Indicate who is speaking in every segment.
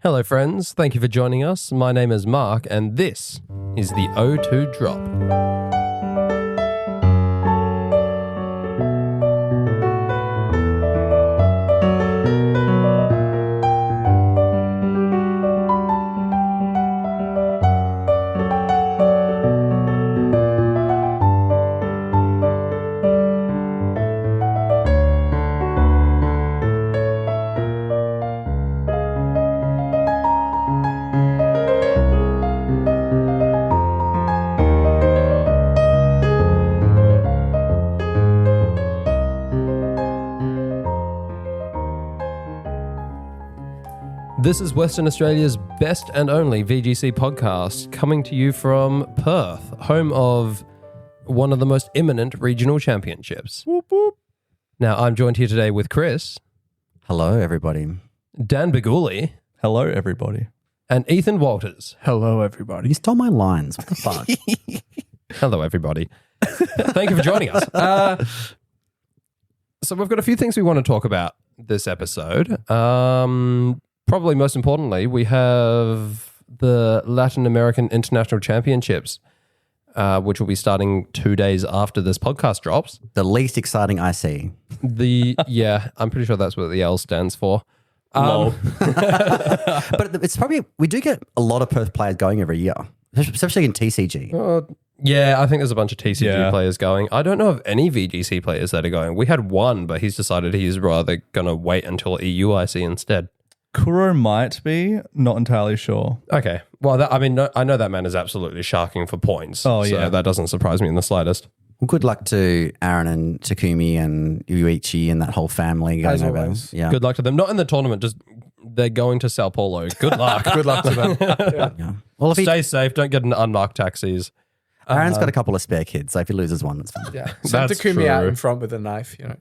Speaker 1: Hello, friends. Thank you for joining us. My name is Mark, and this is the O2 Drop. This is Western Australia's best and only VGC podcast, coming to you from Perth, home of one of the most imminent regional championships. Whoop, whoop. Now, I'm joined here today with Chris.
Speaker 2: Hello, everybody.
Speaker 1: Dan Baguli.
Speaker 3: Hello, everybody.
Speaker 1: And Ethan Walters.
Speaker 4: Hello, everybody.
Speaker 2: You stole my lines. What the fuck?
Speaker 1: Hello, everybody. Thank you for joining us. So we've got a few things we want to talk about this episode. Probably most importantly, we have the Latin American International Championships, which will be starting 2 days after this podcast drops.
Speaker 2: The least exciting I see.
Speaker 1: Yeah, I'm pretty sure that's what the L stands for.
Speaker 3: Lol.
Speaker 2: But it's probably, we do get a lot of Perth players going every year, especially in TCG.
Speaker 1: Yeah, I think there's a bunch of TCG
Speaker 3: Yeah.
Speaker 1: players going. I don't know of any VGC players that are going. We had one, but he's decided he's rather going to wait until EUIC instead.
Speaker 3: Kuro might be, not entirely sure.
Speaker 1: Okay. Well, I know that man is absolutely sharking for points.
Speaker 3: Oh,
Speaker 1: so
Speaker 3: yeah.
Speaker 1: that doesn't surprise me in the slightest.
Speaker 2: Well, good luck to Aaron and Takumi and Yuichi and that whole family going
Speaker 4: As
Speaker 2: over.
Speaker 4: always.
Speaker 2: Yeah.
Speaker 1: Good luck to them. Not in the tournament, just they're going to Sao Paulo. Good luck.
Speaker 4: Good luck to them.
Speaker 2: Yeah. Well, if he,
Speaker 1: Stay safe. Don't get into unmarked taxis.
Speaker 2: Aaron's got a couple of spare kids, so if he loses one, that's fine.
Speaker 4: Yeah. Send
Speaker 1: That's
Speaker 4: Takumi out
Speaker 1: true.
Speaker 4: in front with a knife, you know.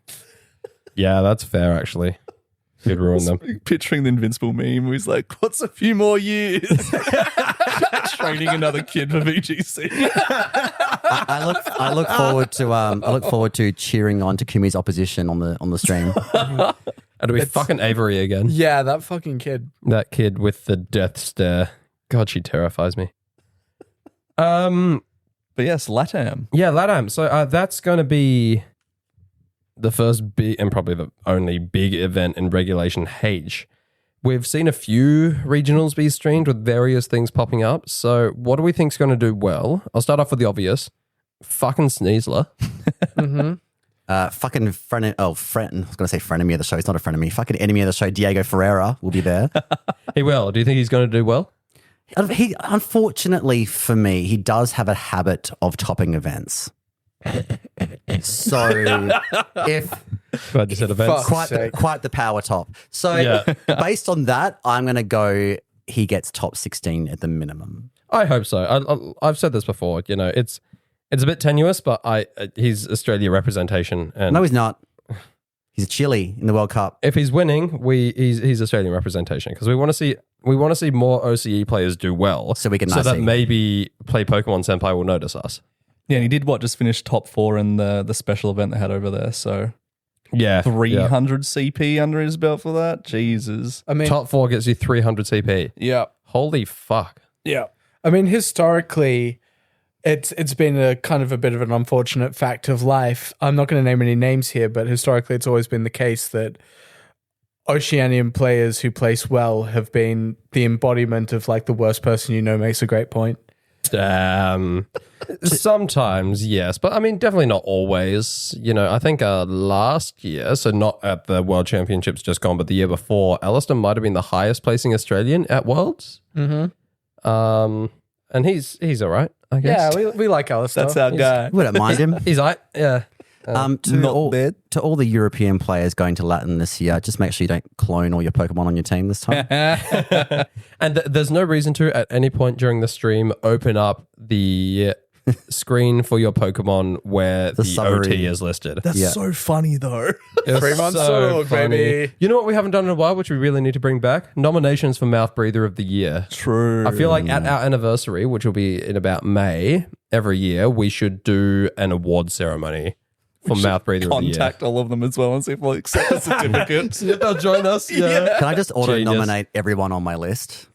Speaker 1: Yeah, that's fair, actually. Could ruin them.
Speaker 3: Picturing the Invincible meme, where he's like, "What's a few more years?" Training another kid for VGC.
Speaker 2: I look forward to cheering on Takumi's opposition on the stream.
Speaker 1: It'll be fucking Avery again.
Speaker 4: Yeah, that fucking kid.
Speaker 1: That kid with the death stare. God, she terrifies me.
Speaker 3: But yes, LATAM.
Speaker 1: Yeah, LATAM. So that's going to be the first big and probably the only big event in Regulation H. We've seen a few regionals be streamed with various things popping up. So what do we think's going to do well? I'll start off with the obvious. Fucking Sneasler.
Speaker 2: Fucking friend. I was going to say frenemy of the show. It's not a frenemy. Fucking enemy of the show. Diego Ferreira will be there.
Speaker 1: He will. Do you think he's going to do well?
Speaker 2: He, unfortunately for me, he does have a habit of topping events. So if
Speaker 1: Glad you said events.
Speaker 2: quite the power top. So
Speaker 1: Yeah.
Speaker 2: based on that, I'm going to go. He gets top 16 at the minimum.
Speaker 1: I hope so. I've said this before. You know, it's a bit tenuous, but he's Australia representation, and
Speaker 2: No, he's not. He's a Chile in the World Cup.
Speaker 1: if he's winning, he's Australian representation because we want to see more OCE players do well,
Speaker 2: So we can
Speaker 1: so that
Speaker 2: see.
Speaker 1: maybe Play Pokemon Senpai will notice us.
Speaker 3: Yeah, and he did just finish top 4 in the special event they had over there. So
Speaker 1: Yeah,
Speaker 3: 300 CP under his belt for that. Jesus.
Speaker 4: I mean,
Speaker 1: Top 4 gets you 300 CP.
Speaker 4: yeah.
Speaker 1: Holy fuck!
Speaker 4: Yeah. I mean, historically, it's been a kind of a bit of an unfortunate fact of life. I'm not going to name any names here, but historically, it's always been the case that Oceanian players who place well have been the embodiment of like the worst person you know makes a great point.
Speaker 1: Sometimes, yes, but I mean, definitely not always. You know, I think last year, so not at the World Championships just gone, but the year before, Alistair might have been the highest placing Australian at Worlds.
Speaker 2: Mm-hmm.
Speaker 1: And he's all right, I guess.
Speaker 4: Yeah, we like Alistair.
Speaker 3: That's our guy.
Speaker 2: We don't mind him.
Speaker 1: He's all right. Yeah.
Speaker 2: To all the European players going to Latin this year, just make sure you don't clone all your Pokemon on your team this time.
Speaker 1: And there's no reason to, at any point during the stream, open up the screen for your Pokemon where the
Speaker 2: summary.
Speaker 1: OT is listed.
Speaker 3: That's
Speaker 2: Yeah.
Speaker 3: so funny, though.
Speaker 1: It's
Speaker 4: 3 months
Speaker 1: so
Speaker 4: old,
Speaker 1: funny.
Speaker 4: baby.
Speaker 1: You know what we haven't done in a while, which we really need to bring back? Nominations for Mouth Breather of the Year.
Speaker 3: True.
Speaker 1: I feel like at our anniversary, which will be in about May, every year, we should do an award ceremony for Mouth Breather of the Year.
Speaker 3: Contact all of them as well and see if they'll accept the certificate.
Speaker 1: See if they'll join us. Yeah.
Speaker 2: Can I just auto-nominate everyone on my list?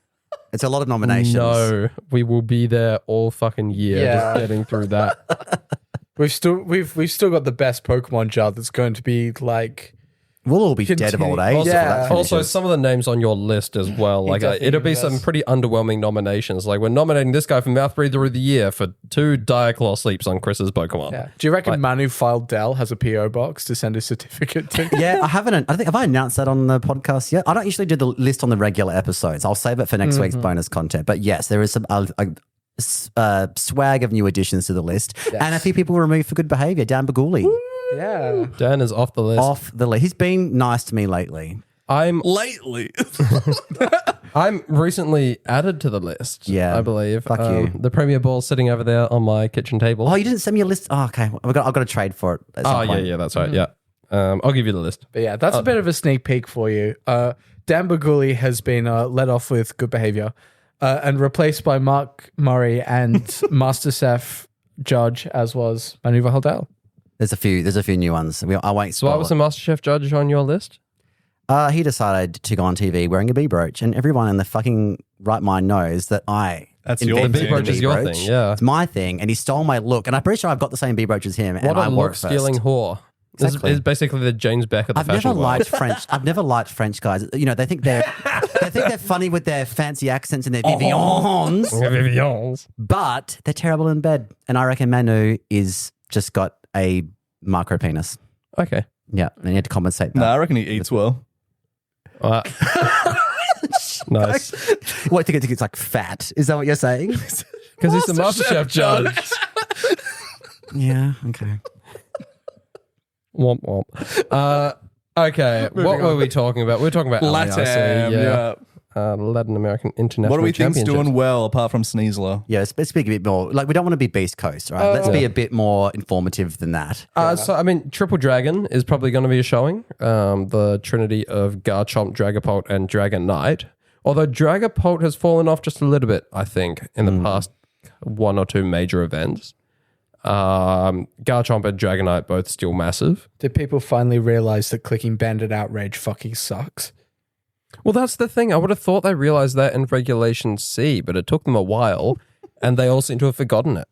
Speaker 2: It's a lot of nominations.
Speaker 1: No, we will be there all fucking year
Speaker 4: Yeah.
Speaker 1: just getting through that.
Speaker 4: We've still got the best Pokemon jar that's going to be like
Speaker 2: We'll all be dead of old age.
Speaker 1: Also,
Speaker 2: if that
Speaker 1: also,
Speaker 2: finishes.
Speaker 1: some of the names on your list as well. Like,
Speaker 4: definitely
Speaker 1: it'll be
Speaker 4: does.
Speaker 1: some pretty underwhelming nominations. Like, we're nominating this guy for Mouth Breather of the Year for 2 Diaclaw sleeps on Chris's Pokemon.
Speaker 4: Yeah. Do you reckon Manu Fildel has a PO box to send a certificate to?
Speaker 2: Yeah, I haven't. I think have I announced that on the podcast yet? I don't usually do the list on the regular episodes. I'll save it for next week's bonus content. But yes, there is some swag of new additions to the list, and a few people were removed for good behaviour. Dan Baguli
Speaker 4: Yeah.
Speaker 1: Dan is off the list.
Speaker 2: off the list. He's been nice to me lately.
Speaker 1: I'm
Speaker 3: Lately.
Speaker 1: I'm recently added to the list.
Speaker 2: Yeah.
Speaker 1: I believe.
Speaker 2: Fuck you.
Speaker 1: The Premier Ball's sitting over there on my kitchen table.
Speaker 2: Oh, you didn't send me a list. Oh, okay. I've got to trade for it. At some point.
Speaker 1: yeah, that's right. Yeah. I'll give you the list.
Speaker 4: But yeah, that's a bit of a sneak peek for you. Dan Baguli has been let off with good behavior and replaced by Mark Murray and MasterChef judge, as was Manu Fildel.
Speaker 2: There's a few new ones. I won't
Speaker 1: So, why
Speaker 2: spoil
Speaker 1: was the MasterChef judge on your list?
Speaker 2: He decided to go on TV wearing a bee brooch, and everyone in the fucking right mind knows that
Speaker 3: That's your
Speaker 2: invented
Speaker 3: thing.
Speaker 1: Bee brooch is your thing, yeah.
Speaker 2: It's my thing, and he stole my look, and I'm pretty sure I've got the same bee brooch as him.
Speaker 1: What
Speaker 2: and I
Speaker 1: a
Speaker 2: wore it
Speaker 1: look-stealing
Speaker 2: first.
Speaker 1: whore.
Speaker 2: Exactly.
Speaker 1: This is basically the James Beck of the
Speaker 2: I've
Speaker 1: fashion
Speaker 2: never
Speaker 1: world.
Speaker 2: liked French. I've never liked French guys. You know, they think they're funny with their fancy accents and their Vivians,
Speaker 1: Vivians.
Speaker 2: but they're terrible in bed. And I reckon Manu is just got a micro penis.
Speaker 1: Okay.
Speaker 2: Yeah, and he had to compensate that.
Speaker 3: Nah, I reckon he eats well.
Speaker 1: Nice.
Speaker 2: What, think it's like fat? Is that what you're saying?
Speaker 1: Because he's the MasterChef judge.
Speaker 2: Yeah, okay.
Speaker 1: Womp womp. Okay, what were we talking about? We were talking about LAIC,
Speaker 3: Latam, yeah.
Speaker 1: Latin American International
Speaker 3: What do we think's
Speaker 1: Championships.
Speaker 3: doing well apart from Sneasler?
Speaker 2: Yeah, let's speak a bit more. Like, we don't want to be Beast Coast, right? Let's be a bit more informative than that.
Speaker 1: So, I mean, Triple Dragon is probably going to be a showing. The trinity of Garchomp, Dragapult, and Dragon Knight. Although Dragapult has fallen off just a little bit, I think, in the past 1 or 2 major events. Garchomp and Dragonite both still massive.
Speaker 4: Did people finally realize that clicking Bandit Outrage fucking sucks?
Speaker 1: Well, that's the thing. I would have thought they realized that in Regulation C, but it took them a while, and they all seem to have forgotten it.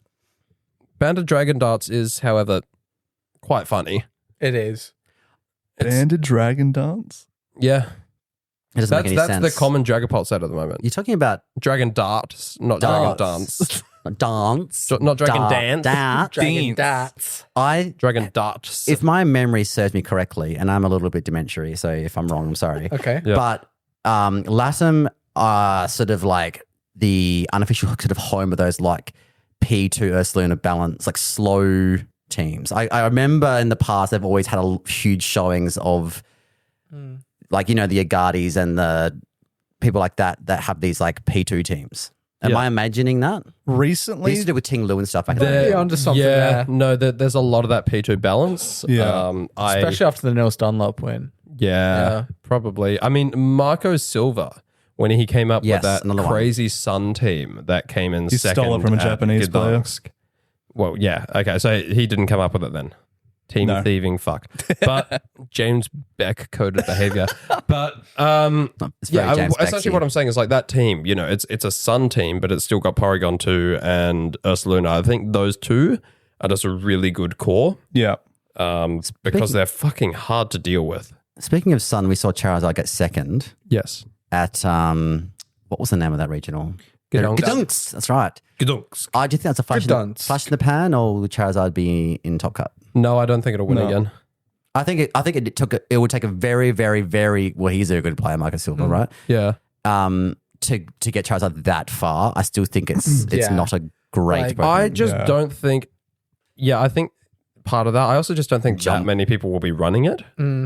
Speaker 1: Banded Dragon Darts is, however, quite funny.
Speaker 4: It is.
Speaker 3: Banded Dragon Dance?
Speaker 1: Yeah.
Speaker 2: It doesn't make any
Speaker 1: That's
Speaker 2: sense.
Speaker 1: the common Dragapult set at the moment.
Speaker 2: You're talking about
Speaker 1: Dragon Darts, not Dragon Dance.
Speaker 2: dance.
Speaker 1: Not Dragon Dance.
Speaker 4: Dragon Darts.
Speaker 1: Dragon Darts.
Speaker 2: If my memory serves me correctly, and I'm a little bit dementary, so if I'm wrong, I'm sorry.
Speaker 4: Okay.
Speaker 1: Yeah.
Speaker 2: But LATAM are sort of like the unofficial sort of home of those like P2 Ursaluna balance, like slow teams. I remember in the past they've always had huge showings of like, you know, the Agardis and the people like that have these like P2 teams. Am
Speaker 1: Yeah.
Speaker 2: I imagining that? They
Speaker 3: Recently,
Speaker 2: used to do with Ting Lu and stuff back
Speaker 4: They're-
Speaker 2: then.
Speaker 4: Be onto something
Speaker 1: yeah,
Speaker 4: there.
Speaker 1: no, there's a lot of that P2 balance.
Speaker 3: Yeah.
Speaker 4: Especially after the Nils Dunlop win.
Speaker 1: Yeah, probably. I mean, Marco Silva, when he came up
Speaker 2: Yes,
Speaker 1: with that
Speaker 2: another one.
Speaker 1: crazy Sun team that came in
Speaker 3: He
Speaker 1: second
Speaker 3: stole it from a
Speaker 1: at
Speaker 3: Japanese player.
Speaker 1: Gdansk. Well, yeah. Okay, so he didn't come up with it then. Team
Speaker 3: No.
Speaker 1: thieving fuck. But James Beck coded behavior. But
Speaker 2: It's very James
Speaker 1: essentially
Speaker 2: Becksy.
Speaker 1: what I'm saying is like that team, you know, it's a Sun team, but it's still got Porygon 2 and Ursaluna. I think those two are just a really good core
Speaker 3: yeah.
Speaker 1: because they're fucking hard to deal with.
Speaker 2: Speaking of Sun, we saw Charizard get second
Speaker 1: Yes.
Speaker 2: at what was the name of that regional?
Speaker 1: Gdansk.
Speaker 2: Gdansk. That's right.
Speaker 1: Gdansk.
Speaker 2: I do you think that's a flash in the pan, or will Charizard be in top cut?
Speaker 1: No, I don't think it'll win
Speaker 3: No.
Speaker 1: again.
Speaker 2: I think it would take a very, very, very well. He's a good player, Marcus Silva, right?
Speaker 1: Yeah.
Speaker 2: To get Charizard that far, I still think it's
Speaker 4: Yeah.
Speaker 2: not a great.
Speaker 4: Like,
Speaker 2: Pokemon.
Speaker 1: I just
Speaker 3: Yeah.
Speaker 1: don't think. Yeah, I think part of that. I also just don't think that
Speaker 2: Jump.
Speaker 1: many people will be running it.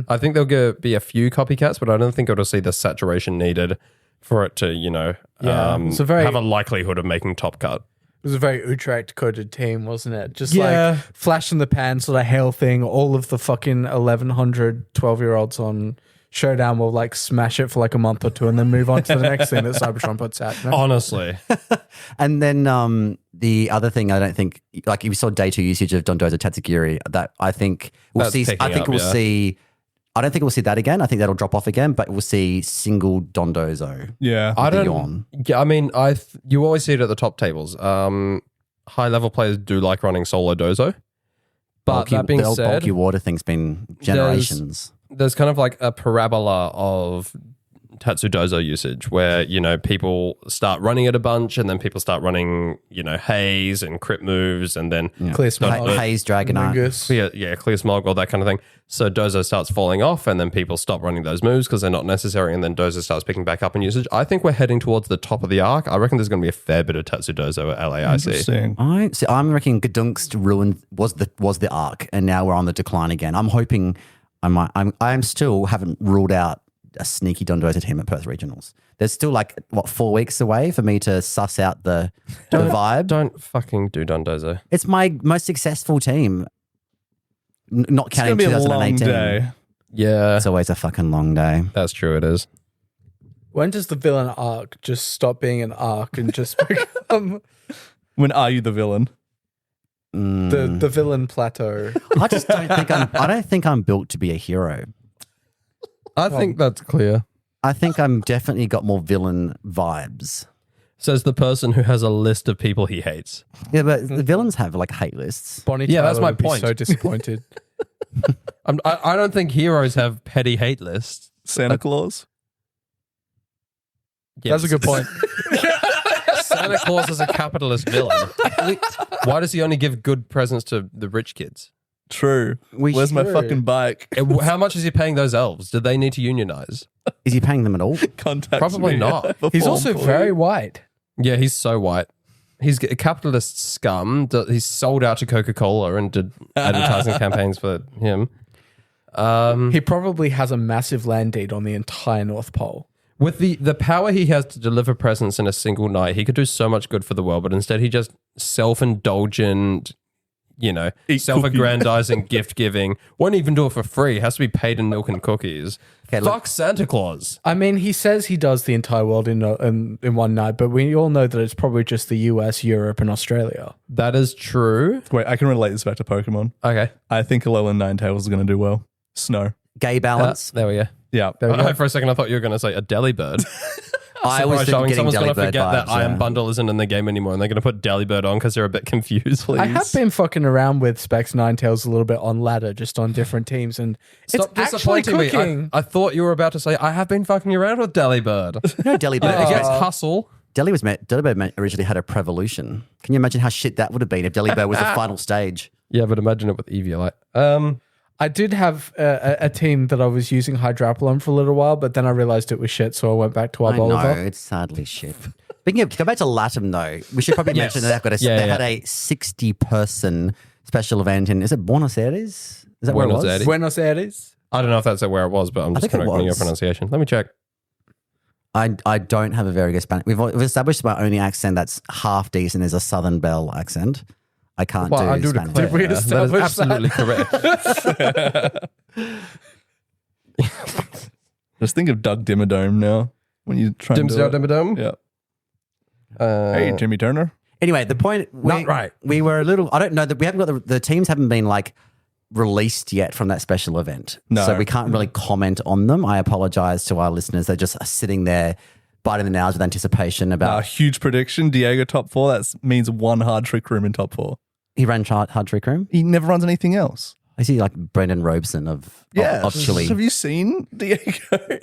Speaker 1: I think there'll be a few copycats, but I don't think it'll see the saturation needed for it to, you know,
Speaker 4: Yeah. It's a very-
Speaker 1: have a likelihood of making top cut.
Speaker 4: It was a very Utrecht coded team, wasn't it? Just
Speaker 1: Yeah.
Speaker 4: like flash in the pan sort of hail thing. All of the fucking 1100 12-year-olds on Showdown will like smash it for like a month or two and then move on to the next thing that Cybertron puts out. You know?
Speaker 1: Honestly,
Speaker 2: And then the other thing I don't think, like if you saw day 2 usage of Dondozo Tatsugiri, that I think we'll
Speaker 1: That's
Speaker 2: see.
Speaker 1: picking
Speaker 2: I think
Speaker 1: up,
Speaker 2: we'll
Speaker 1: yeah.
Speaker 2: see. I don't think we'll see that again. I think that'll drop off again, but we'll see single Dondozo.
Speaker 3: Yeah.
Speaker 1: I don't.
Speaker 2: Yawn.
Speaker 1: Yeah, I mean, you always see it at the top tables. High level players do like running solo dozo, but that being
Speaker 2: the old
Speaker 1: said,
Speaker 2: bulky water thing's been generations.
Speaker 1: there's kind of like a parabola of Tatsudozo usage where, you know, people start running it a bunch and then people start running, you know, haze and crit moves and then
Speaker 4: Clear Smog.
Speaker 2: Haze Dragonite.
Speaker 4: Mingus.
Speaker 1: clear smog, all that kind of thing. So dozo starts falling off and then people stop running those moves because they're not necessary and then dozo starts picking back up in usage. I think we're heading towards the top of the arc. I reckon there's going to be a fair bit of Tatsudozo at LAIC.
Speaker 3: Interesting.
Speaker 2: I'm reckoning Gadunk's ruin was the arc, and now we're on the decline again. I'm hoping I'm still haven't ruled out a sneaky Dondozo team at Perth Regionals. There's still like 4 weeks away for me to suss out the vibe.
Speaker 1: Don't fucking do Dondozo.
Speaker 2: It's my most successful team. Not
Speaker 3: It's going
Speaker 2: counting
Speaker 3: to be a long
Speaker 2: 2018.
Speaker 3: day.
Speaker 1: Yeah,
Speaker 2: It's always a fucking long day.
Speaker 1: that's true. It is.
Speaker 4: When does the villain arc just stop being an arc and just become
Speaker 3: When are you the villain?
Speaker 4: the villain plateau?
Speaker 2: I just don't think I don't think I'm built to be a hero.
Speaker 1: I think that's clear.
Speaker 2: I think I'm definitely got more villain vibes.
Speaker 1: Says the person who has a list of people he hates.
Speaker 2: Yeah, but the villains have like hate lists.
Speaker 4: Bonnie
Speaker 1: Yeah, that's
Speaker 4: Tyler
Speaker 1: my
Speaker 4: would be
Speaker 1: point.
Speaker 4: so disappointed.
Speaker 1: I don't think heroes have petty hate lists.
Speaker 3: Santa Claus?
Speaker 4: That's a good point.
Speaker 1: Santa Claus is a capitalist villain. Why does he only give good presents to the rich kids?
Speaker 3: True. Where's my
Speaker 4: True.
Speaker 3: fucking bike?
Speaker 1: How much is he paying those elves? Did they need to unionize?
Speaker 2: Is he paying them at all?
Speaker 3: Contact
Speaker 1: Probably
Speaker 3: me
Speaker 1: not.
Speaker 3: before
Speaker 4: He's also
Speaker 3: employee.
Speaker 4: very white.
Speaker 1: Yeah, he's so white. He's a capitalist scum. He's sold out to Coca-Cola and did advertising campaigns for him.
Speaker 4: He probably has a massive land deed on the entire North Pole.
Speaker 1: With the power he has to deliver presents in a single night, he could do so much good for the world, but instead he just self-indulgent, you know,
Speaker 3: Eat
Speaker 1: self-aggrandizing gift giving. Won't even do it for free. Has to be paid in milk and cookies.
Speaker 2: Okay, look-
Speaker 1: Fuck Santa Claus.
Speaker 4: I mean, he says he does the entire world in one night, but we all know that it's probably just the US, Europe, and Australia.
Speaker 1: That is true.
Speaker 3: Wait, I can relate this back to Pokemon.
Speaker 1: Okay.
Speaker 3: I think Alolan Ninetales is going to do well. Snow.
Speaker 2: Gay balance.
Speaker 1: There we go.
Speaker 3: Yeah.
Speaker 1: For a second, I thought you were going to say a Delibird.
Speaker 2: I was
Speaker 1: showing
Speaker 2: getting
Speaker 1: someone's going to
Speaker 2: Delibird
Speaker 1: forget
Speaker 2: vibes,
Speaker 1: that Iron
Speaker 2: yeah.
Speaker 1: Bundle isn't in the game anymore, and they're going to put Delibird on because they're a bit confused.
Speaker 4: I have been fucking around with Specs Ninetales a little bit on ladder, just on different teams, and
Speaker 1: Stop
Speaker 4: it's actually
Speaker 1: disappointing me.
Speaker 4: cooking.
Speaker 1: I thought you were about to say I have been fucking around with Delibird.
Speaker 2: No, Delibird.
Speaker 1: It gets hustle.
Speaker 2: Delibird originally had a Prevolution. Can you imagine how shit that would have been if Delibird was the final stage?
Speaker 1: Yeah, but imagine it with Eviolite.
Speaker 4: I did have a team that I was using Hydrapolon for a little while, but then I realized it was shit, so I went back to
Speaker 2: I know,
Speaker 4: Arboliver.
Speaker 2: it's sadly shit. Speaking of, go back to Latam though. We should probably
Speaker 1: Yes.
Speaker 2: mention that they had a 60-person special event in, is it Buenos Aires? Is that where it
Speaker 1: Buenos
Speaker 2: was?
Speaker 1: Aires.
Speaker 4: Buenos Aires.
Speaker 1: I don't know if that's where it was, but I'm
Speaker 2: I
Speaker 1: just
Speaker 2: think it
Speaker 1: correcting your
Speaker 2: was.
Speaker 1: pronunciation. Let me check.
Speaker 2: I don't have a very good Spanish. We've established my only accent that's half decent is a Southern Belle accent. I can't
Speaker 1: Well, I
Speaker 2: do
Speaker 1: do
Speaker 2: Spanish.
Speaker 1: declare
Speaker 4: Did we
Speaker 1: that is
Speaker 4: establish
Speaker 1: absolutely correct.
Speaker 3: Just think of Doug Dimmadome now when you try and do
Speaker 1: Dimsdale
Speaker 3: it.
Speaker 1: Dimmadome?
Speaker 3: Yeah.
Speaker 1: Uh,
Speaker 3: Hey, Jimmy Turner.
Speaker 2: Anyway, the point
Speaker 1: Not right.
Speaker 2: We were a little. I don't know that we haven't got the teams haven't been like released yet from that special event,
Speaker 3: No.
Speaker 2: so we can't really comment on them. I apologize to our listeners. They're just sitting there biting the nails with anticipation about.
Speaker 3: Huge prediction. Diego top 4. That means one hard trick room in top 4.
Speaker 2: He ran hard trick room.
Speaker 3: He never runs anything else.
Speaker 2: Is he like Brendan Robeson of Chile?
Speaker 3: Have you seen Diego?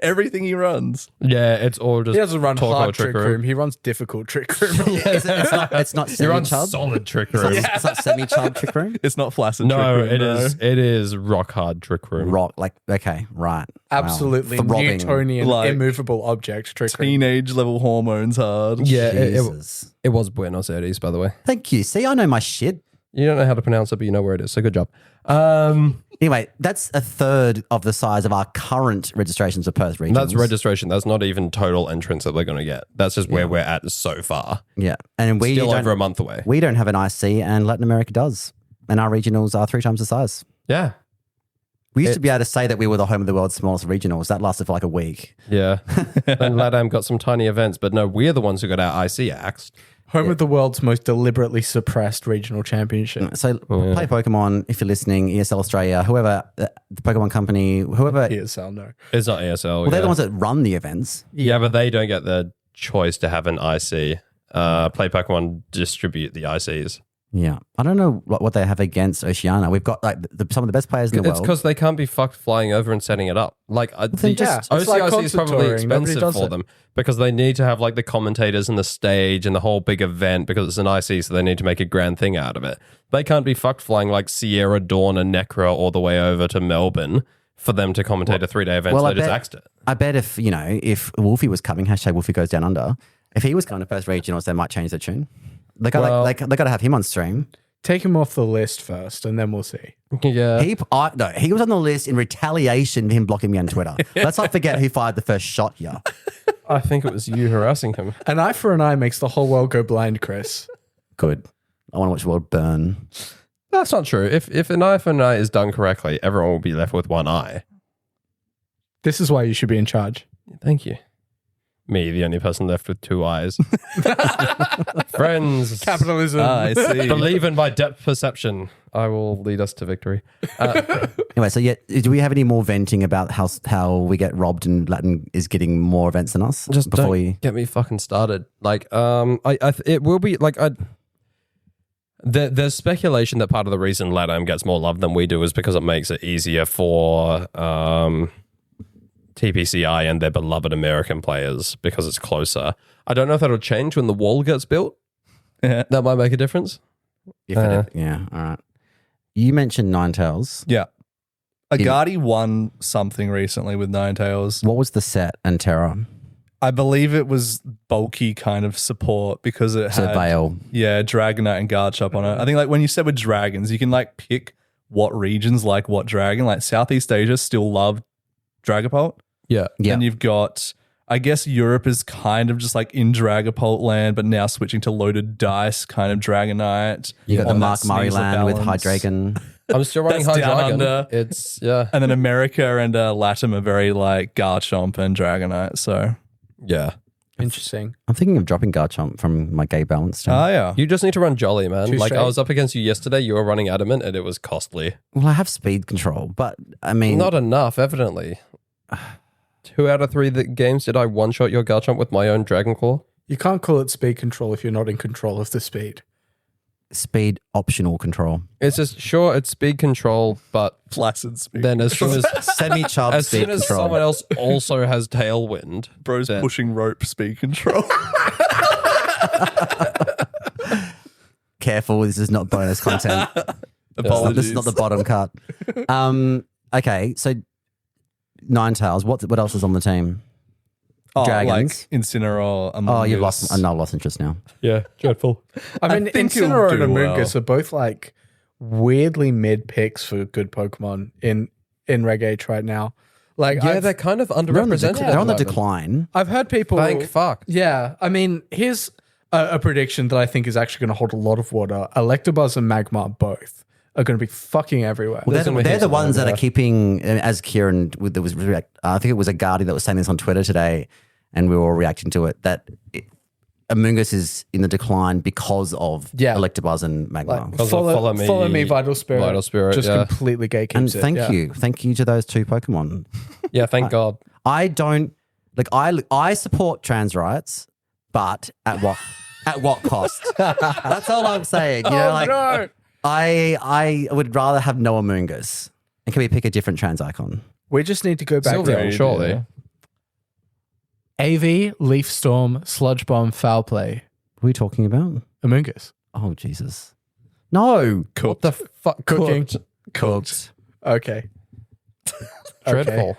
Speaker 3: Everything he runs.
Speaker 1: Yeah, it's all just
Speaker 4: He doesn't run
Speaker 1: talk
Speaker 4: hard
Speaker 1: about
Speaker 4: trick room. He runs difficult trick room.
Speaker 2: It's not
Speaker 1: He runs
Speaker 2: semi-chub.
Speaker 1: solid trick room.
Speaker 2: It's not semi-chub trick room.
Speaker 3: It's not flaccid
Speaker 1: No,
Speaker 3: trick room.
Speaker 1: it is rock hard trick room.
Speaker 2: Rock like okay, right. Wow.
Speaker 4: Absolutely
Speaker 2: Throbbing.
Speaker 4: Newtonian,
Speaker 3: Like-
Speaker 4: immovable object trick room.
Speaker 3: Teenage level hormones hard.
Speaker 1: Yeah,
Speaker 2: Jesus.
Speaker 1: it was Buenos Aires, by the way.
Speaker 2: Thank you. See, I know my shit.
Speaker 1: You don't know how to pronounce it, but you know where it is, so good job.
Speaker 2: Anyway, that's a third of the size of our current registrations for Perth regions.
Speaker 1: That's registration. That's not even total entrance that we're going to get. That's just where we're at so far.
Speaker 2: Yeah, and we
Speaker 1: Still
Speaker 2: don't,
Speaker 1: over a month away.
Speaker 2: we don't have an IC, and Latin America does, and our regionals are 3 times the size.
Speaker 1: Yeah.
Speaker 2: We used to be able to say that we were the home of the world's smallest regionals. That lasted for like a week.
Speaker 1: Yeah. Then LATAM got some tiny events, but no, we're the ones who got our IC axed.
Speaker 4: Home of the world's most deliberately suppressed regional championship.
Speaker 2: So play Pokemon if you're listening, ESL Australia, whoever, the Pokemon company, whoever.
Speaker 4: ESL, no.
Speaker 1: It's not ESL.
Speaker 2: Well, they're the ones that run the events.
Speaker 1: Yeah, but they don't get the choice to have an IC. Play Pokemon distribute the ICs.
Speaker 2: Yeah. I don't know what they have against Oceania. We've got like some of the best players in the
Speaker 1: It's
Speaker 2: world.
Speaker 1: because they can't be fucked flying over and setting it up. Like,
Speaker 2: then just-
Speaker 4: it's like
Speaker 1: OCIC is
Speaker 4: concert
Speaker 1: probably
Speaker 4: touring. Nobody
Speaker 1: expensive
Speaker 4: does
Speaker 1: for
Speaker 4: it.
Speaker 1: them because they need to have like the commentators and the stage and the whole big event because it's an IC, so they need to make a grand thing out of it. They can't be fucked flying like Sierra, Dawn, and Necra all the way over to Melbourne for them to commentate a 3-day event.
Speaker 2: well,
Speaker 1: so
Speaker 2: I
Speaker 1: they just
Speaker 2: bet-
Speaker 1: axed it.
Speaker 2: I bet if Wolfie was coming, hashtag Wolfie goes down under, if he was coming to first regionals, they might change the tune. They got
Speaker 1: Well-
Speaker 2: they got to have him on stream.
Speaker 4: Take him off the list first, and then we'll see.
Speaker 1: Yeah.
Speaker 2: He was on the list in retaliation for him blocking me on Twitter. Let's not forget who fired the first shot here.
Speaker 1: I think it was you harassing him.
Speaker 4: An eye for an eye makes the whole world go blind, Chris.
Speaker 2: Good. I want to watch the world burn.
Speaker 1: That's not true. If an eye for an eye is done correctly, everyone will be left with one eye.
Speaker 4: This is why you should be in charge.
Speaker 1: Thank you. Me, the only person left with 2 eyes. Friends.
Speaker 4: Capitalism.
Speaker 3: I see.
Speaker 1: Believe in my depth perception. I will lead us to victory.
Speaker 2: Anyway, so do we have any more venting about how we get robbed and Latin is getting more events than us?
Speaker 1: Just don't get me fucking started. Like, it will be like there's speculation that part of the reason LATAM gets more love than we do is because it makes it easier for TPCI and their beloved American players because it's closer. I don't know if that'll change when the wall gets built.
Speaker 3: Yeah.
Speaker 1: That might make a difference.
Speaker 2: Yeah, all right. You mentioned Ninetales.
Speaker 3: Yeah. Agati won something recently with Ninetales.
Speaker 2: What was the set and Terra?
Speaker 3: I believe it was bulky kind of support because it
Speaker 2: So
Speaker 3: had
Speaker 2: Vale.
Speaker 3: Dragonite and Garchomp on it. I think like when you said with dragons, you can like pick what regions like what dragon. Like Southeast Asia still love Dragapult.
Speaker 1: Yeah.
Speaker 2: Yeah.
Speaker 3: And you've got, I guess Europe is kind of just like in Dragapult land, but now switching to loaded dice kind of Dragonite.
Speaker 2: You got the
Speaker 3: on
Speaker 2: Mark
Speaker 3: that
Speaker 2: Murray
Speaker 3: Sneasel
Speaker 2: land with
Speaker 3: balance.
Speaker 2: Hydreigon.
Speaker 1: I'm still running
Speaker 3: That's
Speaker 1: High
Speaker 3: down
Speaker 1: Dragon.
Speaker 3: under.
Speaker 1: It's, yeah.
Speaker 3: And then America and Latam are very like Garchomp and Dragonite. So,
Speaker 1: Yeah.
Speaker 4: Interesting.
Speaker 2: I'm thinking of dropping Garchomp from my gay balance team.
Speaker 3: yeah.
Speaker 1: You just need to run Jolly, man.
Speaker 4: Too
Speaker 1: Like, I
Speaker 4: straight.
Speaker 1: was up against you yesterday. You were running Adamant and it was costly.
Speaker 2: Well, I have speed control, but I mean,
Speaker 1: Not enough, evidently. 2 out of 3 games did I one-shot your Garchomp with my own Dragon Claw?
Speaker 4: You can't call it speed control if you're not in control of the speed.
Speaker 2: speed optional control.
Speaker 1: It's just, sure, it's speed control, but
Speaker 3: Flaccid speed.
Speaker 1: then as soon as
Speaker 2: Semi-chub
Speaker 1: as
Speaker 2: speed
Speaker 1: soon as
Speaker 2: control.
Speaker 1: someone else also has Tailwind,
Speaker 3: Bro's
Speaker 1: then-
Speaker 3: pushing rope speed control.
Speaker 2: Careful, this is not bonus content.
Speaker 3: Apologies.
Speaker 2: This is not the bottom cut. Okay, so Ninetales. What else is on the team? Dragons.
Speaker 3: Like Incineroar.
Speaker 2: Oh, you've lost. I lost interest now.
Speaker 1: yeah, dreadful.
Speaker 4: I mean,
Speaker 3: think he'll
Speaker 4: Incineroar and
Speaker 3: do
Speaker 4: Amoonguss
Speaker 3: well.
Speaker 4: are both like weirdly mid picks for good Pokemon in Reg H right now. Like,
Speaker 1: Yeah,
Speaker 4: I've,
Speaker 1: they're kind of
Speaker 2: They're on the,
Speaker 1: underrepresented.
Speaker 2: they're on the
Speaker 1: at the moment.
Speaker 2: decline.
Speaker 4: I've heard people.
Speaker 1: Thank fuck.
Speaker 4: Yeah, I mean, here's a prediction that I think is actually going to hold a lot of water. Electabuzz and Magmar both are going to be fucking everywhere.
Speaker 2: Well,
Speaker 1: There's gonna be
Speaker 2: they're
Speaker 1: heaps
Speaker 2: the
Speaker 1: of
Speaker 2: ones
Speaker 1: them,
Speaker 2: that
Speaker 1: yeah.
Speaker 2: are keeping, as Kieran, there was, I think it was a Guardi that was saying this on Twitter today, and we were all reacting to it, that Amoonguss is in the decline because of
Speaker 4: Yeah.
Speaker 2: Electabuzz and Magmar.
Speaker 1: Because of
Speaker 4: follow me, Vital Spirit.
Speaker 1: Vital Spirit,
Speaker 4: just
Speaker 1: yeah.
Speaker 4: completely gatekeeps
Speaker 2: And
Speaker 4: it.
Speaker 2: thank
Speaker 4: yeah.
Speaker 2: you. Thank you to those two Pokemon.
Speaker 1: Yeah, thank God.
Speaker 2: I don't, like, I support trans rights, but at what cost? That's all I'm saying. You know, like,
Speaker 4: no.
Speaker 2: I would rather have no Amoonguss. And can we pick a different trans icon?
Speaker 4: We just need to go back
Speaker 1: Sylveon,
Speaker 4: to
Speaker 1: surely.
Speaker 3: Yeah.
Speaker 4: AV, Leaf Storm, Sludge Bomb, Foul Play,
Speaker 2: What are we talking about?
Speaker 4: Amoonguss.
Speaker 2: Oh, Jesus. No.
Speaker 1: What the fuck?
Speaker 4: Cooking.
Speaker 2: Cooked.
Speaker 4: Okay.
Speaker 1: Dreadful.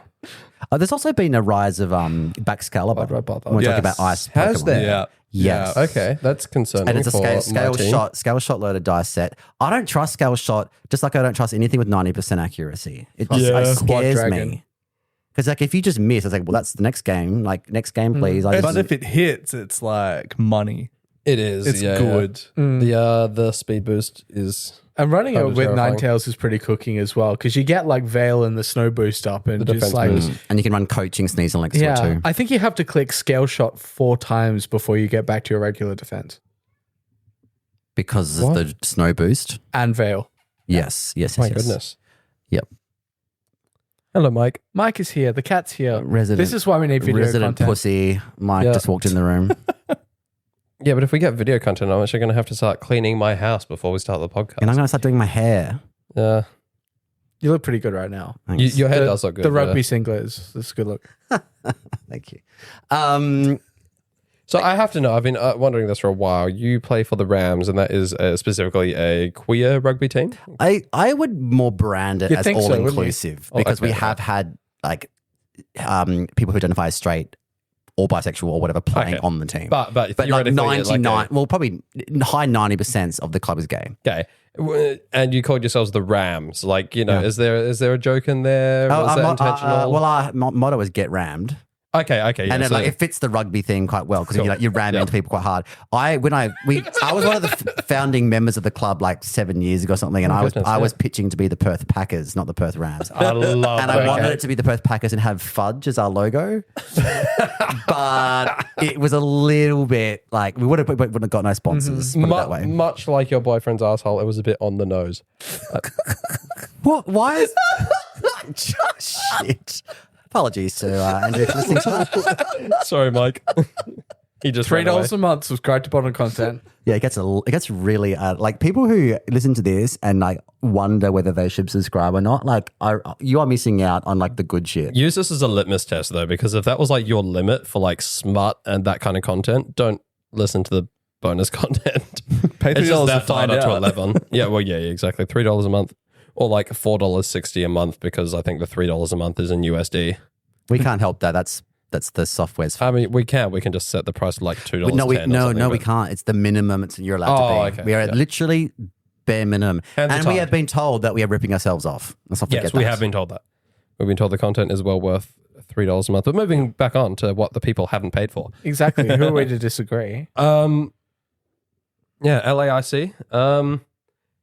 Speaker 2: There's also been a rise of Baxcalibur. When we're talking
Speaker 3: Yes.
Speaker 2: about ice
Speaker 1: Has
Speaker 2: Pokemon.
Speaker 1: there?
Speaker 3: Yeah.
Speaker 2: Yes.
Speaker 3: Yeah.
Speaker 1: Okay, that's concerning.
Speaker 2: And it's a
Speaker 1: for
Speaker 2: scale
Speaker 1: my team.
Speaker 2: shot loaded dice set. I don't trust scale shot, just like I don't trust anything with 90% accuracy. It just
Speaker 1: Yeah.
Speaker 2: it
Speaker 4: Quad
Speaker 2: scares
Speaker 4: Dragon.
Speaker 2: me. Because like if you just miss, it's like, well, that's the next game. Like next game, please. I
Speaker 3: But
Speaker 2: just,
Speaker 3: if it hits, it's like money.
Speaker 1: It is.
Speaker 3: It's
Speaker 1: yeah,
Speaker 3: good.
Speaker 1: Yeah. The speed boost is.
Speaker 4: And running
Speaker 1: Kind
Speaker 4: it
Speaker 1: of
Speaker 4: with
Speaker 1: terrifying.
Speaker 4: Ninetales is pretty cooking as well because you get like Veil and the Snow Boost up and
Speaker 1: The
Speaker 4: just
Speaker 1: defense
Speaker 4: like
Speaker 1: boost.
Speaker 2: and you can run coaching Sneasel next to it
Speaker 4: yeah.
Speaker 2: too.
Speaker 4: I think you have to click Scale Shot 4 times before you get back to your regular defense.
Speaker 2: because
Speaker 1: What?
Speaker 2: of the snow boost.
Speaker 4: And Vale.
Speaker 2: Yes.
Speaker 1: My goodness.
Speaker 2: Yep.
Speaker 1: Hello, Mike.
Speaker 4: Mike is here. The cat's here.
Speaker 2: Resident.
Speaker 4: This is why we need video
Speaker 2: Resident
Speaker 4: content.
Speaker 2: pussy. Mike
Speaker 1: Yeah.
Speaker 2: just walked in the room.
Speaker 1: Yeah, but if we get video content, I'm actually going to have to start cleaning my house before we start the podcast.
Speaker 2: And I'm going to start doing my hair.
Speaker 1: Yeah.
Speaker 4: You look pretty good right now.
Speaker 2: Thanks.
Speaker 1: Your head does look good.
Speaker 4: The rugby
Speaker 1: yeah.
Speaker 4: singlet is a good look.
Speaker 2: Thank you.
Speaker 1: So I have to know, I've been wondering this for a while. You play for the Rams, and that is specifically a queer rugby team?
Speaker 2: I would more brand it
Speaker 4: You'd
Speaker 2: as
Speaker 4: think so,
Speaker 2: all
Speaker 4: wouldn't you?
Speaker 2: inclusive
Speaker 1: Oh,
Speaker 2: because we
Speaker 1: okay,
Speaker 2: have had like people who identify as straight or bisexual or whatever playing
Speaker 1: Okay.
Speaker 2: on the team.
Speaker 1: But
Speaker 2: like
Speaker 1: theoretically,
Speaker 2: 99, well, probably high 90% of the club is gay.
Speaker 1: okay. And you called yourselves the Rams. Like, you know, is there a joke in there? Was that intentional?
Speaker 2: Well, our motto is "Get rammed,"
Speaker 1: okay. Yeah,
Speaker 2: and then
Speaker 1: so-
Speaker 2: like it fits the rugby theme quite well because
Speaker 1: Cool.
Speaker 2: you ram
Speaker 1: Yeah.
Speaker 2: into people quite hard. I was one of the founding members of the club like 7 years ago or something, and
Speaker 1: goodness,
Speaker 2: I
Speaker 1: yeah.
Speaker 2: was pitching to be the Perth Packers, not the Perth Rams.
Speaker 1: I love
Speaker 2: And
Speaker 1: that.
Speaker 2: I wanted it to be the Perth Packers and have fudge as our logo. But it was a little bit like we wouldn't have got no sponsors. Put it that way.
Speaker 1: Much like your boyfriend's asshole, it was a bit on the nose.
Speaker 2: What? Why is shit? Apologies to Andrew for listening to that.
Speaker 1: Sorry, Mike. He just ran away.
Speaker 4: $3 a month. Subscribe to bottom content.
Speaker 2: Yeah, it gets really like people who listen to this and like wonder whether they should subscribe or not. Like, you are missing out on like the good shit.
Speaker 1: Use this as a litmus test, though, because if that was like your limit for like smut and that kind of content, don't listen to the bonus content.
Speaker 3: Pay
Speaker 1: It's just
Speaker 3: $3 to
Speaker 1: that
Speaker 3: find
Speaker 1: hard to
Speaker 3: out.
Speaker 1: 11. Yeah, well, yeah, exactly. $3 a month, or like $4.60 a month, because I think the $3 a month is in USD.
Speaker 2: We can't help that. That's the software's.
Speaker 1: I mean, we can just set the price to like $2.
Speaker 2: No, we
Speaker 1: $10
Speaker 2: can't. It's the minimum you're allowed to be.
Speaker 1: okay.
Speaker 2: We are
Speaker 1: Yeah.
Speaker 2: literally bare minimum,
Speaker 1: Hands are
Speaker 2: and we
Speaker 1: tied.
Speaker 2: have been told that we are ripping ourselves off. Let's not forget
Speaker 1: Yes,
Speaker 2: that.
Speaker 1: we have been told that. We've been told the content is well worth $3 a month. But moving back on to what the people haven't paid for.
Speaker 4: Exactly. Who are we to disagree?
Speaker 1: Yeah, LAIC.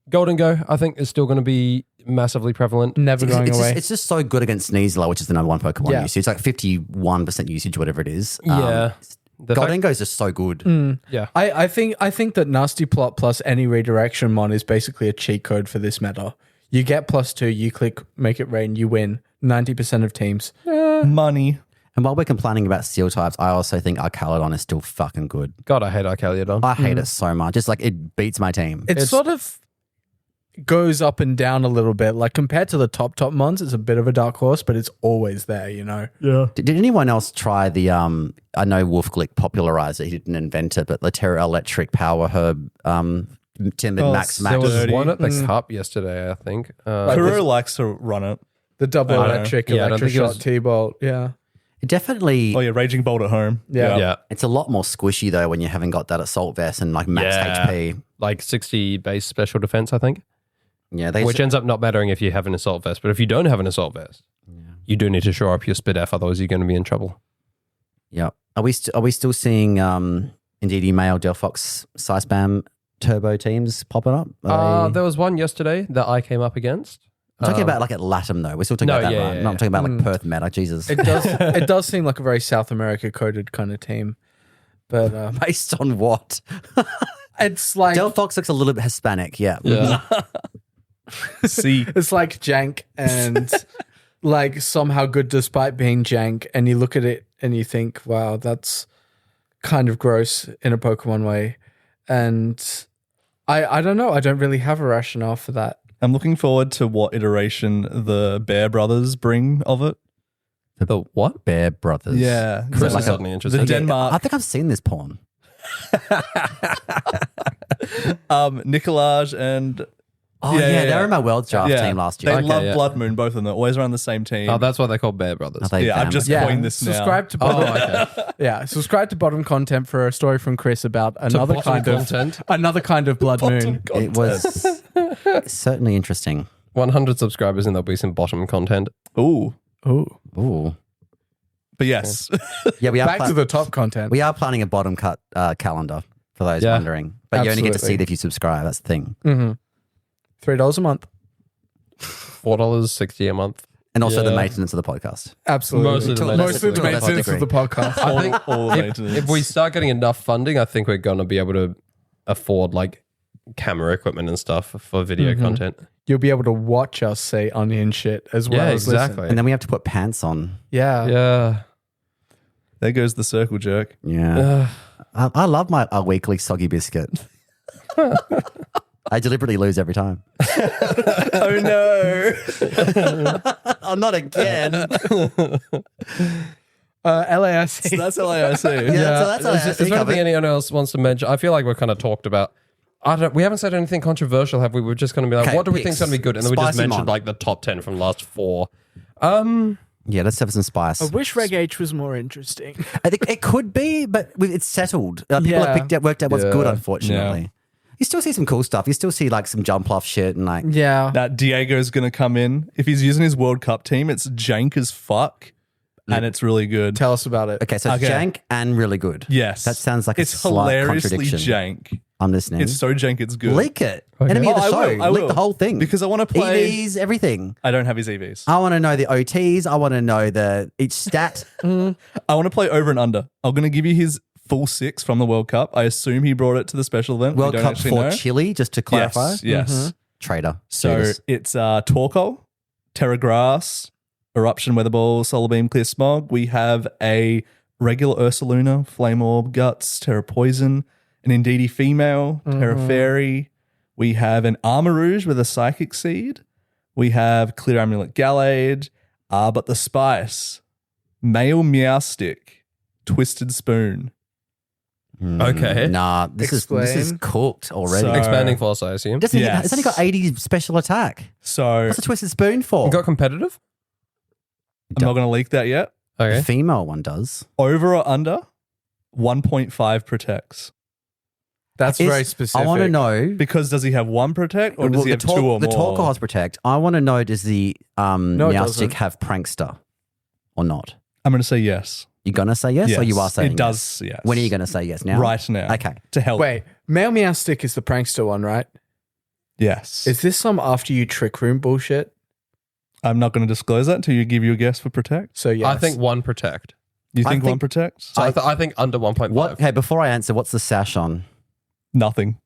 Speaker 1: Golden Go, I think, is still going to be massively prevalent.
Speaker 4: Never going
Speaker 2: it's
Speaker 4: away.
Speaker 2: Just, it's just so good against Sneasler, which is the number one Pokemon
Speaker 4: Yeah.
Speaker 2: usage. It's like 51% usage, whatever it is.
Speaker 1: Yeah. The fact-
Speaker 2: Golden Go is just so good.
Speaker 1: yeah.
Speaker 4: I think that Nasty Plot plus any redirection mon is basically a cheat code for this meta. You get +2, you click make it rain, you win 90% of teams.
Speaker 3: Money.
Speaker 2: And while we're complaining about steel types, I also think Arcalodon is still fucking good.
Speaker 1: God, I hate Arcaliodon.
Speaker 2: I hate it so much. It's like it beats my team.
Speaker 4: It sort of goes up and down a little bit. Like compared to the top mons, it's a bit of a dark horse, but it's always there, you know?
Speaker 1: Yeah.
Speaker 2: Did anyone else try the I know Wolfglick popularized it, he didn't invent it, but the Terra Electric Power Herb Timid Max
Speaker 1: There
Speaker 2: Max.
Speaker 1: was
Speaker 3: Dirty.
Speaker 1: one at the cup yesterday, I think.
Speaker 3: Kuro likes to run it.
Speaker 4: The double
Speaker 3: I don't know.
Speaker 4: electric,
Speaker 1: Yeah, I don't think it
Speaker 4: electroshot
Speaker 1: was-
Speaker 4: T-bolt. Yeah.
Speaker 2: It definitely
Speaker 3: Oh yeah, Raging Bolt at home.
Speaker 4: Yeah.
Speaker 1: yeah.
Speaker 2: it's a lot more squishy though when you haven't got that assault vest and like max
Speaker 1: Yeah.
Speaker 2: HP.
Speaker 1: Like 60 base special defense, I think.
Speaker 2: Yeah, they
Speaker 1: Which ends up not mattering if you have an assault vest. But if you don't have an assault vest, you do need to shore up your spit F, otherwise you're going to be in trouble.
Speaker 2: yeah. Are we still seeing Indeed Email, Delphox, Spam turbo teams popping up? Are they-
Speaker 1: There was one yesterday that I came up against.
Speaker 2: I'm talking about like at Latam though. We're still talking
Speaker 1: No,
Speaker 2: about that,
Speaker 1: yeah,
Speaker 2: right?
Speaker 1: yeah,
Speaker 2: No, I'm
Speaker 1: yeah.
Speaker 2: talking about like Perth meta. Jesus.
Speaker 4: It does seem like a very South America coded kind of team. But
Speaker 2: Based on what?
Speaker 4: it's like
Speaker 2: Delphox looks a little bit Hispanic. Yeah.
Speaker 1: Yeah.
Speaker 3: See.
Speaker 4: it's like jank and like somehow good despite being jank, and you look at it and you think, wow, that's kind of gross in a Pokemon way. And I don't know. I don't really have a rationale for that.
Speaker 3: I'm looking forward to what iteration the Bear Brothers bring of it.
Speaker 1: The what?
Speaker 2: Bear Brothers.
Speaker 3: Yeah.
Speaker 1: Chris
Speaker 2: like
Speaker 1: is
Speaker 2: a-
Speaker 1: suddenly interested.
Speaker 3: the Denmark.
Speaker 2: I think I've seen this porn.
Speaker 3: Nicolaj and
Speaker 2: Oh yeah, they were in my World Draft team last year.
Speaker 3: They
Speaker 1: Okay,
Speaker 3: love
Speaker 1: yeah.
Speaker 3: Blood Moon, both of them. They're always around the same team.
Speaker 1: Oh, that's why they're called Bear Brothers.
Speaker 2: Are they
Speaker 3: yeah, I've
Speaker 2: fam-
Speaker 3: just
Speaker 4: Yeah,
Speaker 3: coined this now.
Speaker 4: subscribe to
Speaker 1: Oh,
Speaker 4: bottom.
Speaker 1: okay.
Speaker 4: Yeah, subscribe to bottom content for a story from Chris about another
Speaker 1: bottom
Speaker 4: kind
Speaker 1: content?
Speaker 4: of another kind of blood moon.
Speaker 2: It was certainly interesting.
Speaker 1: 100 subscribers and there'll be some bottom content.
Speaker 3: Ooh.
Speaker 4: Ooh,
Speaker 2: Ooh.
Speaker 3: But yes.
Speaker 2: Yeah, we are
Speaker 4: back to the top content.
Speaker 2: we are planning a bottom cut calendar for those
Speaker 1: Yeah.
Speaker 2: wondering. But you only get to see
Speaker 4: Absolutely.
Speaker 2: it if you subscribe. That's the thing.
Speaker 4: $3 a month.
Speaker 1: $4.60 a month.
Speaker 2: And also the
Speaker 1: Yeah.
Speaker 2: maintenance of the podcast.
Speaker 4: Absolutely.
Speaker 1: Mostly the
Speaker 4: Mostly the
Speaker 2: maintenance.
Speaker 4: maintenance of the podcast.
Speaker 1: I think
Speaker 3: all
Speaker 1: if
Speaker 3: maintenance.
Speaker 1: we start getting enough funding, I think we're going to be able to afford like camera equipment and stuff for video content.
Speaker 4: You'll be able to watch us say onion shit as well
Speaker 1: Yeah,
Speaker 4: as listen.
Speaker 1: exactly.
Speaker 2: And then we have to put pants on.
Speaker 4: Yeah.
Speaker 1: Yeah.
Speaker 3: There goes the circle jerk.
Speaker 2: Yeah. I love our weekly soggy biscuit. I deliberately lose every time.
Speaker 3: Oh no.
Speaker 2: Oh, not again.
Speaker 4: LAIC.
Speaker 3: That's LAIC.
Speaker 2: Yeah, so that's how I
Speaker 1: Is there
Speaker 2: think of
Speaker 1: anything
Speaker 2: it.
Speaker 1: anyone else wants to mention? I feel like we've kind of talked about. We haven't said anything controversial, have we? We're just going to be like,
Speaker 2: Okay,
Speaker 1: what do we
Speaker 2: picks.
Speaker 1: think's going to be good? And then we just
Speaker 2: Spicy
Speaker 1: mentioned
Speaker 2: mon.
Speaker 1: like the top 10 from last 4.
Speaker 2: Yeah, let's have some spice.
Speaker 4: I wish Reg H was more interesting.
Speaker 2: I think it could be, but it's settled. People
Speaker 4: Yeah.
Speaker 2: have worked out what's
Speaker 1: Yeah.
Speaker 2: good, unfortunately.
Speaker 3: Yeah.
Speaker 2: You still see some cool stuff. You still see like some jump off shit and like,
Speaker 4: Yeah.
Speaker 3: That Diego's going to come in. If he's using his World Cup team, it's jank as fuck. And it's really good.
Speaker 4: Tell us about it.
Speaker 2: okay, so it's
Speaker 3: Okay.
Speaker 2: jank and really good.
Speaker 3: Yes.
Speaker 2: That sounds like
Speaker 3: it's
Speaker 2: a slight
Speaker 3: hilariously
Speaker 2: contradiction.
Speaker 3: jank.
Speaker 2: I'm listening.
Speaker 3: It's so jank, it's good.
Speaker 2: Leak it.
Speaker 1: Okay.
Speaker 2: Enemy of the
Speaker 3: Oh, I
Speaker 2: show.
Speaker 3: will, I
Speaker 2: Leak
Speaker 3: will.
Speaker 2: the whole thing.
Speaker 3: Because I want to play.
Speaker 2: EVs, everything.
Speaker 3: I don't have his EVs.
Speaker 2: I want to know the OTs. I want to know each stat.
Speaker 3: I want to play over and under. I'm going to give you his full 6 from the World Cup. I assume he brought it to the special event.
Speaker 2: World
Speaker 3: We don't
Speaker 2: Cup
Speaker 3: actually
Speaker 2: for
Speaker 3: know.
Speaker 2: Chile, just to clarify.
Speaker 3: Yes. Yes.
Speaker 2: Trader.
Speaker 3: So
Speaker 2: Cheaters.
Speaker 3: it's Torkoal, Terra Grass, Eruption, Weather Ball, Solar Beam, Clear Smog. We have a regular Ursaluna, Flame Orb, Guts, Terra Poison, an Indeedee Female, Terra Fairy. We have an Armor Rouge with a Psychic Seed. We have Clear Amulet Gallade. But the spice, Male Meowstick, Twisted Spoon.
Speaker 1: Okay.
Speaker 2: Nah, this is
Speaker 4: Explain.
Speaker 2: cooked already.
Speaker 3: So-
Speaker 1: Expanding Force, I assume.
Speaker 2: It's only got 80 special attack.
Speaker 3: So
Speaker 2: What's a twisted spoon for?
Speaker 1: Got competitive?
Speaker 3: I'm not going to leak that yet.
Speaker 2: The
Speaker 1: Okay.
Speaker 2: female one does.
Speaker 3: Over or under, 1.5 protects.
Speaker 4: That's
Speaker 2: Is-
Speaker 4: very specific.
Speaker 2: I want to know.
Speaker 3: Because does he have 1 protect or does
Speaker 2: Well,
Speaker 3: he have 2 or
Speaker 2: the
Speaker 3: more?
Speaker 2: Torkoal has protect. I want to know, does the
Speaker 4: it
Speaker 2: Meowstick
Speaker 4: doesn't.
Speaker 2: have Prankster or not?
Speaker 3: I'm going to say yes.
Speaker 2: You going to say yes, or you are saying
Speaker 3: it does. Yes.
Speaker 2: When are you going to say yes now?
Speaker 3: Right now.
Speaker 2: Okay.
Speaker 3: To help.
Speaker 4: Wait, Male Meowstick is the prankster one, right?
Speaker 3: Yes.
Speaker 4: Is this some after you trick room bullshit?
Speaker 3: I'm not going to disclose that until you give you a guess for protect.
Speaker 4: So yes.
Speaker 1: I think 1 protect.
Speaker 3: You
Speaker 2: I
Speaker 3: think,
Speaker 2: think-
Speaker 3: 1 protects?
Speaker 1: So I think under 1.5.
Speaker 2: What? Okay, before I answer, what's the sash on?
Speaker 3: Nothing.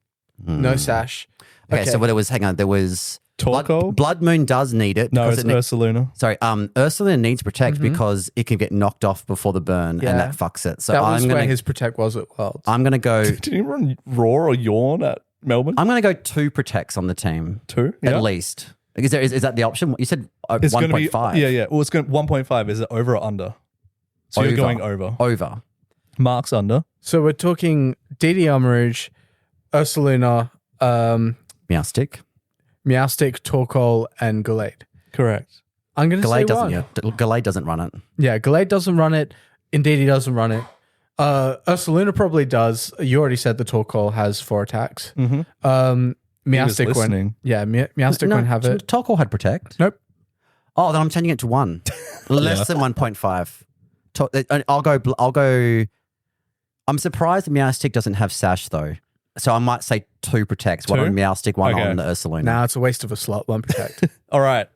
Speaker 4: no sash.
Speaker 2: Okay, so what it was, hang on, there was
Speaker 3: Torkoal?
Speaker 2: Blood Moon does need it.
Speaker 3: No,
Speaker 2: because
Speaker 3: it's
Speaker 2: it
Speaker 3: Ursaluna.
Speaker 2: Sorry, Ursula needs protect because it can get knocked off before the burn,
Speaker 4: Yeah.
Speaker 2: and that fucks it. So
Speaker 4: that was
Speaker 2: I'm
Speaker 4: where
Speaker 2: gonna,
Speaker 4: his protect was at Worlds.
Speaker 2: I'm gonna go.
Speaker 3: Did you run Roar or Yawn at Melbourne?
Speaker 2: I'm gonna go 2 protects on the team
Speaker 3: 2? Yeah.
Speaker 2: at least. Is that the option? You said
Speaker 3: It's going to be
Speaker 2: 1.5.
Speaker 3: Yeah. Well, it's going 1.5. Is it over or under? So you're
Speaker 2: Over.
Speaker 3: going over.
Speaker 2: Over.
Speaker 3: Mark's under.
Speaker 4: So we're talking DD Armorage, Ursaluna,
Speaker 2: Meowstick.
Speaker 4: Meowstick, Torkoal, and Gallade.
Speaker 3: Correct.
Speaker 4: I'm going to say
Speaker 2: Gallade doesn't.
Speaker 4: one.
Speaker 2: Yeah, Gallade doesn't run it.
Speaker 4: Yeah, Gallade doesn't run it. Indeed, he doesn't run it. Ursaluna probably does. You already said the Torkoal has 4 attacks.
Speaker 3: Mhm.
Speaker 4: Meowstick won't.
Speaker 3: listening.
Speaker 4: Yeah, Meowstick won't have it.
Speaker 2: Torkoal had protect.
Speaker 4: Nope.
Speaker 2: Oh, then I'm changing it to 1. Less than 1.5. I'll go. I'm surprised the Meowstick doesn't have sash though. So I might say 2 protects. 1
Speaker 3: Two?
Speaker 2: on Meowstick, 1
Speaker 3: Okay.
Speaker 2: on the Ursaluna.
Speaker 4: Nah, it's a waste of a slot. One protect.
Speaker 3: All right.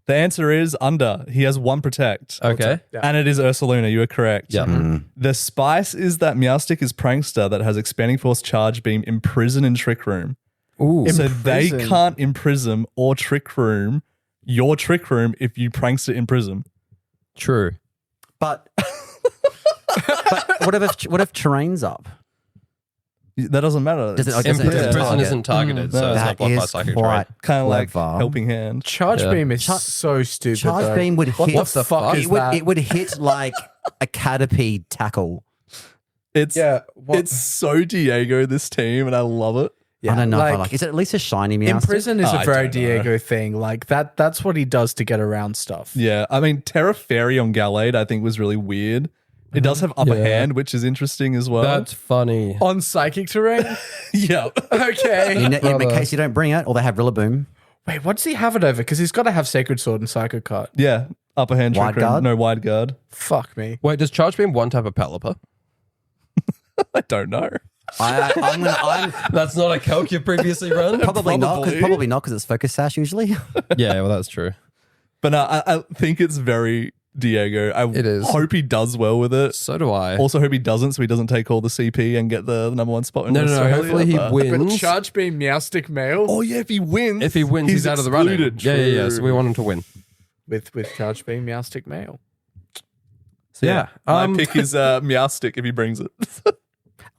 Speaker 3: The answer is under. He has 1 protect.
Speaker 1: Okay.
Speaker 4: Yeah.
Speaker 3: And it is Ursaluna. You are correct.
Speaker 1: Yeah.
Speaker 3: The spice is that Meowstick is Prankster that has Expanding Force, Charge Beam, Imprison, and Trick Room.
Speaker 1: Ooh.
Speaker 3: So they
Speaker 4: Imprison.
Speaker 3: can't imprison or Trick Room your Trick Room if you Prankster Imprison.
Speaker 1: True.
Speaker 2: But what if terrain's up?
Speaker 3: That doesn't matter.
Speaker 2: Does it-
Speaker 3: It's
Speaker 2: does it-
Speaker 1: Imprison
Speaker 2: does it target?
Speaker 1: isn't targeted, so it's not
Speaker 2: That
Speaker 1: blocked by
Speaker 2: is
Speaker 1: Psychic
Speaker 2: quite
Speaker 1: Terrain.
Speaker 3: kind of like
Speaker 2: clever.
Speaker 3: Helping Hand.
Speaker 4: Charge
Speaker 2: Yeah.
Speaker 4: beam is
Speaker 2: Char-
Speaker 4: so stupid.
Speaker 2: Charge
Speaker 4: though.
Speaker 2: beam would
Speaker 4: What
Speaker 2: hit.
Speaker 4: the fuck is
Speaker 2: it would
Speaker 4: that?
Speaker 2: it would hit like a Caterpie tackle.
Speaker 3: It's
Speaker 4: Yeah, what-
Speaker 3: it's so Diego, this team, and I love it.
Speaker 4: Yeah,
Speaker 2: I don't know. If I
Speaker 4: like-
Speaker 2: like. Is it at least a shiny Meowstick?
Speaker 4: Imprison is
Speaker 3: I
Speaker 4: a very
Speaker 3: don't know.
Speaker 4: Diego thing. Like that's what he does to get around stuff.
Speaker 3: Yeah, I mean Terra Fairy on Gallade I think was really weird. It does have upper
Speaker 1: Yeah.
Speaker 3: hand, which is interesting as well.
Speaker 1: That's funny.
Speaker 4: On psychic terrain?
Speaker 3: yeah.
Speaker 4: Okay.
Speaker 2: In case you don't bring it, or they have Rillaboom.
Speaker 4: Wait, what does he have it over? Because he's got to have Sacred Sword and Psycho Card.
Speaker 3: Yeah, upper hand
Speaker 2: Wide
Speaker 3: Trick Room.
Speaker 2: guard?
Speaker 3: No wide guard.
Speaker 4: Fuck me.
Speaker 1: Wait, does Charge Beam 1 type of Pelipper?
Speaker 3: I don't know.
Speaker 2: I'm
Speaker 1: That's not a calc you previously run?
Speaker 2: probably not.
Speaker 3: Probably.
Speaker 2: Probably not because it's Focus Sash usually.
Speaker 1: Yeah, well, that's true.
Speaker 3: But no, I think it's very Diego. I
Speaker 1: It is.
Speaker 3: hope he does well with it.
Speaker 1: So do I.
Speaker 3: Also hope he doesn't, so he doesn't take all the CP and get the number one spot in
Speaker 1: No.
Speaker 3: Australia.
Speaker 1: Hopefully he
Speaker 3: but-
Speaker 4: But
Speaker 1: wins.
Speaker 4: Charge Beam Meowstic male
Speaker 3: Oh yeah, if he wins,
Speaker 1: If he wins, he's out of the running.
Speaker 3: excluded.
Speaker 1: Yeah. So we
Speaker 3: True.
Speaker 1: want him to win.
Speaker 4: with Charge Beam Meowstic male.
Speaker 3: So yeah, my
Speaker 1: Um,
Speaker 3: pick is Meowstic if he brings it.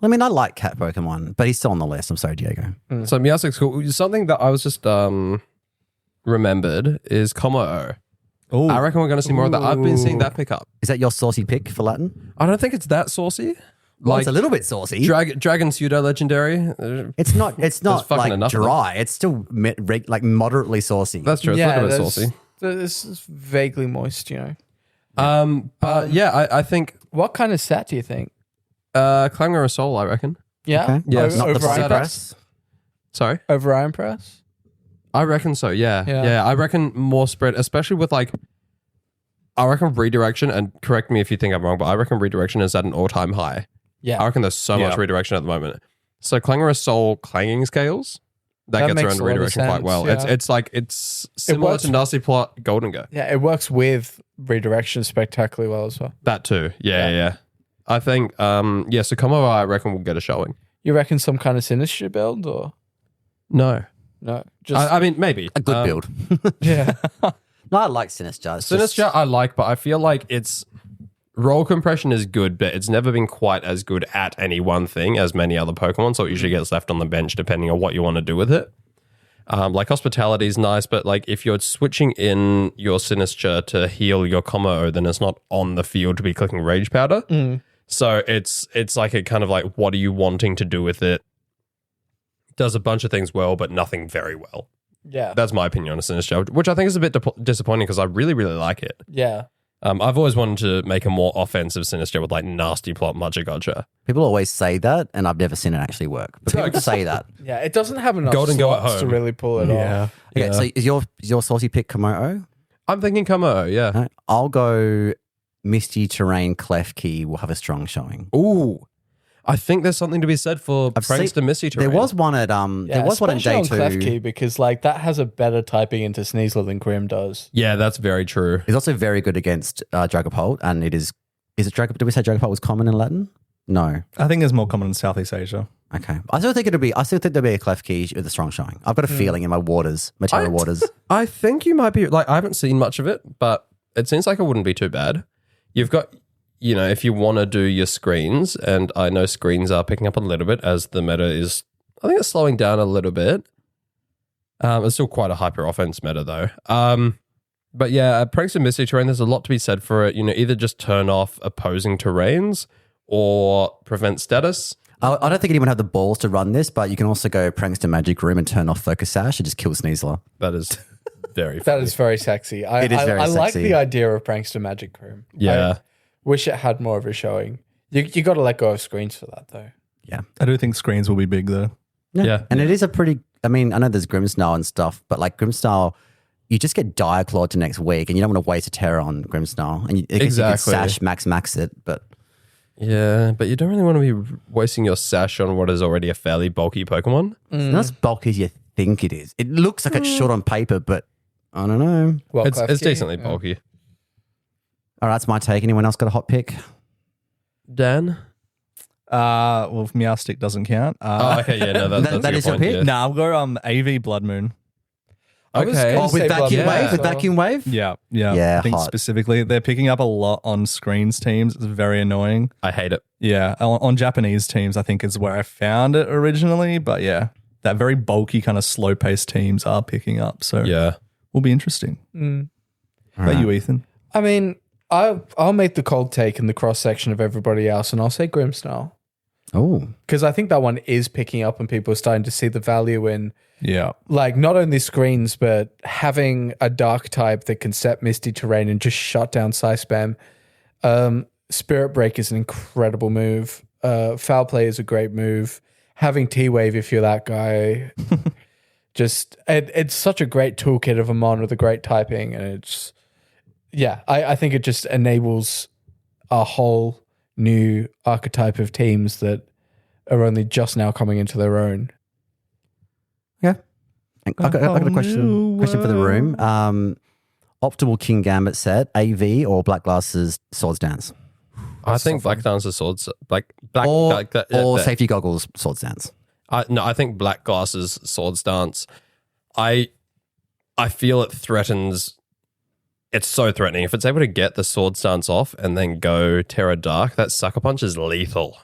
Speaker 2: I mean, I like cat Pokemon, but he's still on the list. I'm sorry, Diego.
Speaker 1: So Meowstic's cool. Something that I was just remembered is Como-O.
Speaker 3: Oh,
Speaker 1: I reckon we're going to see more of that. I've been seeing that pick up.
Speaker 2: Is that your saucy pick for Latin?
Speaker 1: I don't think it's that saucy.
Speaker 2: Well, it's a little bit saucy.
Speaker 1: Dragon Pseudo Legendary.
Speaker 2: It's not
Speaker 1: fucking
Speaker 2: like
Speaker 1: enough of
Speaker 2: dry. It's still like moderately saucy.
Speaker 1: That's true. It's a little bit saucy.
Speaker 4: This is vaguely moist, you know.
Speaker 1: But yeah, I think
Speaker 4: What kind of stat do you think?
Speaker 1: Clangor of Soul, I reckon.
Speaker 4: Yeah?
Speaker 2: Okay.
Speaker 1: Yeah,
Speaker 4: Over,
Speaker 1: not
Speaker 2: the
Speaker 4: over,
Speaker 2: Body
Speaker 4: Iron
Speaker 2: Press.
Speaker 1: Sorry?
Speaker 4: over Iron Press?
Speaker 1: I reckon so, yeah.
Speaker 4: Yeah.
Speaker 1: Yeah, I reckon more spread, especially with like, I reckon redirection, and correct me if you think I'm wrong, but I reckon redirection is at an all-time high.
Speaker 4: Yeah.
Speaker 1: I reckon there's so much
Speaker 3: Yeah.
Speaker 1: redirection at the moment. So Clangor of Soul clanging scales, that
Speaker 4: That
Speaker 1: gets
Speaker 4: makes
Speaker 1: around
Speaker 4: a lot of
Speaker 1: redirection quite
Speaker 4: sense,
Speaker 1: well.
Speaker 4: yeah.
Speaker 1: It's similar
Speaker 4: works-
Speaker 1: to Nasty Plot Golden Go.
Speaker 4: Yeah, it works with redirection spectacularly well as well.
Speaker 1: That too. Yeah. I think, so Como, I reckon will get a showing.
Speaker 4: You reckon some kind of Sinister build or
Speaker 1: No.
Speaker 4: no? Just
Speaker 1: I mean, maybe.
Speaker 2: A good build.
Speaker 4: yeah.
Speaker 2: No, I like Sinister. It's
Speaker 1: Sinister
Speaker 2: just-
Speaker 1: I like, but I feel like its roll compression is good, but it's never been quite as good at any one thing as many other Pokemon, so it usually gets left on the bench depending on what you want to do with it. Like Hospitality is nice, but like if you're switching in your Sinister to heal your Como, then it's not on the field to be clicking Rage Powder. So it's like a kind of like, what are you wanting to do with it? Does a bunch of things well, but nothing very well.
Speaker 4: Yeah.
Speaker 1: That's my opinion on a Sinister, which I think is a bit disappointing because I really, really like it.
Speaker 4: Yeah.
Speaker 1: I've always wanted to make a more offensive Sinister with like Nasty Plot Gotcha.
Speaker 2: People always say that, and I've never seen it actually work. But people say that.
Speaker 4: Yeah. It doesn't have enough
Speaker 1: Golden Go at
Speaker 4: slots to
Speaker 1: home.
Speaker 4: really pull it off.
Speaker 2: Okay, so is your saucy pick Komodo?
Speaker 1: I'm thinking Como, yeah.
Speaker 2: No, I'll go Misty Terrain Klefki will have a strong showing.
Speaker 1: Ooh. I think there's something to be said for
Speaker 2: I've
Speaker 1: Prankster
Speaker 2: seen-
Speaker 1: Misty Terrain.
Speaker 2: There was one at there was one in
Speaker 4: especially
Speaker 2: day
Speaker 4: on
Speaker 2: 2.
Speaker 4: Klefki because like that has a better typing into Sneasler than Grim does.
Speaker 1: Yeah, that's very true.
Speaker 2: It's also very good against Dragapult, and it is it Dragapult? Did we say Dragapult was common in Latin? No.
Speaker 3: I think it's more common in Southeast Asia.
Speaker 2: Okay. I still think there'll be a Klefki with a strong showing. I've got a feeling in my Terra waters.
Speaker 1: I think you might be, like, I haven't seen much of it, but it seems like it wouldn't be too bad. You've got, you know, if you want to do your screens, and I know screens are picking up a little bit as the meta is, I think it's slowing down a little bit. It's still quite a hyper offense meta though. But yeah, Prankster Misty Terrain, there's a lot to be said for it. You know, either just turn off opposing terrains or prevent status.
Speaker 2: I don't think anyone had the balls to run this, but you can also go Prankster Magic Room and turn off Focus Sash and just kill Sneasler.
Speaker 1: That is very
Speaker 4: That
Speaker 1: funny.
Speaker 4: is very sexy.
Speaker 2: It is very
Speaker 4: I like
Speaker 2: sexy.
Speaker 4: the idea of Prankster Magic Room.
Speaker 1: Yeah.
Speaker 4: I wish it had more of a showing. You got to let go of screens for that though.
Speaker 2: Yeah.
Speaker 3: I do think screens will be big though.
Speaker 1: Yeah.
Speaker 2: And it is a pretty, I mean, I know there's Grimmsnarl and stuff, but like Grimmsnarl, you just get Dire Claw to next week and you don't want to waste a Terror on Grimmsnarl. And you can
Speaker 1: Exactly.
Speaker 2: Sash max it, but
Speaker 1: Yeah, but you don't really want to be wasting your sash on what is already a fairly bulky Pokemon.
Speaker 2: it's not as bulky as you think it is. It looks like it's short on paper, but I don't know.
Speaker 4: Well,
Speaker 1: It's
Speaker 4: Klefki,
Speaker 1: decently
Speaker 4: yeah.
Speaker 1: bulky.
Speaker 2: All right, that's my take. Anyone else got a hot pick?
Speaker 1: Dan?
Speaker 3: Well, Meowstic doesn't count.
Speaker 1: Oh, okay, yeah, no, that's
Speaker 2: That
Speaker 1: a
Speaker 2: is
Speaker 1: good
Speaker 2: your
Speaker 1: point,
Speaker 2: pick?
Speaker 1: yeah.
Speaker 3: Nah, I'll go AV Blood Moon.
Speaker 4: I was
Speaker 1: Okay.
Speaker 4: gonna
Speaker 1: Oh,
Speaker 4: say
Speaker 2: With Vacuum
Speaker 4: Blood
Speaker 2: Wave?
Speaker 4: Moon
Speaker 2: With
Speaker 4: as well.
Speaker 2: Vacuum Wave?
Speaker 3: Yeah.
Speaker 2: Yeah,
Speaker 3: I think
Speaker 2: hot.
Speaker 3: specifically they're picking up a lot on screens teams. It's very annoying.
Speaker 1: I hate it.
Speaker 3: Yeah, on Japanese teams, I think is where I found it originally. But yeah, that very bulky kind of slow paced teams are picking up. So
Speaker 1: Yeah.
Speaker 3: will be interesting.
Speaker 4: Mm.
Speaker 3: How about you, Ethan?
Speaker 4: I mean, I'll make the cold take in the cross section of everybody else, and I'll say Grimmsnarl
Speaker 2: Oh,
Speaker 4: because I think that one is picking up, and people are starting to see the value in
Speaker 3: Yeah.
Speaker 4: like not only screens but having a dark type that can set Misty Terrain and just shut down Psy Spam. Spirit Break is an incredible move. Foul Play is a great move. Having T-Wave if you're that guy. Just it's such a great toolkit of a mon with a great typing, and it's I think it just enables a whole new archetype of teams that are only just now coming into their own.
Speaker 2: yeah. I got a question for the room. Optimal King Gambit set, AV or Black Glasses Swords Dance?
Speaker 1: I think Black Dancer Swords,
Speaker 2: Or Safety Goggles Swords Dance.
Speaker 1: No, I think Black Glasses Swords Dance. I feel it threatens. It's so threatening. If it's able to get the Swords Dance off and then go Terra Dark, that Sucker Punch is lethal.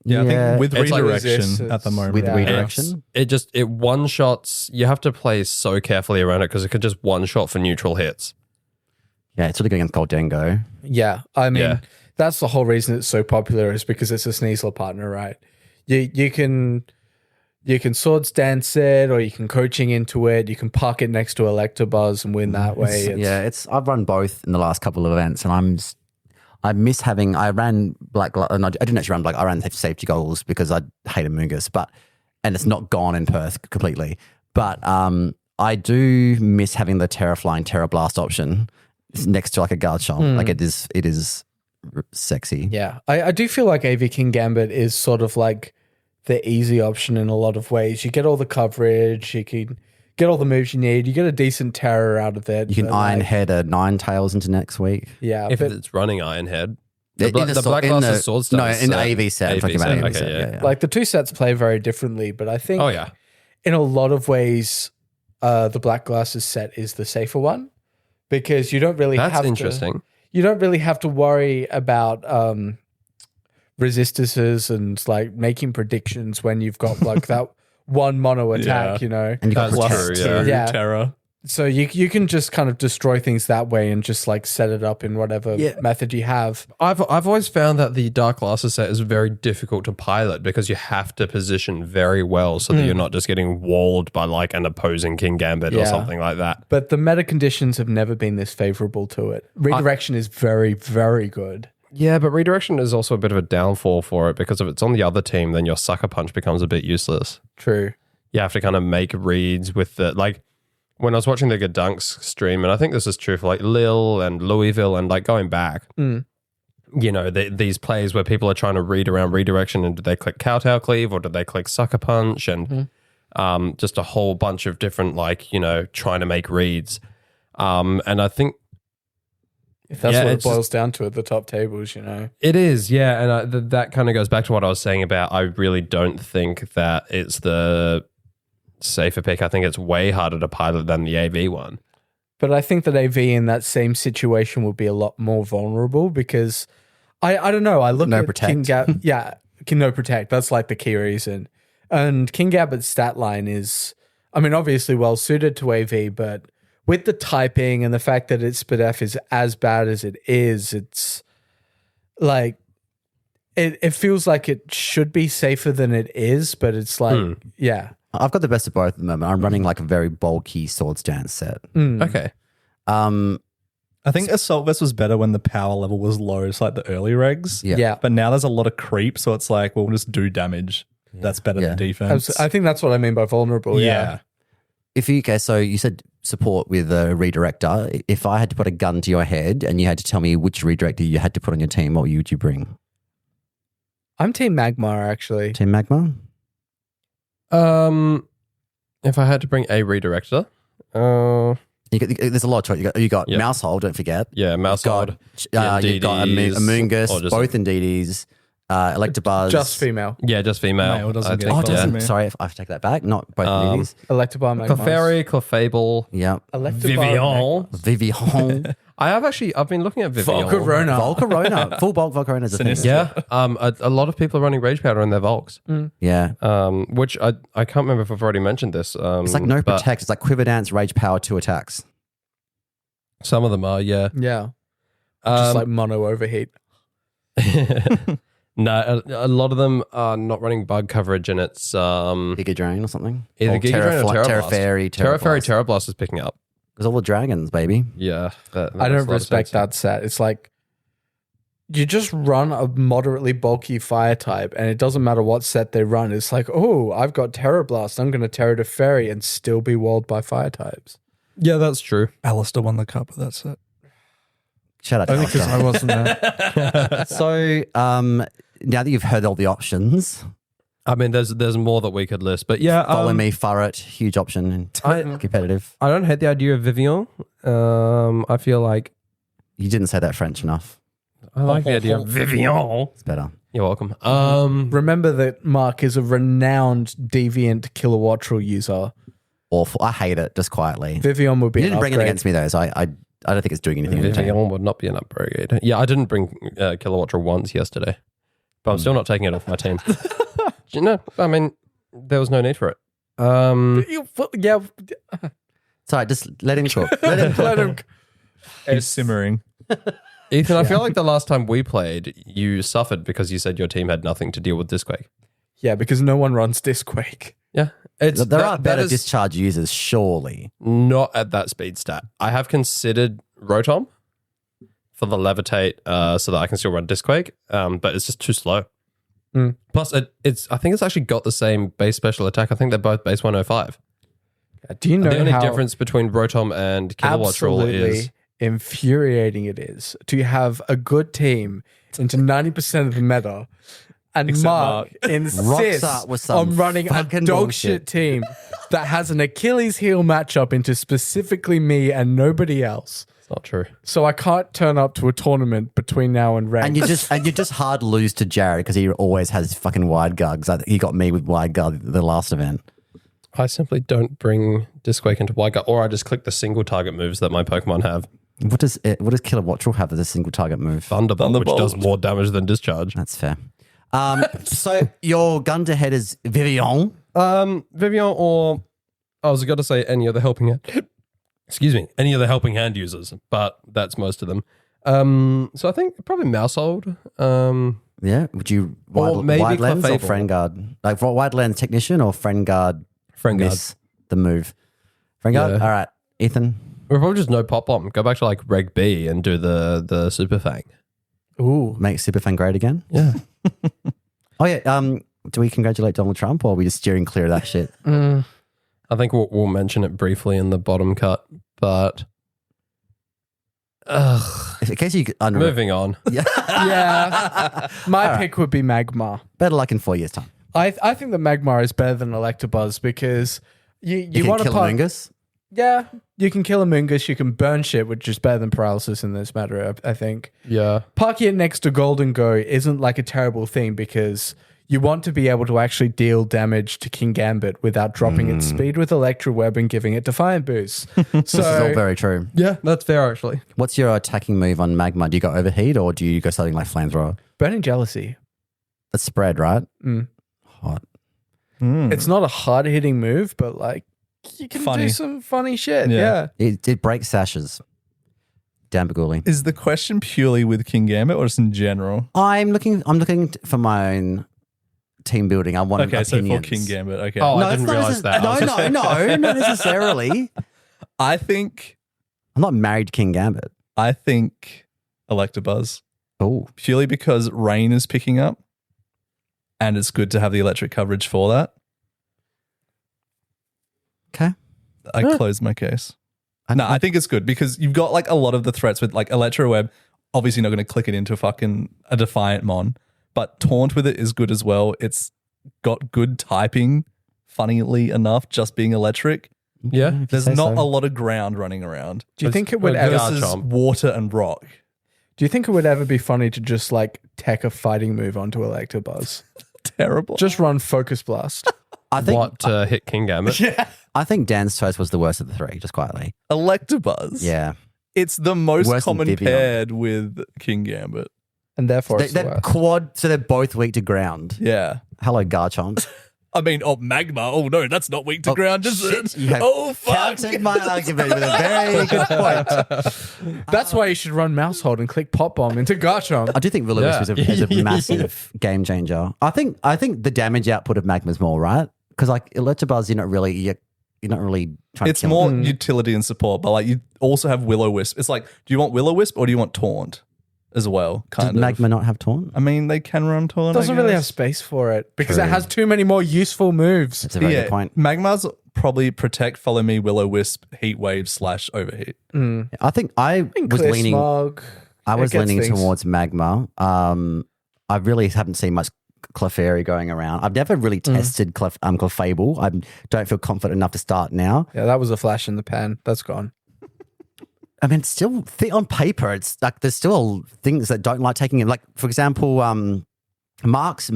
Speaker 3: Yeah, I think with
Speaker 1: It's like
Speaker 3: redirection
Speaker 4: resist,
Speaker 3: at the moment.
Speaker 2: With
Speaker 3: yeah.
Speaker 2: redirection?
Speaker 1: It one shots. You have to play so carefully around it because it could just one shot for neutral hits.
Speaker 2: Yeah, it's really good against Goldengo.
Speaker 4: Yeah, I mean,
Speaker 1: Yeah.
Speaker 4: that's the whole reason it's so popular is because it's a Sneasel partner, right? You can Swords Dance it, or you can coaching into it. You can park it next to Electabuzz and win that way.
Speaker 2: I've run both in the last couple of events, and I miss having. I ran Black. No, I didn't actually run Black. I ran Safety Goggles because I hate Amoonguss, and it's not gone in Perth completely. But I do miss having the Terra Blast option next to like a guard shot. Like it is sexy.
Speaker 4: Yeah, I do feel like AV King Gambit is sort of like the easy option in a lot of ways. You get all the coverage, you can get all the moves you need, you get a decent terror out of it.
Speaker 2: You can
Speaker 4: but,
Speaker 2: Iron
Speaker 4: like,
Speaker 2: Head a Ninetales into next week.
Speaker 4: Yeah,
Speaker 1: If
Speaker 4: but
Speaker 1: it's running Iron Head,
Speaker 2: In
Speaker 1: Black Glasses Swords Dance.
Speaker 2: No, in the AV set. I'm talking about
Speaker 1: set,
Speaker 2: AV
Speaker 1: okay,
Speaker 2: set.
Speaker 1: yeah.
Speaker 2: Yeah.
Speaker 4: like the two sets play very differently. But I think
Speaker 1: Oh yeah,
Speaker 4: in a lot of ways, the Black Glasses set is the safer one because you don't really
Speaker 1: that's
Speaker 4: have
Speaker 1: interesting.
Speaker 4: you don't really have to worry about resistances and like making predictions when you've got like that one mono attack,
Speaker 3: Yeah.
Speaker 4: you know.
Speaker 2: And you got
Speaker 1: That's
Speaker 2: plus
Speaker 1: true, yeah.
Speaker 4: Yeah.
Speaker 3: Terra.
Speaker 4: So you can just kind of destroy things that way and just like set it up in whatever method you have.
Speaker 1: I've always found that the Dark Glasses set is very difficult to pilot because you have to position very well so that you're not just getting walled by like an opposing King Gambit or
Speaker 4: Yeah.
Speaker 1: something like that.
Speaker 4: But the meta conditions have never been this favorable to it. Redirection is very, very good.
Speaker 1: Yeah, but redirection is also a bit of a downfall for it because if it's on the other team, then your Sucker Punch becomes a bit useless.
Speaker 4: True.
Speaker 1: You have to kind of make reads with the like. When I was watching the Gadunks stream, and I think this is true for like Lille and Louisville and like going back, you know, these plays where people are trying to read around redirection and do they click Kowtow Cleave or do they click Sucker Punch and just a whole bunch of different like, you know, trying to make reads. And I think
Speaker 4: If that's
Speaker 1: Yeah,
Speaker 4: what it
Speaker 1: it's just-
Speaker 4: boils down to at the top tables, you know.
Speaker 1: it is, yeah. And that kind of goes back to what I was saying about I really don't think that it's the safer pick. I think it's way harder to pilot than the AV one.
Speaker 4: But I think that AV in that same situation would be a lot more vulnerable because I don't know. I look
Speaker 2: No
Speaker 4: at
Speaker 2: protect.
Speaker 4: King Gambit. Yeah, no protect. That's like the key reason. And King Gambit's stat line is, I mean, obviously well suited to AV, but with the typing and the fact that its SPDF is as bad as it is, it's like it feels like it should be safer than it is, but it's like, yeah.
Speaker 2: I've got the best of both at the moment. I'm running like a very bulky Swords Dance set.
Speaker 1: Okay.
Speaker 3: I think Assault Vest was better when the power level was low. It's like the early regs.
Speaker 2: Yeah.
Speaker 4: Yeah.
Speaker 3: But now there's a lot of creep, so it's like, well, we'll just do damage. That's better
Speaker 2: Yeah.
Speaker 3: than defense.
Speaker 4: I think that's what I mean by vulnerable. Yeah.
Speaker 2: So you said support with a redirector. If I had to put a gun to your head and you had to tell me which redirector you had to put on your team, what would you bring?
Speaker 4: I'm Team Magmar, actually.
Speaker 2: Team Magma?
Speaker 1: If I had to bring a redirector,
Speaker 2: There's a lot of choice. You got
Speaker 1: Yep.
Speaker 2: Mousehole, don't forget.
Speaker 1: yeah, Mouse
Speaker 2: Got,
Speaker 1: Hard.
Speaker 2: you've got
Speaker 1: DDs, or
Speaker 2: Amoonguss,
Speaker 1: just-
Speaker 2: both in DDs, Electabuzz.
Speaker 4: Just female.
Speaker 1: Yeah, just female.
Speaker 3: Male doesn't
Speaker 1: I
Speaker 3: get
Speaker 1: think,
Speaker 2: Oh,
Speaker 3: involved.
Speaker 2: it doesn't.
Speaker 3: Yeah.
Speaker 2: Sorry, I have to take that back. Not both in DDs.
Speaker 4: Electabuzz Magmar.
Speaker 1: Clefairy, Clefable,
Speaker 2: Yep.
Speaker 1: Vivian.
Speaker 2: Vivian.
Speaker 1: I've been looking at Vivian.
Speaker 4: Volcarona.
Speaker 2: Volcarona. Full bulk Volcarona is a thing.
Speaker 1: Yeah. A lot of people are running Rage Powder in their Volks.
Speaker 2: Yeah.
Speaker 1: Which I can't remember if I've already mentioned this.
Speaker 2: It's like no
Speaker 1: but
Speaker 2: protect. It's like Quiver Dance, Rage Power, 2 attacks.
Speaker 1: Some of them are, yeah.
Speaker 4: Yeah. Just like mono overheat.
Speaker 1: No, a lot of them are not running bug coverage, and it's
Speaker 2: Giga Drain or something.
Speaker 1: either
Speaker 2: Or
Speaker 1: Giga Drain or
Speaker 2: Terra
Speaker 1: Terra
Speaker 2: Fairy.
Speaker 1: Terra Fairy, Terra Blast is picking up.
Speaker 2: There's all the dragons, baby.
Speaker 1: Yeah, that
Speaker 4: I
Speaker 1: makes a
Speaker 4: don't
Speaker 1: lot of
Speaker 4: respect
Speaker 1: sense.
Speaker 4: that set. It's like you just run a moderately bulky fire type, and it doesn't matter what set they run. It's like, oh, I've got Terra Blast. I'm going to Terra to Fairy and still be walled by fire types.
Speaker 1: Yeah, that's true.
Speaker 3: Alistair won the cup with that set.
Speaker 2: Shout out to
Speaker 4: Only because
Speaker 2: Alistair.
Speaker 4: I wasn't there.
Speaker 2: So, now that you've heard all the options,
Speaker 1: I mean, there's more that we could list, but yeah,
Speaker 2: Follow me, Furret, huge option. Competitive.
Speaker 1: I don't hate the idea of Vivian. I feel like
Speaker 2: You didn't say that French enough.
Speaker 1: I like the idea of Vivian.
Speaker 2: It's better.
Speaker 1: You're welcome.
Speaker 4: Remember that Mark is a renowned deviant kilowattrel user.
Speaker 2: Awful. I hate it, just quietly.
Speaker 4: Vivian would be
Speaker 2: You
Speaker 4: an
Speaker 2: didn't bring it
Speaker 4: upgrade.
Speaker 2: against me, though, so I don't think it's doing anything. in the team.
Speaker 1: Vivian would not be an upgrade. Yeah, I didn't bring Kilowattra once yesterday, but I'm still not taking it off my team. You know, I mean, there was no need for it.
Speaker 4: Yeah,
Speaker 2: Sorry, just let him cook. Let him
Speaker 4: let him.
Speaker 3: He's simmering.
Speaker 1: Ethan, I feel like the last time we played, you suffered because you said your team had nothing to deal with Disquake.
Speaker 4: Yeah, because no one runs Disquake.
Speaker 1: Yeah, it's
Speaker 2: There are better
Speaker 1: that is
Speaker 2: discharge users, surely.
Speaker 1: not at that speed stat. I have considered Rotom for the levitate, so that I can still run Disquake, but it's just too slow. Plus, it's I think it's actually got the same base special attack. I think they're both base 105.
Speaker 4: Do you know
Speaker 1: The only
Speaker 4: how
Speaker 1: difference between Rotom and Kilowattrel
Speaker 4: absolutely
Speaker 1: is
Speaker 4: infuriating it is to have a good team into 90% of the meta, and
Speaker 3: Except
Speaker 4: Mark
Speaker 3: Mark.
Speaker 4: insists
Speaker 2: Rocks up with some
Speaker 4: on running a
Speaker 2: fucking
Speaker 4: dog
Speaker 2: bullshit.
Speaker 4: shit team that has an Achilles heel matchup into specifically me and nobody else.
Speaker 1: it's not true.
Speaker 4: So I can't turn up to a tournament between now and rank.
Speaker 2: And you just hard lose to Jared because he always has fucking wide guard. 'Cause he got me with wide guard the last event.
Speaker 1: I simply don't bring Disquake into Wide Guard, or I just click the single target moves that my Pokemon have.
Speaker 2: What does Kilowattrel have as a single target move?
Speaker 1: Thunderbolt, which
Speaker 3: Thunderbolt.
Speaker 1: does more damage than Discharge.
Speaker 2: That's fair. So your gun to head is Vivian.
Speaker 1: Vivian, or I was going to say any other helping hand. Excuse me, any of the helping hand users, but that's most of them. So I think probably Mousehold.
Speaker 2: Yeah. Would you
Speaker 1: Or maybe
Speaker 2: wide lens or
Speaker 1: Clefable.
Speaker 2: friend guard? Like for wide lens technician or friend guard?
Speaker 1: Friend guard.
Speaker 2: Miss the move. Friend guard.
Speaker 1: Yeah.
Speaker 2: All right, Ethan.
Speaker 1: Or probably just no pop bomb. Go back to like Reg B and do the Super Fang.
Speaker 4: Ooh.
Speaker 2: Make Superfan great again.
Speaker 1: Yeah.
Speaker 2: Oh yeah. Do we congratulate Donald Trump or are we just steering clear of that shit?
Speaker 1: I think we'll mention it briefly in the bottom cut, but
Speaker 2: In case you
Speaker 1: moving on.
Speaker 4: Yeah. My pick would be Magmar.
Speaker 2: better luck in 4 years' time.
Speaker 4: I think that Magmar is better than Electabuzz because you
Speaker 2: You
Speaker 4: want
Speaker 2: can
Speaker 4: to
Speaker 2: kill Mungus.
Speaker 4: Yeah, you can kill a Mungus, you can burn shit, which is better than paralysis in this matter, I think.
Speaker 1: Yeah.
Speaker 4: Parking it next to Golden Go isn't like a terrible thing because you want to be able to actually deal damage to King Gambit without dropping its speed with Electro Web and giving it Defiant Boost.
Speaker 2: This is all
Speaker 4: So
Speaker 2: very true.
Speaker 1: Yeah, that's fair actually.
Speaker 2: What's your attacking move on Magma? Do you go overheat or do you go something like Flamethrower?
Speaker 4: Burning Jealousy.
Speaker 2: That's spread, right?
Speaker 4: Mm.
Speaker 2: Hot.
Speaker 4: It's not a hard hitting move, but like you can
Speaker 3: Funny.
Speaker 4: do some funny shit.
Speaker 3: Yeah.
Speaker 4: Yeah.
Speaker 2: It breaks sashes. Dan Baguli.
Speaker 3: Is the question purely with King Gambit or just in general?
Speaker 2: I'm looking for my own team building. I want
Speaker 3: Okay, so for
Speaker 2: opinions.
Speaker 3: King Gambit. Okay.
Speaker 1: Oh, I
Speaker 2: it's
Speaker 1: didn't
Speaker 2: not
Speaker 1: realize that. I was
Speaker 2: No,
Speaker 1: just-
Speaker 2: not necessarily.
Speaker 3: I think
Speaker 2: I'm not married to King Gambit.
Speaker 3: Electabuzz.
Speaker 2: Oh,
Speaker 3: Purely because rain is picking up and it's good to have the electric coverage for that.
Speaker 2: okay.
Speaker 3: I closed my case.
Speaker 2: I
Speaker 3: I think it's good because you've got like a lot of the threats with like Electro Web. Obviously, not going to click it into fucking a Defiant Mon, but Taunt with it is good as well. It's got good typing, funnily enough, just being electric.
Speaker 1: Yeah.
Speaker 2: If you
Speaker 3: There's
Speaker 2: say
Speaker 3: not
Speaker 2: so.
Speaker 3: a lot of ground running around.
Speaker 4: Do you think it would
Speaker 1: Well,
Speaker 4: ever
Speaker 3: Versus
Speaker 1: Garchomp.
Speaker 3: water and rock.
Speaker 4: Do you think it would ever be funny to just like tech a fighting move onto Electabuzz?
Speaker 3: Terrible.
Speaker 4: Just run Focus Blast.
Speaker 2: I think
Speaker 1: What to hit King Gambit?
Speaker 2: I think Dan's choice was the worst of the three, just quietly.
Speaker 3: Electabuzz.
Speaker 2: Yeah.
Speaker 3: It's the most
Speaker 2: Worse than
Speaker 3: common
Speaker 2: Vivian.
Speaker 3: paired with King Gambit.
Speaker 4: And therefore it's the
Speaker 2: They're
Speaker 4: worst.
Speaker 2: quad, so they're both weak to ground.
Speaker 3: Yeah.
Speaker 2: Hello, Garchomp.
Speaker 3: I mean, Magma. Oh, no, that's not weak to ground, is it?
Speaker 2: You have
Speaker 3: Oh, fuck.
Speaker 2: countered my argument with a very good point.
Speaker 4: That's why you should run Mousehold and click Pop Bomb into Garchomp.
Speaker 2: I do think Will-O-Wisp
Speaker 1: Yeah.
Speaker 2: is a massive game changer. I think the damage output of Magma's more, right? Because like Electabuzz, you're not really trying
Speaker 3: It's
Speaker 2: to kill
Speaker 3: more utility and support, but like you also have Will-O-Wisp. It's like, do you want Will-O-Wisp or do you want Taunt as well?
Speaker 2: Does
Speaker 3: Kind of.
Speaker 2: Magma not have Taunt?
Speaker 3: I mean, they can run Taunt.
Speaker 4: Doesn't
Speaker 3: I
Speaker 4: really have
Speaker 3: guess.
Speaker 4: space for it because it
Speaker 2: True.
Speaker 4: has too many more useful moves.
Speaker 2: That's a very good point.
Speaker 3: Magma's probably protect, follow me, Will-O-Wisp, Heat Wave / Overheat.
Speaker 2: I think I was
Speaker 4: Clear
Speaker 2: leaning.
Speaker 4: Smog.
Speaker 2: I was
Speaker 4: It gets
Speaker 2: leaning
Speaker 4: things.
Speaker 2: towards Magma. I really haven't seen much Clefairy going around. I've never really tested Clefable. I don't feel confident enough to start now.
Speaker 4: Yeah, that was a flash in the pan. That's gone.
Speaker 2: I mean, it's still on paper, it's like there's still things that don't like taking it. Like, for example, Mark's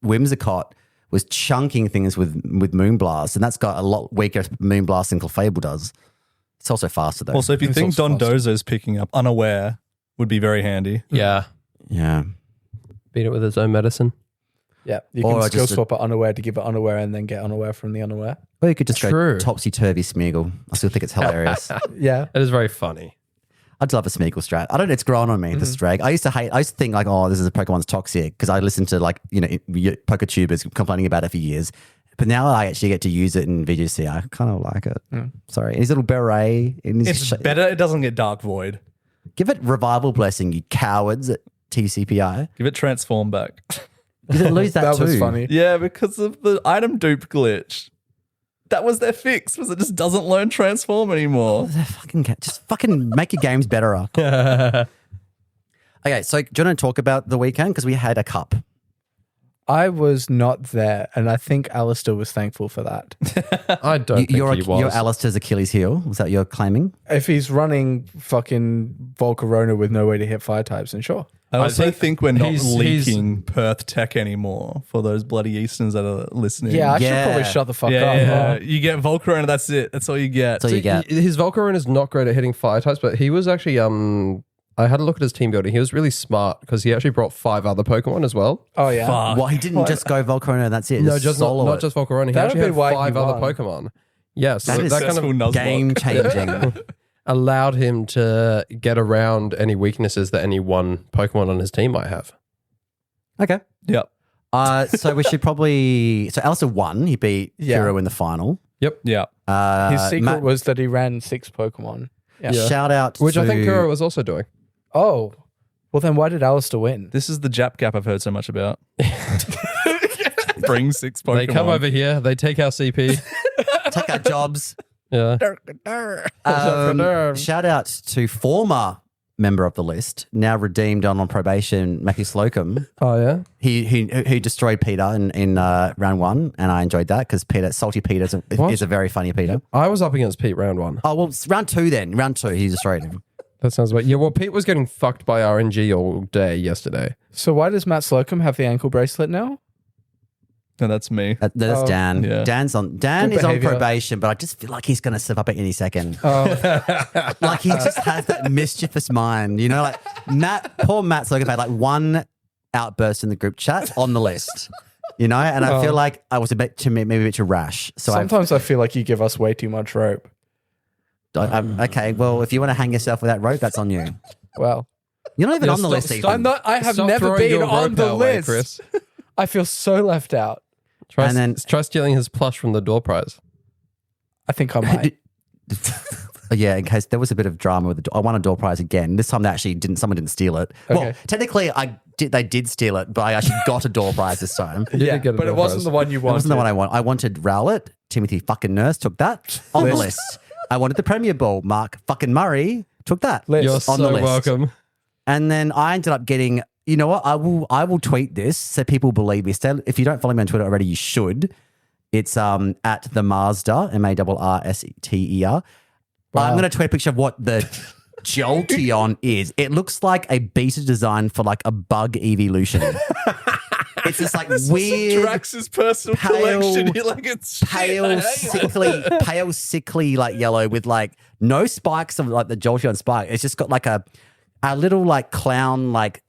Speaker 2: Whimsicott was chunking things with Moonblast, and that's got a lot weaker Moonblast than Clefable does. It's also faster, though.
Speaker 3: Also, if you
Speaker 4: It's
Speaker 3: think
Speaker 4: also
Speaker 3: Dondozo's picking up unaware, would be very handy.
Speaker 1: Yeah.
Speaker 2: Yeah.
Speaker 1: Beat it with his own medicine.
Speaker 4: Yeah, you
Speaker 2: Or
Speaker 4: can skill
Speaker 2: just a-
Speaker 4: swap it unaware to give it unaware and then get unaware from the unaware.
Speaker 2: Or you could just
Speaker 1: True.
Speaker 2: go topsy-turvy Smeagol. I still think it's hilarious.
Speaker 4: Yeah.
Speaker 1: It is very funny.
Speaker 2: I'd love a Smeagol strat. I don't know, it's grown on me, this drag. I used to think like, oh, this is a Pokemon's toxic because I listened to like, PokeTubers complaining about it for years. But now I actually get to use it in VGC. I kind of like it. Sorry. His little beret. In his
Speaker 3: It's better. It doesn't get Dark Void.
Speaker 2: Give it Revival Blessing, you cowards at TCPI.
Speaker 3: Give it Transform back.
Speaker 2: Did it lose that,
Speaker 4: That
Speaker 2: too?
Speaker 4: was funny.
Speaker 3: Yeah, because of the item dupe glitch. That was their fix, was it just doesn't learn Transform anymore.
Speaker 2: Just fucking make your games better. Okay, so do you want to talk about the weekend? Because we had a cup.
Speaker 4: I was not there, and I think Alistair was thankful for that.
Speaker 1: I don't think
Speaker 2: You're
Speaker 1: he was.
Speaker 2: Alistair's Achilles heel. Was that you're claiming?
Speaker 4: If he's running fucking Volcarona with no way to hit fire types, then sure.
Speaker 3: I also think we're not
Speaker 1: he's-
Speaker 3: leaking Perth tech anymore for those bloody Easterns that are listening.
Speaker 4: Yeah, I
Speaker 2: Yeah.
Speaker 4: should probably shut the fuck
Speaker 3: yeah,
Speaker 4: up.
Speaker 3: yeah.
Speaker 4: huh?
Speaker 3: You get Volcarona, that's it. That's all you get.
Speaker 2: So you get.
Speaker 1: His Volcarona is not great at hitting fire types, but he was actually I had a look at his team building. He was really smart because he actually brought 5 other Pokemon as well.
Speaker 4: Oh, yeah.
Speaker 3: Fuck.
Speaker 2: Well, he didn't just go Volcarona and that's it.
Speaker 1: No, just
Speaker 2: solo
Speaker 1: not
Speaker 2: it.
Speaker 1: just Volcarona. He
Speaker 4: That
Speaker 1: actually
Speaker 4: would
Speaker 1: had
Speaker 4: be why
Speaker 1: 5
Speaker 4: he
Speaker 1: other
Speaker 4: won.
Speaker 1: Pokemon. Yes,
Speaker 2: That is
Speaker 3: Successful Nuzlocke.
Speaker 2: game changing.
Speaker 1: allowed him to get around any weaknesses that any one Pokemon on his team might have.
Speaker 2: Okay.
Speaker 3: Yep.
Speaker 2: So we should probably. So Alistair won. He beat
Speaker 4: Yeah.
Speaker 2: Hero in the final.
Speaker 3: Yeah.
Speaker 4: His secret
Speaker 2: Matt,
Speaker 4: was that he ran 6 Pokemon. Yeah.
Speaker 2: shout out
Speaker 1: Which
Speaker 2: to,
Speaker 1: I think Kuro was also doing.
Speaker 4: Oh. Well, then why did Alistair win?
Speaker 3: This is the Jap Gap I've heard so much about. Bring 6 Pokemon.
Speaker 1: They come over here, they take our CP.
Speaker 2: take our jobs.
Speaker 1: Yeah.
Speaker 2: Shout out to former member of the list, now redeemed on probation, Matthew Slocum.
Speaker 1: Oh, yeah?
Speaker 2: He destroyed Peter in round 1, and I enjoyed that because Salty Peter is a very funny Peter.
Speaker 1: I was up against Pete round 1.
Speaker 2: Oh, well, it's round 2 then. Round 2, he destroyed him.
Speaker 1: That sounds right. Yeah, well, Pete was getting fucked by RNG all day yesterday.
Speaker 4: So why does Matt Slocum have the ankle bracelet now?
Speaker 3: No, that's me.
Speaker 2: That's
Speaker 4: Oh,
Speaker 2: Dan.
Speaker 3: yeah.
Speaker 2: Dan
Speaker 4: Good
Speaker 2: is on
Speaker 4: behavior.
Speaker 2: probation, but I just feel like he's going to slip up at any second.
Speaker 4: Oh,
Speaker 2: Like he just has that mischievous mind, like poor Matt Slocum had like one outburst in the group chat on the list, and I feel like I was maybe a bit too rash. So
Speaker 4: sometimes I feel like you give us way too much rope.
Speaker 2: okay, well, if you want to hang yourself with that rope, that's on you.
Speaker 4: Well,
Speaker 2: You're not even
Speaker 1: Yeah,
Speaker 2: on the
Speaker 1: stop-
Speaker 2: list.
Speaker 1: stop.
Speaker 2: Ethan.
Speaker 4: I'm not. I have
Speaker 1: Stop
Speaker 4: never
Speaker 1: throwing
Speaker 4: been
Speaker 1: your
Speaker 4: on
Speaker 1: rope
Speaker 4: the
Speaker 1: our way,
Speaker 4: list.
Speaker 1: Chris.
Speaker 4: I feel so left out.
Speaker 1: Try,
Speaker 2: And then-
Speaker 1: try stealing his plush from the door prize.
Speaker 4: I think I might.
Speaker 2: Yeah, in case there was a bit of drama with I won a door prize again. This time someone didn't steal it. Well,
Speaker 4: Okay.
Speaker 2: technically they did steal it, but I actually got a door prize this time.
Speaker 1: You
Speaker 4: Yeah,
Speaker 1: did get a
Speaker 4: but it
Speaker 1: door
Speaker 4: wasn't
Speaker 1: prize.
Speaker 4: the one you
Speaker 2: That
Speaker 4: wanted.
Speaker 2: wasn't the one I want. I wanted Rowlett, Timothy fucking Nurse, took that on the list. I wanted the Premier Ball, Mark fucking Murray, took that
Speaker 4: List.
Speaker 1: You're
Speaker 2: on
Speaker 1: so
Speaker 2: the list.
Speaker 1: welcome.
Speaker 2: And then I ended up getting, you know what? I will tweet this so people believe me. If you don't follow me on Twitter already, you should. It's at the Mazda, MARRSTER. I'm going to tweet a picture of what the Jolteon is. It looks like a beta design for like a bug evolution. It's this like weird,
Speaker 3: Drax's personal
Speaker 2: pale-
Speaker 3: collection. You're like, it's
Speaker 2: pale, sickly like yellow with like no spikes of like the Jolteon spike. It's just got like a little like clown like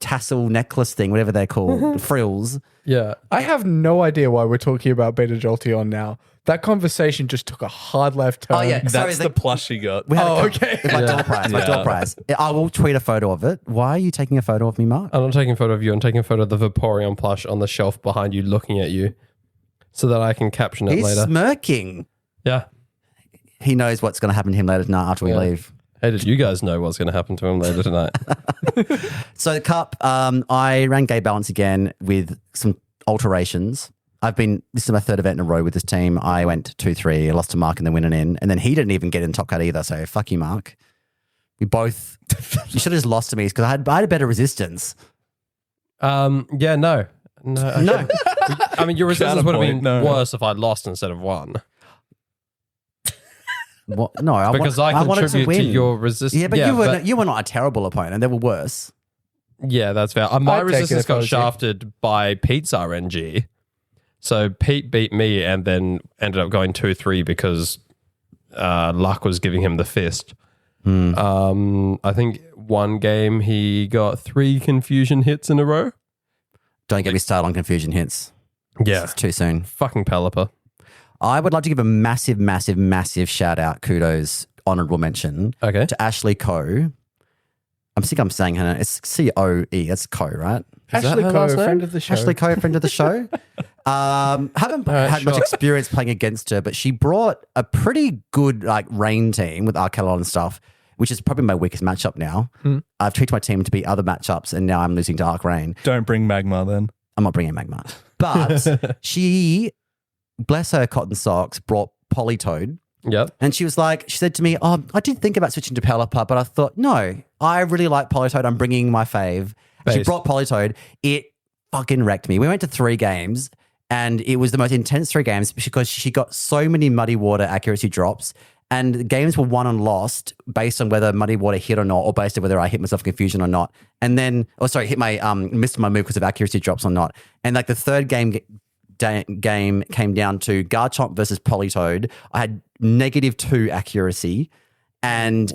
Speaker 2: tassel necklace thing, whatever they're called, frills.
Speaker 1: Yeah.
Speaker 4: I have no idea why we're talking about Beta Jolteon now. That conversation just took a hard left turn.
Speaker 2: Oh, yeah. Sorry,
Speaker 3: That's the plush you got.
Speaker 2: We had
Speaker 4: Oh,
Speaker 2: a
Speaker 4: okay.
Speaker 2: My door prize. My door prize. I will tweet a photo of it. Why are you taking a photo of me, Mark?
Speaker 1: I'm not taking a photo of you. I'm taking a photo of the Vaporeon plush on the shelf behind you looking at you so that I can caption it
Speaker 2: He's
Speaker 1: later.
Speaker 2: smirking.
Speaker 1: Yeah.
Speaker 2: He knows what's going to happen to him later tonight after we
Speaker 1: Yeah.
Speaker 2: leave.
Speaker 1: Hey, did you guys know what's going to happen to him later tonight?
Speaker 2: So the cup, I ran Gay Balance again with some alterations. This is my 3rd event in a row with this team. I went 2-3, I lost to Mark and then winning in. And then he didn't even get in top cut either. So fuck you, Mark. You should have just lost to me because I had a better resistance.
Speaker 1: Yeah, no. No.
Speaker 2: No.
Speaker 1: I mean, your resistance would have been
Speaker 3: Counterpoint, no.
Speaker 1: worse if I'd lost instead of won.
Speaker 2: What? No,
Speaker 1: Because
Speaker 2: I
Speaker 1: I
Speaker 2: wanted
Speaker 1: contribute to
Speaker 2: win.
Speaker 1: your resistance.
Speaker 2: Yeah, but you were not a terrible opponent. They were worse.
Speaker 1: Yeah, that's fair. My
Speaker 4: I'd take it
Speaker 1: resistance
Speaker 4: if I
Speaker 1: got
Speaker 4: was you.
Speaker 1: shafted by Pete's RNG. So Pete beat me and then ended up going 2-3 because Luck was giving him the fist. I think one game he got 3 confusion hits in a row.
Speaker 2: Don't get me started on confusion hits.
Speaker 1: Yeah.
Speaker 2: It's too soon.
Speaker 1: Fucking Pelipper.
Speaker 2: I would like to give a massive, massive, massive shout out, kudos, honorable mention
Speaker 1: Okay.
Speaker 2: to Ashley Coe. I'm sick I'm saying her name. It's C-O-E. That's Coe, right?
Speaker 1: that
Speaker 4: Ashley
Speaker 1: her
Speaker 4: Coe,
Speaker 1: last name?
Speaker 4: friend of the show.
Speaker 2: Ashley Coe, friend of the show. Haven't
Speaker 1: right,
Speaker 2: had much
Speaker 1: sure.
Speaker 2: experience playing against her, but she brought a pretty good rain team with Archelon and stuff, which is probably my weakest matchup now. I've tweaked my team to beat other matchups, and now I'm losing to Arc Rain.
Speaker 3: Don't bring Magma then.
Speaker 2: I'm not bringing Magma. But she, bless her cotton socks, brought Politoad.
Speaker 1: Yep.
Speaker 2: And she said to me, oh, I did think about switching to Pelipper, but I thought, no, I really like Politoad. I'm bringing my fave. She
Speaker 1: Based.
Speaker 2: brought Politoad. It fucking wrecked me. We went to 3 games and it was the most intense 3 games because she got so many muddy water accuracy drops and the games were won and lost based on whether muddy water hit or not, or based on whether I hit myself confusion or not. And then, hit my, missed my move because of accuracy drops or not. And like the third game came down to Garchomp versus Politoad. I had -2 accuracy and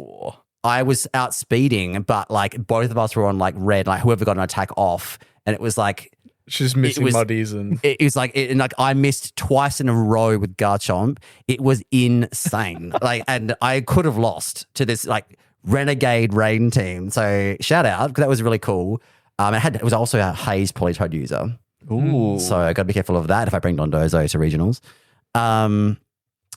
Speaker 2: I was outspeeding, but like both of us were on like red, like whoever got an attack off. And it was like,
Speaker 4: She's missing
Speaker 2: was-
Speaker 4: muddies and
Speaker 2: it was like, I missed twice in a row with Garchomp. It was insane. And I could have lost to this like renegade rain team. So shout out, because that was really cool. It was also a Haze Politoad user.
Speaker 3: Ooh.
Speaker 2: So I got to be careful of that if I bring Dondozo to regionals.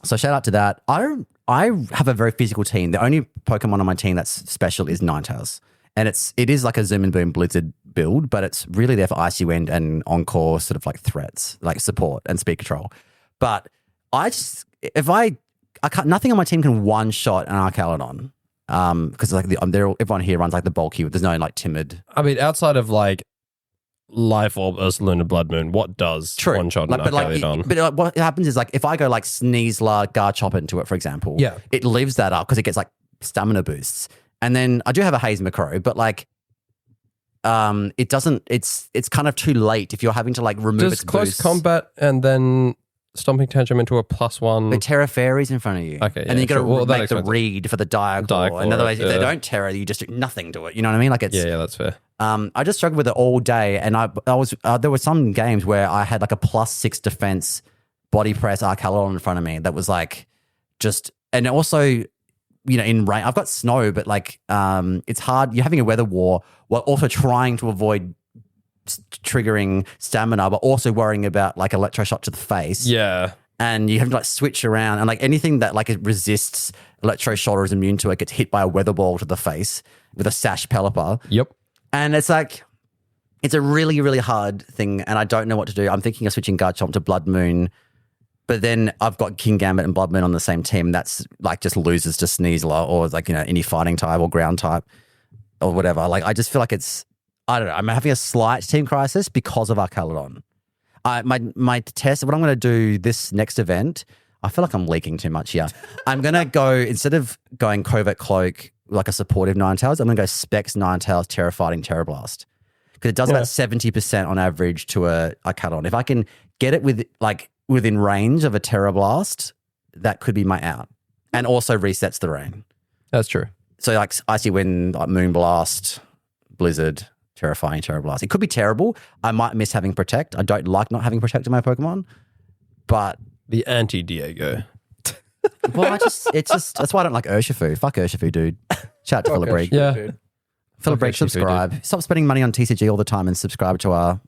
Speaker 2: So shout out to that. I have a very physical team. The only Pokemon on my team that's special is Ninetales. And it is like a Zoom and Boom Blizzard build, but it's really there for Icy Wind and Encore sort of like threats, like support and speed control. But nothing on my team can one shot an Archaludon. Because like everyone here runs like the bulky. There's no like timid.
Speaker 1: I mean, outside of like Life Orb, Ursaluna, Blood Moon, what does one shot an Archaludon?
Speaker 2: But what happens is like if I go like Sneasler, Garchomp into it, for example,
Speaker 1: Yeah.
Speaker 2: it lives that up because it gets like stamina boosts. And then I do have a Haze Macro, but like it doesn't. It's kind of too late if you're having to like remove its
Speaker 1: Just close
Speaker 2: boosts.
Speaker 1: combat and then Stomping Tantrum into a +1.
Speaker 2: But Terra Fairy's in front of you.
Speaker 1: Okay,
Speaker 2: and
Speaker 1: yeah,
Speaker 2: then you got to
Speaker 1: sure. Well, that
Speaker 2: make the
Speaker 1: explains it.
Speaker 2: read for the Diaclaw.
Speaker 1: Diaclaw,
Speaker 2: And otherwise, if they
Speaker 1: yeah.
Speaker 2: don't Terra, you just do nothing to it. You know what I mean? Like it's.
Speaker 1: Yeah, that's fair.
Speaker 2: I just struggled with it all day, and there were some games where I had like a +6 defense body press Archaludon in front of me that was like just, and also, in rain, I've got snow, but like it's hard. You're having a weather war while also trying to avoid triggering stamina, but also worrying about like electroshock to the face.
Speaker 1: Yeah.
Speaker 2: And you have to like switch around, and like anything that like it resists electroshock or is immune to it gets hit by a weather ball to the face with a sash Pelipper.
Speaker 1: Yep.
Speaker 2: And it's like, it's a really, really hard thing, and I don't know what to do. I'm thinking of switching Garchomp to Blood Moon, but then I've got King Gambit and Blood Moon on the same team. That's like just loses to Sneasler or like, any fighting type or ground type or whatever. Like, I just feel like I don't know. I'm having a slight team crisis because of Archaludon. My test, what I'm going to do this next event, I feel like I'm leaking too much here. I'm going to go, instead of going Covert Cloak, like a supportive Ninetales, I'm going to go Specs Ninetales, Terra Fighting, Terra Blast. Because it does about 70% on average to a Archaludon. If I can get it within range of a Terra Blast, that could be my out. And also resets the rain.
Speaker 1: That's true.
Speaker 2: So like Icy Wind, like Moonblast, Blizzard, Terrifying, Terra Blast. It could be terrible. I might miss having Protect. I don't like not having Protect in my Pokemon. But
Speaker 1: The anti-Diego.
Speaker 2: well, that's why I don't like Urshifu. Fuck Urshifu, dude. Shout out to Philip Break.
Speaker 1: Yeah.
Speaker 4: dude.
Speaker 2: Philip Break,
Speaker 1: Urshifu,
Speaker 2: subscribe. Stop spending money on TCG all the time and subscribe to our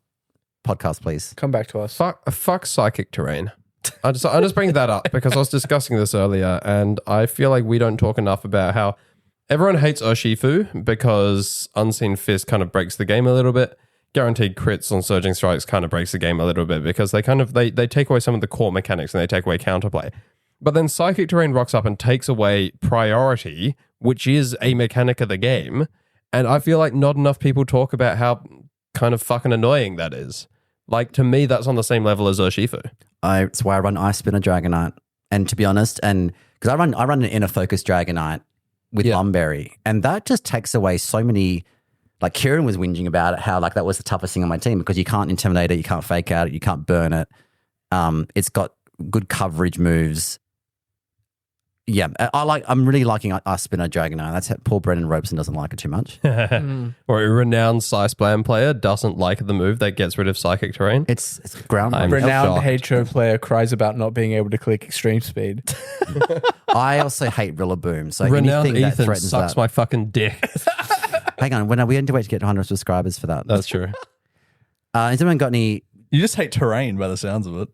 Speaker 2: podcast, please.
Speaker 4: Come back to us.
Speaker 1: Fuck psychic terrain. I just bring that up because I was discussing this earlier, and I feel like we don't talk enough about how everyone hates Urshifu because Unseen Fist kind of breaks the game a little bit. Guaranteed crits on Surging Strikes kind of breaks the game a little bit because they take away some of the core mechanics and they take away counterplay. But then Psychic Terrain rocks up and takes away priority, which is a mechanic of the game. And I feel like not enough people talk about how kind of fucking annoying that is. Like, to me, that's on the same level as Urshifu.
Speaker 2: It's why I run Ice Spinner Dragonite. And to be honest, and because I run an inner focus Dragonite with Lumberry, and that just takes away so many. Like Kieran was whinging about it, how like that was the toughest thing on my team because you can't intimidate it, you can't fake out it, you can't burn it. It's got good coverage moves. Yeah, I'm really liking Ice Spinner Dragonite. That's how Paul Brennan Robeson doesn't like it too much.
Speaker 1: Or a renowned Psy Splam player doesn't like the move that gets rid of Psychic Terrain.
Speaker 2: It's ground.
Speaker 1: I'm
Speaker 4: Renowned
Speaker 1: shocked.
Speaker 4: Hatro player cries about not being able to click extreme speed.
Speaker 2: I also hate Rillaboom. So
Speaker 1: Renowned
Speaker 2: anything that
Speaker 1: Ethan
Speaker 2: threatens
Speaker 1: sucks
Speaker 2: that.
Speaker 1: my fucking dick.
Speaker 2: Hang on, we need to wait to get 100 subscribers for that.
Speaker 1: That's true.
Speaker 2: Has anyone got any?
Speaker 3: You just hate terrain by the sounds of it.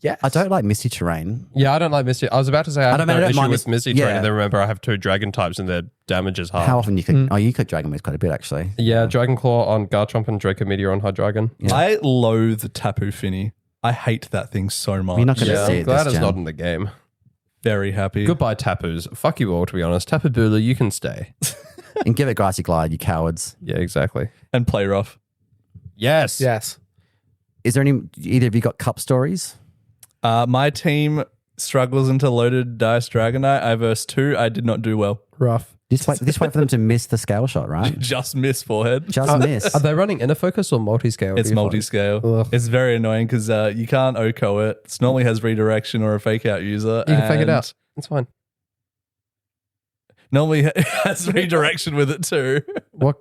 Speaker 4: Yes.
Speaker 2: I don't like Misty Terrain.
Speaker 1: Yeah, I don't like Misty. I was about to say I have no issue
Speaker 2: mind
Speaker 1: with Misty
Speaker 2: yeah.
Speaker 1: Terrain, and then remember I have 2 dragon types and their damage is half.
Speaker 2: How often you could? Oh, you could Dragon Move quite a bit actually.
Speaker 1: Yeah, Dragon Claw on Garchomp and Draco Meteor on Hydreigon.
Speaker 2: Yeah.
Speaker 3: I loathe Tapu Fini. I hate that thing so much.
Speaker 2: You're not going to
Speaker 1: Yeah,
Speaker 2: see
Speaker 1: I'm
Speaker 2: it.
Speaker 1: glad
Speaker 2: this
Speaker 1: it's not
Speaker 2: gen.
Speaker 1: in the game.
Speaker 3: Very happy.
Speaker 1: Goodbye, Tapus. Fuck you all, to be honest. Tapu Bulu, you can stay.
Speaker 2: And give it Grassy Glide, you cowards.
Speaker 1: Yeah, exactly.
Speaker 3: And play rough.
Speaker 1: Yes.
Speaker 4: Yes.
Speaker 2: Is there either of you got cup stories?
Speaker 3: My team struggles into loaded dice Dragonite. I versed 2. I did not do well.
Speaker 4: Rough.
Speaker 2: Just wait for them to miss the scale shot, right?
Speaker 3: Just miss forehead.
Speaker 2: Just miss.
Speaker 1: Are they running inner focus or multi-scale?
Speaker 3: It's
Speaker 1: do you find?
Speaker 3: multi-scale.
Speaker 1: Ugh.
Speaker 3: It's very annoying because you can't OCO it. It normally has redirection or a fake out user.
Speaker 1: You can fake it
Speaker 3: and
Speaker 1: out. It's fine.
Speaker 3: Normally it has redirection with it too.
Speaker 1: What?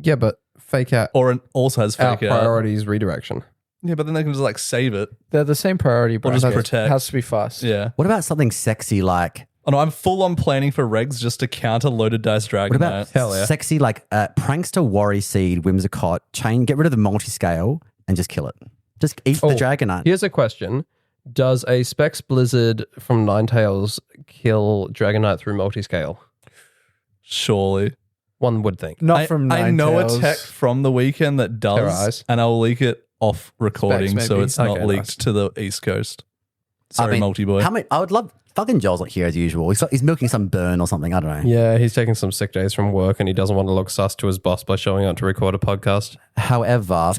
Speaker 1: Yeah, but fake out.
Speaker 3: Or it also has
Speaker 1: Our
Speaker 3: fake out.
Speaker 1: priorities redirection.
Speaker 3: Yeah, but then they can just like save it.
Speaker 4: They're the same priority, but
Speaker 3: just
Speaker 4: it
Speaker 3: protect.
Speaker 4: has to be fast.
Speaker 3: Yeah.
Speaker 2: What about something sexy like?
Speaker 3: Oh no, I'm full on planning for regs just to counter loaded dice Dragonite.
Speaker 2: What about
Speaker 1: Hell yeah.
Speaker 2: sexy like Prankster Worry Seed, Whimsicott, get rid of the multi-scale and just kill it. Just eat the Dragonite.
Speaker 1: Here's a question. Does a Specs Blizzard from Ninetales kill Dragonite through multi-scale?
Speaker 3: Surely.
Speaker 1: One would think.
Speaker 4: Not from
Speaker 3: I know a
Speaker 4: Ninetales.
Speaker 3: tech from the weekend that does,
Speaker 1: Terrorize.
Speaker 3: and I'll leak it off recording
Speaker 4: Specs,
Speaker 3: so
Speaker 4: maybe.
Speaker 3: it's not
Speaker 1: Okay,
Speaker 3: leaked
Speaker 1: nice.
Speaker 3: to the East Coast. Sorry, multi-boy.
Speaker 2: How many? I would love fucking Joel's not here as usual. He's milking some burn or something. I don't know.
Speaker 1: Yeah, he's taking some sick days from work and he doesn't want to look sus to his boss by showing up to record a podcast.
Speaker 2: However,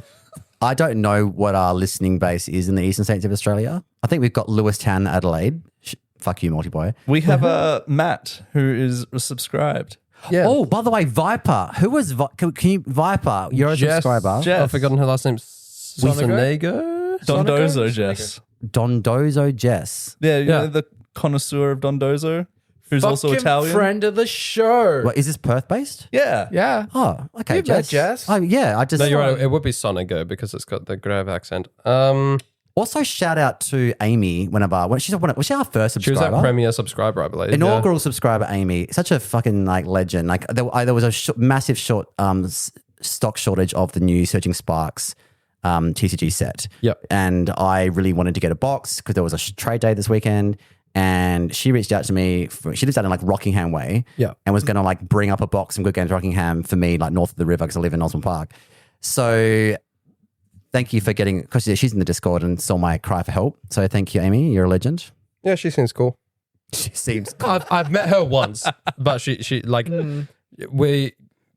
Speaker 2: I don't know what our listening base is in the eastern states of Australia. I think we've got Lewistown, Adelaide. Fuck you, multi-boy.
Speaker 3: We have Matt who is subscribed.
Speaker 1: Yeah.
Speaker 2: Oh, by the way, Viper. Who was can you Viper? You're a subscriber.
Speaker 3: Jess.
Speaker 1: I've forgotten her last name. Sonego?
Speaker 3: Dondozo Jess.
Speaker 2: Dondozo Jess.
Speaker 3: Yeah, you
Speaker 1: Yeah.
Speaker 3: know the connoisseur of Dondozo, who's also
Speaker 4: Fucking
Speaker 3: Italian.
Speaker 4: friend of the show.
Speaker 2: What is this Perth based?
Speaker 3: Yeah.
Speaker 4: Yeah.
Speaker 2: Oh, okay.
Speaker 4: You've met Jess.
Speaker 2: Oh, yeah. I just
Speaker 1: No, you're right. It would be Sonego because it's got the grave accent.
Speaker 2: also shout out to Amy. Was she our first
Speaker 1: She was
Speaker 2: subscriber?
Speaker 1: our premier subscriber, I believe.
Speaker 2: Inaugural subscriber, Amy. Such a fucking like legend. Like there was a massive stock shortage of the new Surging Sparks TCG set.
Speaker 1: Yep.
Speaker 2: And I really wanted to get a box because there was a trade day this weekend. And she reached out to me. She lives out in like Rockingham Way.
Speaker 1: Yeah.
Speaker 2: And was going to like bring up a box from Good Games Rockingham for me, like north of the river because I live in Osborne Park. So thank you for getting, because she's in the Discord and saw my cry for help. So thank you, Amy. You're a legend.
Speaker 1: Yeah, she seems cool.
Speaker 2: She seems
Speaker 1: I've met her once, but she like we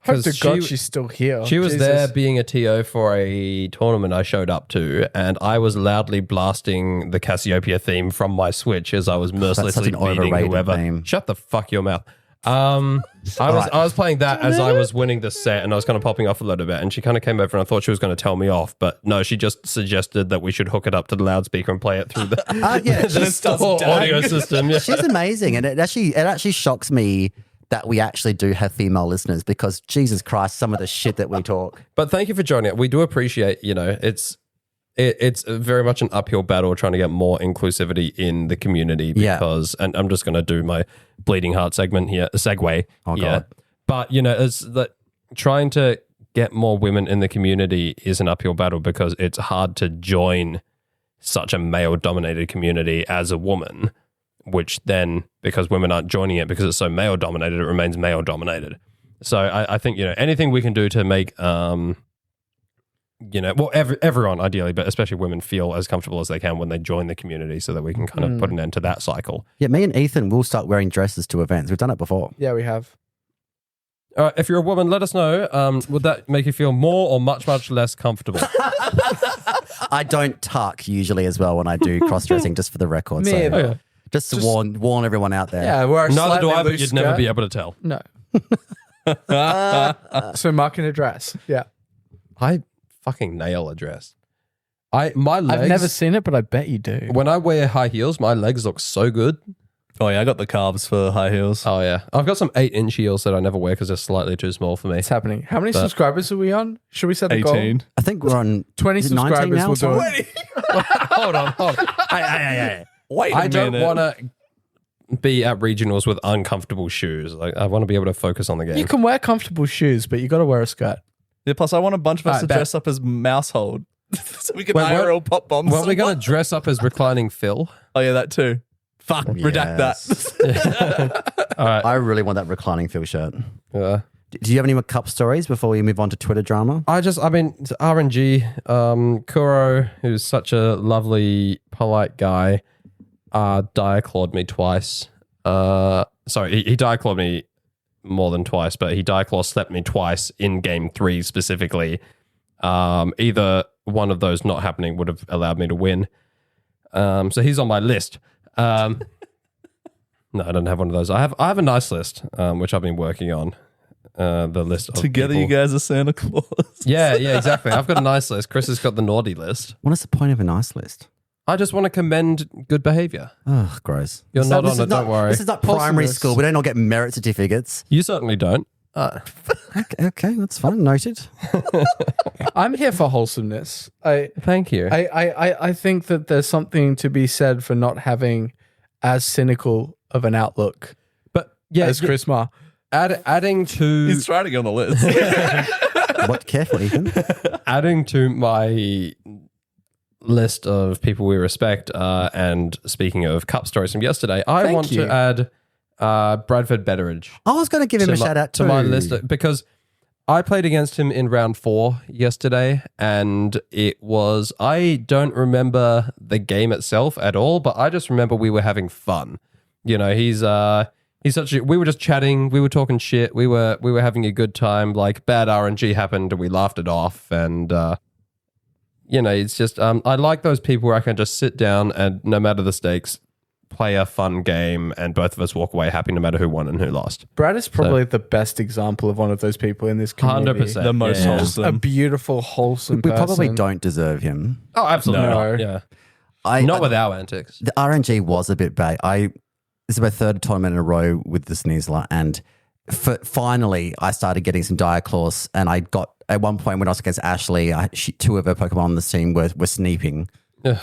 Speaker 4: Hope to
Speaker 1: because
Speaker 4: God she's still here.
Speaker 1: she was
Speaker 4: Jesus.
Speaker 1: there being a TO for a tournament I showed up to, and I was loudly blasting the Cassiopeia theme from my Switch as I was mercilessly
Speaker 2: an
Speaker 1: beating
Speaker 2: overrated
Speaker 1: whoever.
Speaker 2: theme.
Speaker 1: Shut the fuck your mouth. I was playing that as I was winning the set, and I was kind of popping off a little bit. And she kind of came over, and I thought she was going to tell me off, but no, she just suggested that we should hook it up to the loudspeaker and play it through the,
Speaker 2: yeah,
Speaker 1: the store audio system. Yeah.
Speaker 2: she's amazing. And it actually shocks me that we actually do have female listeners because Jesus Christ, some of the shit that we talk.
Speaker 1: But thank you for joining it. We do appreciate, it's very much an uphill battle trying to get more inclusivity in the community
Speaker 2: Yeah.
Speaker 1: because, and I'm just going to do my bleeding heart segment here, segue.
Speaker 2: Oh,
Speaker 1: yeah.
Speaker 2: God.
Speaker 1: But, it's that trying to get more women in the community is an uphill battle because it's hard to join such a male dominated community as a woman, which then, because women aren't joining it because it's so male dominated, it remains male dominated. So I think, anything we can do to make, everyone ideally, but especially women feel as comfortable as they can when they join the community so that we can kind of put an end to that cycle.
Speaker 2: Yeah, me and Ethan will start wearing dresses to events. We've done it before.
Speaker 4: Yeah, we have.
Speaker 1: All right, if you're a woman, let us know. Would that make you feel more or much, much less comfortable?
Speaker 2: I don't tuck usually as well when I do cross-dressing, just for the record.
Speaker 4: Me
Speaker 2: So
Speaker 4: either.
Speaker 2: just to warn everyone out there.
Speaker 4: Yeah, wear a
Speaker 1: Neither do
Speaker 4: slightly
Speaker 1: I, but
Speaker 4: loose
Speaker 1: you'd never
Speaker 4: skirt.
Speaker 1: be able to tell.
Speaker 4: No. So Mark in a dress. Yeah.
Speaker 1: I fucking nail a dress. My legs.
Speaker 4: I've never seen it, but I bet you do.
Speaker 1: When I wear high heels, my legs look so good.
Speaker 3: Oh yeah, I got the calves for high heels.
Speaker 1: Oh yeah, I've got some 8-inch heels that I never wear because they're slightly too small for me.
Speaker 4: It's happening. How many subscribers are we on? Should we set the goal?
Speaker 3: 18.
Speaker 2: I think we're on
Speaker 4: 20
Speaker 2: is it 19
Speaker 4: subscribers
Speaker 2: now?
Speaker 4: will do it.
Speaker 1: hold on.
Speaker 3: Wait a
Speaker 1: I don't
Speaker 3: minute.
Speaker 1: want to be at regionals with uncomfortable shoes. Like I want to be able to focus on the game.
Speaker 4: You can wear comfortable shoes, but you got to wear a skirt.
Speaker 3: Yeah, plus I want a bunch of us
Speaker 1: Alright,
Speaker 3: to
Speaker 1: bet.
Speaker 3: dress up as Mousehold. So we can
Speaker 1: Wait, what?
Speaker 3: IRL pop bombs.
Speaker 1: Well, we're going to dress up as reclining Phil.
Speaker 3: Oh yeah, that too. Fuck, redact that.
Speaker 1: All right.
Speaker 2: I really want that reclining Phil shirt.
Speaker 1: Yeah.
Speaker 2: Do you have any more cup stories before we move on to Twitter drama?
Speaker 1: I mean, RNG, Kuro, who's such a lovely, polite guy, diaclawed me twice. Sorry, he diaclawed me more than twice, but he diaclaw slept me twice in game 3 specifically. Either one of those not happening would have allowed me to win. So he's on my list. No, I don't have one of those. I have a nice list, which I've been working on. The list of
Speaker 3: Together,
Speaker 1: people.
Speaker 3: you guys are Santa Claus.
Speaker 1: Yeah, exactly. I've got a nice list. Chris has got the naughty list.
Speaker 2: What is the point of a nice list?
Speaker 1: I just want to commend good behavior.
Speaker 2: Oh, gross.
Speaker 1: You're
Speaker 2: So
Speaker 1: not
Speaker 2: this
Speaker 1: on
Speaker 2: is
Speaker 1: it, don't worry.
Speaker 2: This is not primary
Speaker 4: Wholesomeness.
Speaker 2: school. We don't all get merit certificates.
Speaker 1: You certainly don't.
Speaker 2: Okay, that's fine. Noted.
Speaker 4: I'm here for wholesomeness.
Speaker 1: Thank you.
Speaker 4: I think that there's something to be said for not having as cynical of an outlook
Speaker 1: But yeah,
Speaker 4: as Chris Ma.
Speaker 1: adding to
Speaker 3: He's trying to get on the list.
Speaker 2: What? Careful, Ethan.
Speaker 1: adding to my list of people we respect, and speaking of cup stories from yesterday, I
Speaker 4: Thank
Speaker 1: want
Speaker 4: you.
Speaker 1: to add Bradford Betteridge
Speaker 2: I was going to give him a shout out
Speaker 1: to my list because I played against him in round 4 yesterday, and I don't remember the game itself at all, but I just remember we were having fun. You know, he's we were just chatting, we were talking shit, we were having a good time. Like bad RNG happened and we laughed it off, and you know, it's just I like those people where I can just sit down and no matter the stakes, play a fun game, and both of us walk away happy no matter who won and who lost.
Speaker 4: Brad is probably the best example of one of those people in this community.
Speaker 1: 100%.
Speaker 3: The most
Speaker 1: Yeah.
Speaker 3: wholesome.
Speaker 4: A beautiful, wholesome
Speaker 2: We
Speaker 4: person.
Speaker 2: probably don't deserve him.
Speaker 1: Oh, absolutely
Speaker 4: No.
Speaker 1: not. Yeah,
Speaker 2: I
Speaker 1: not with our antics.
Speaker 2: The RNG was a bit bad. This is my 3rd tournament in a row with the Sneasler, and finally I started getting some Diaclaws, and I got at one point when I was against Ashley, 2 of her Pokemon on the team were sneaping.
Speaker 1: Ugh.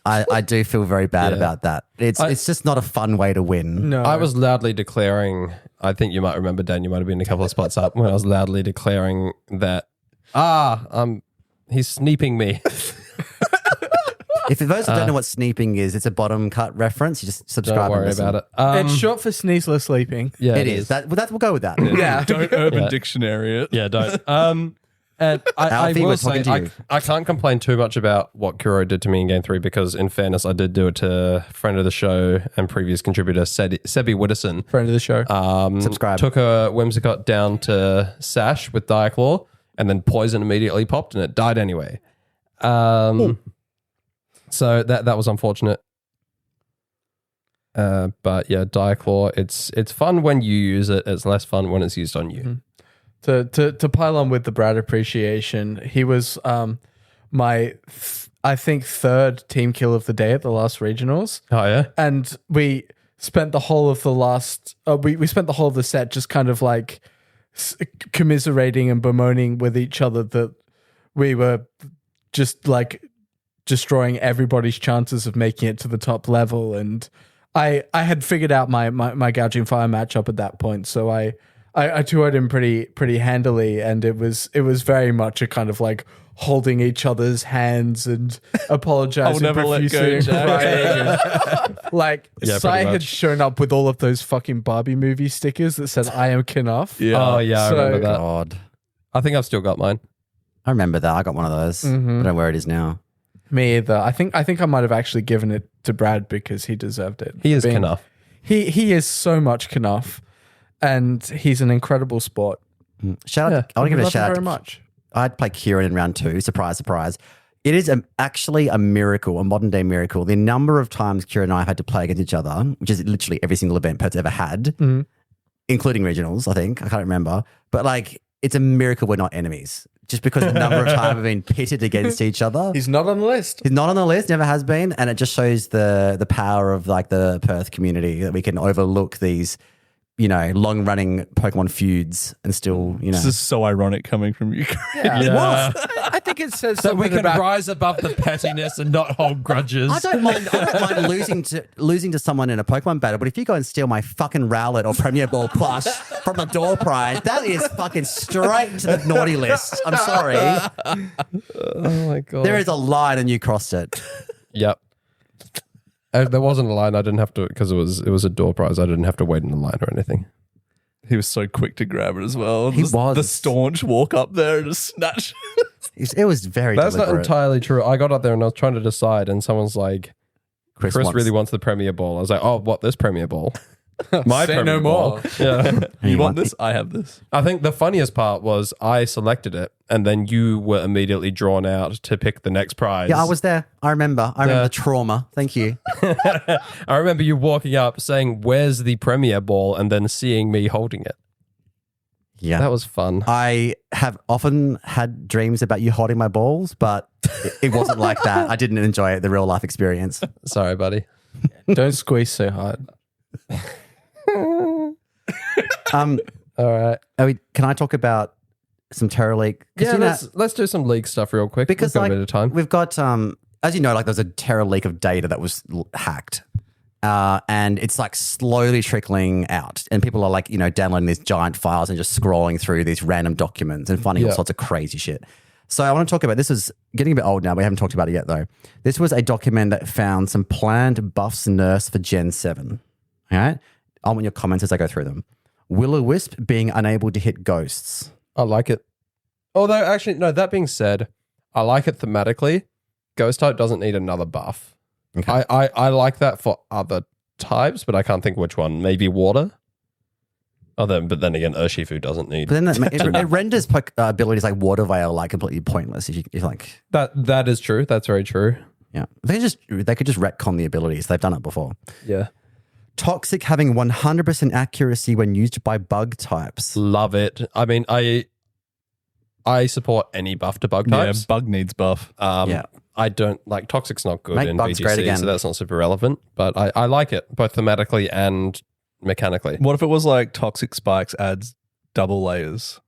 Speaker 2: I do feel very bad about that. It's just not a fun way to win.
Speaker 4: No.
Speaker 1: I was loudly declaring, I think you might remember, Dan, you might have been a couple of spots up when I was loudly declaring that, he's sneaping me.
Speaker 2: If for those who don't know what sneaping is, it's a bottom cut reference. You just subscribe.
Speaker 1: Don't worry
Speaker 2: and listen.
Speaker 1: about it.
Speaker 4: it's short for Sneasler sleeping.
Speaker 1: Yeah,
Speaker 2: It is. We'll go with that.
Speaker 4: Yeah.
Speaker 3: Don't Urban
Speaker 1: Yeah.
Speaker 3: Dictionary it.
Speaker 1: Yeah, don't. And I
Speaker 2: Alfie,
Speaker 1: will
Speaker 2: we're
Speaker 1: say,
Speaker 2: talking to you.
Speaker 1: I can't complain too much about what Kuro did to me in game 3 because, in fairness, I did do it to friend of the show and previous contributor Sebi Widdowson.
Speaker 4: Friend of the show.
Speaker 2: Subscribe.
Speaker 1: Took a Whimsicott down to Sash with Diaclaw, and then Poison immediately popped, and it died anyway. So that was unfortunate. But yeah, Diaclaw, it's fun when you use it. It's less fun when it's used on you.
Speaker 4: To pile on with the Brad appreciation, he was my I think 3rd team kill of the day at the last regionals,
Speaker 1: Oh yeah,
Speaker 4: and we spent the whole of the last we spent the whole of the set just kind of like commiserating and bemoaning with each other that we were just like destroying everybody's chances of making it to the top level, and I had figured out my gouging fire matchup at that point, so I 2-0'd him pretty handily, and it was very much a kind of like holding each other's hands and apologizing
Speaker 3: never let go,
Speaker 4: profusely and
Speaker 3: Jack.
Speaker 4: crying. Like
Speaker 1: Yeah,
Speaker 4: Sai
Speaker 1: pretty
Speaker 4: had
Speaker 1: much.
Speaker 4: shown up with all of those fucking Barbie movie stickers that said "I am Knuff."
Speaker 3: Yeah.
Speaker 1: oh yeah, I
Speaker 4: So-
Speaker 1: remember that.
Speaker 2: God.
Speaker 1: I think I've still got mine.
Speaker 2: I remember that. I got one of those. I don't know where it is now.
Speaker 4: Me either. I think I might have actually given it to Brad because he deserved it.
Speaker 1: He is
Speaker 4: Being-
Speaker 1: Knuff.
Speaker 4: He is so much Knuff, and he's an incredible sport.
Speaker 2: Shout out! I want to give it a
Speaker 4: Love
Speaker 2: shout out
Speaker 4: very
Speaker 2: to
Speaker 4: much.
Speaker 2: I'd play Kieran in round 2. Surprise, surprise. It is actually a miracle, a modern day miracle. The number of times Kieran and I have had to play against each other, which is literally every single event Perth's ever had, including regionals, I think. I can't remember. But like, it's a miracle we're not enemies. Just because the number of times we've been pitted against each other.
Speaker 4: He's not on the list.
Speaker 2: He's not on the list, never has been. And it just shows the power of like the Perth community that we can overlook these, long running Pokemon feuds and still,
Speaker 3: This is so ironic coming from you.
Speaker 1: Yeah.
Speaker 4: I think it says
Speaker 1: So we
Speaker 4: something
Speaker 1: can
Speaker 4: about
Speaker 1: rise above the pettiness and not hold grudges.
Speaker 2: I don't mind losing to someone in a Pokemon battle, but if you go and steal my fucking Rowlet or Premier Ball plush from the door prize, that is fucking straight to the naughty list. I'm sorry.
Speaker 1: Oh my god.
Speaker 2: There is a line and you crossed it.
Speaker 1: Yep. There wasn't a line. I didn't have to because it was a door prize. I didn't have to wait in the line or anything.
Speaker 3: He was so quick to grab it as well.
Speaker 2: He was.
Speaker 3: The staunch walk up there and just snatch.
Speaker 2: It was very
Speaker 1: That's
Speaker 2: deliberate.
Speaker 1: not entirely true. I got up there and I was trying to decide, and someone's like, "Chris really wants the Premier Ball." I was like, "Oh, what? This Premier Ball? My
Speaker 4: Say
Speaker 1: Premier
Speaker 4: no
Speaker 1: Ball."
Speaker 4: more.
Speaker 1: Yeah.
Speaker 3: You want this? I have this.
Speaker 1: I think the funniest part was I selected it, and then you were immediately drawn out to pick the next prize.
Speaker 2: Yeah, I was there. I remember the trauma. Thank you.
Speaker 1: I remember you walking up saying, "Where's the Premier Ball?" and then seeing me holding it.
Speaker 2: Yeah.
Speaker 1: That was fun.
Speaker 2: I have often had dreams about you holding my balls, but it wasn't like that. I didn't enjoy it, the real life experience.
Speaker 1: Sorry, buddy.
Speaker 4: Don't squeeze so hard.
Speaker 2: All
Speaker 1: right.
Speaker 2: Can I talk about some Terra League?
Speaker 1: Yeah, let's do some league stuff real quick.
Speaker 2: Because
Speaker 1: we've got a bit of time.
Speaker 2: we've got, as you know, like there's a Terra Leak of data that was hacked. And it's like slowly trickling out, and people are like, downloading these giant files and just scrolling through these random documents and finding all sorts of crazy shit. So I want to talk about, this is getting a bit old now. We haven't talked about it yet though. This was a document that found some planned buffs nerfs for Gen 7. All right. I want your comments as I go through them. Will-O-Wisp being unable to hit ghosts.
Speaker 1: I like it. Although, actually, no, that being said, I like it thematically. Ghost type doesn't need another buff.
Speaker 2: Okay.
Speaker 1: I like that for other types, but I can't think which one. Maybe water? But then again, Urshifu doesn't need.
Speaker 2: But then it renders abilities like Water Veil like completely pointless. If like
Speaker 1: that is true. That's very true.
Speaker 2: yeah, they could just retcon the abilities. They've done it before.
Speaker 1: Yeah.
Speaker 2: Toxic having 100% accuracy when used by bug types.
Speaker 1: Love it. I mean, I support any buff to bug
Speaker 3: Yeah,
Speaker 1: types.
Speaker 3: bug needs buff.
Speaker 1: I don't like Toxic's not good
Speaker 2: Make
Speaker 1: in
Speaker 2: bugs great
Speaker 1: VGC,
Speaker 2: again.
Speaker 1: so that's not super relevant. But I like it both thematically and mechanically.
Speaker 3: What if it was like Toxic Spikes adds double layers?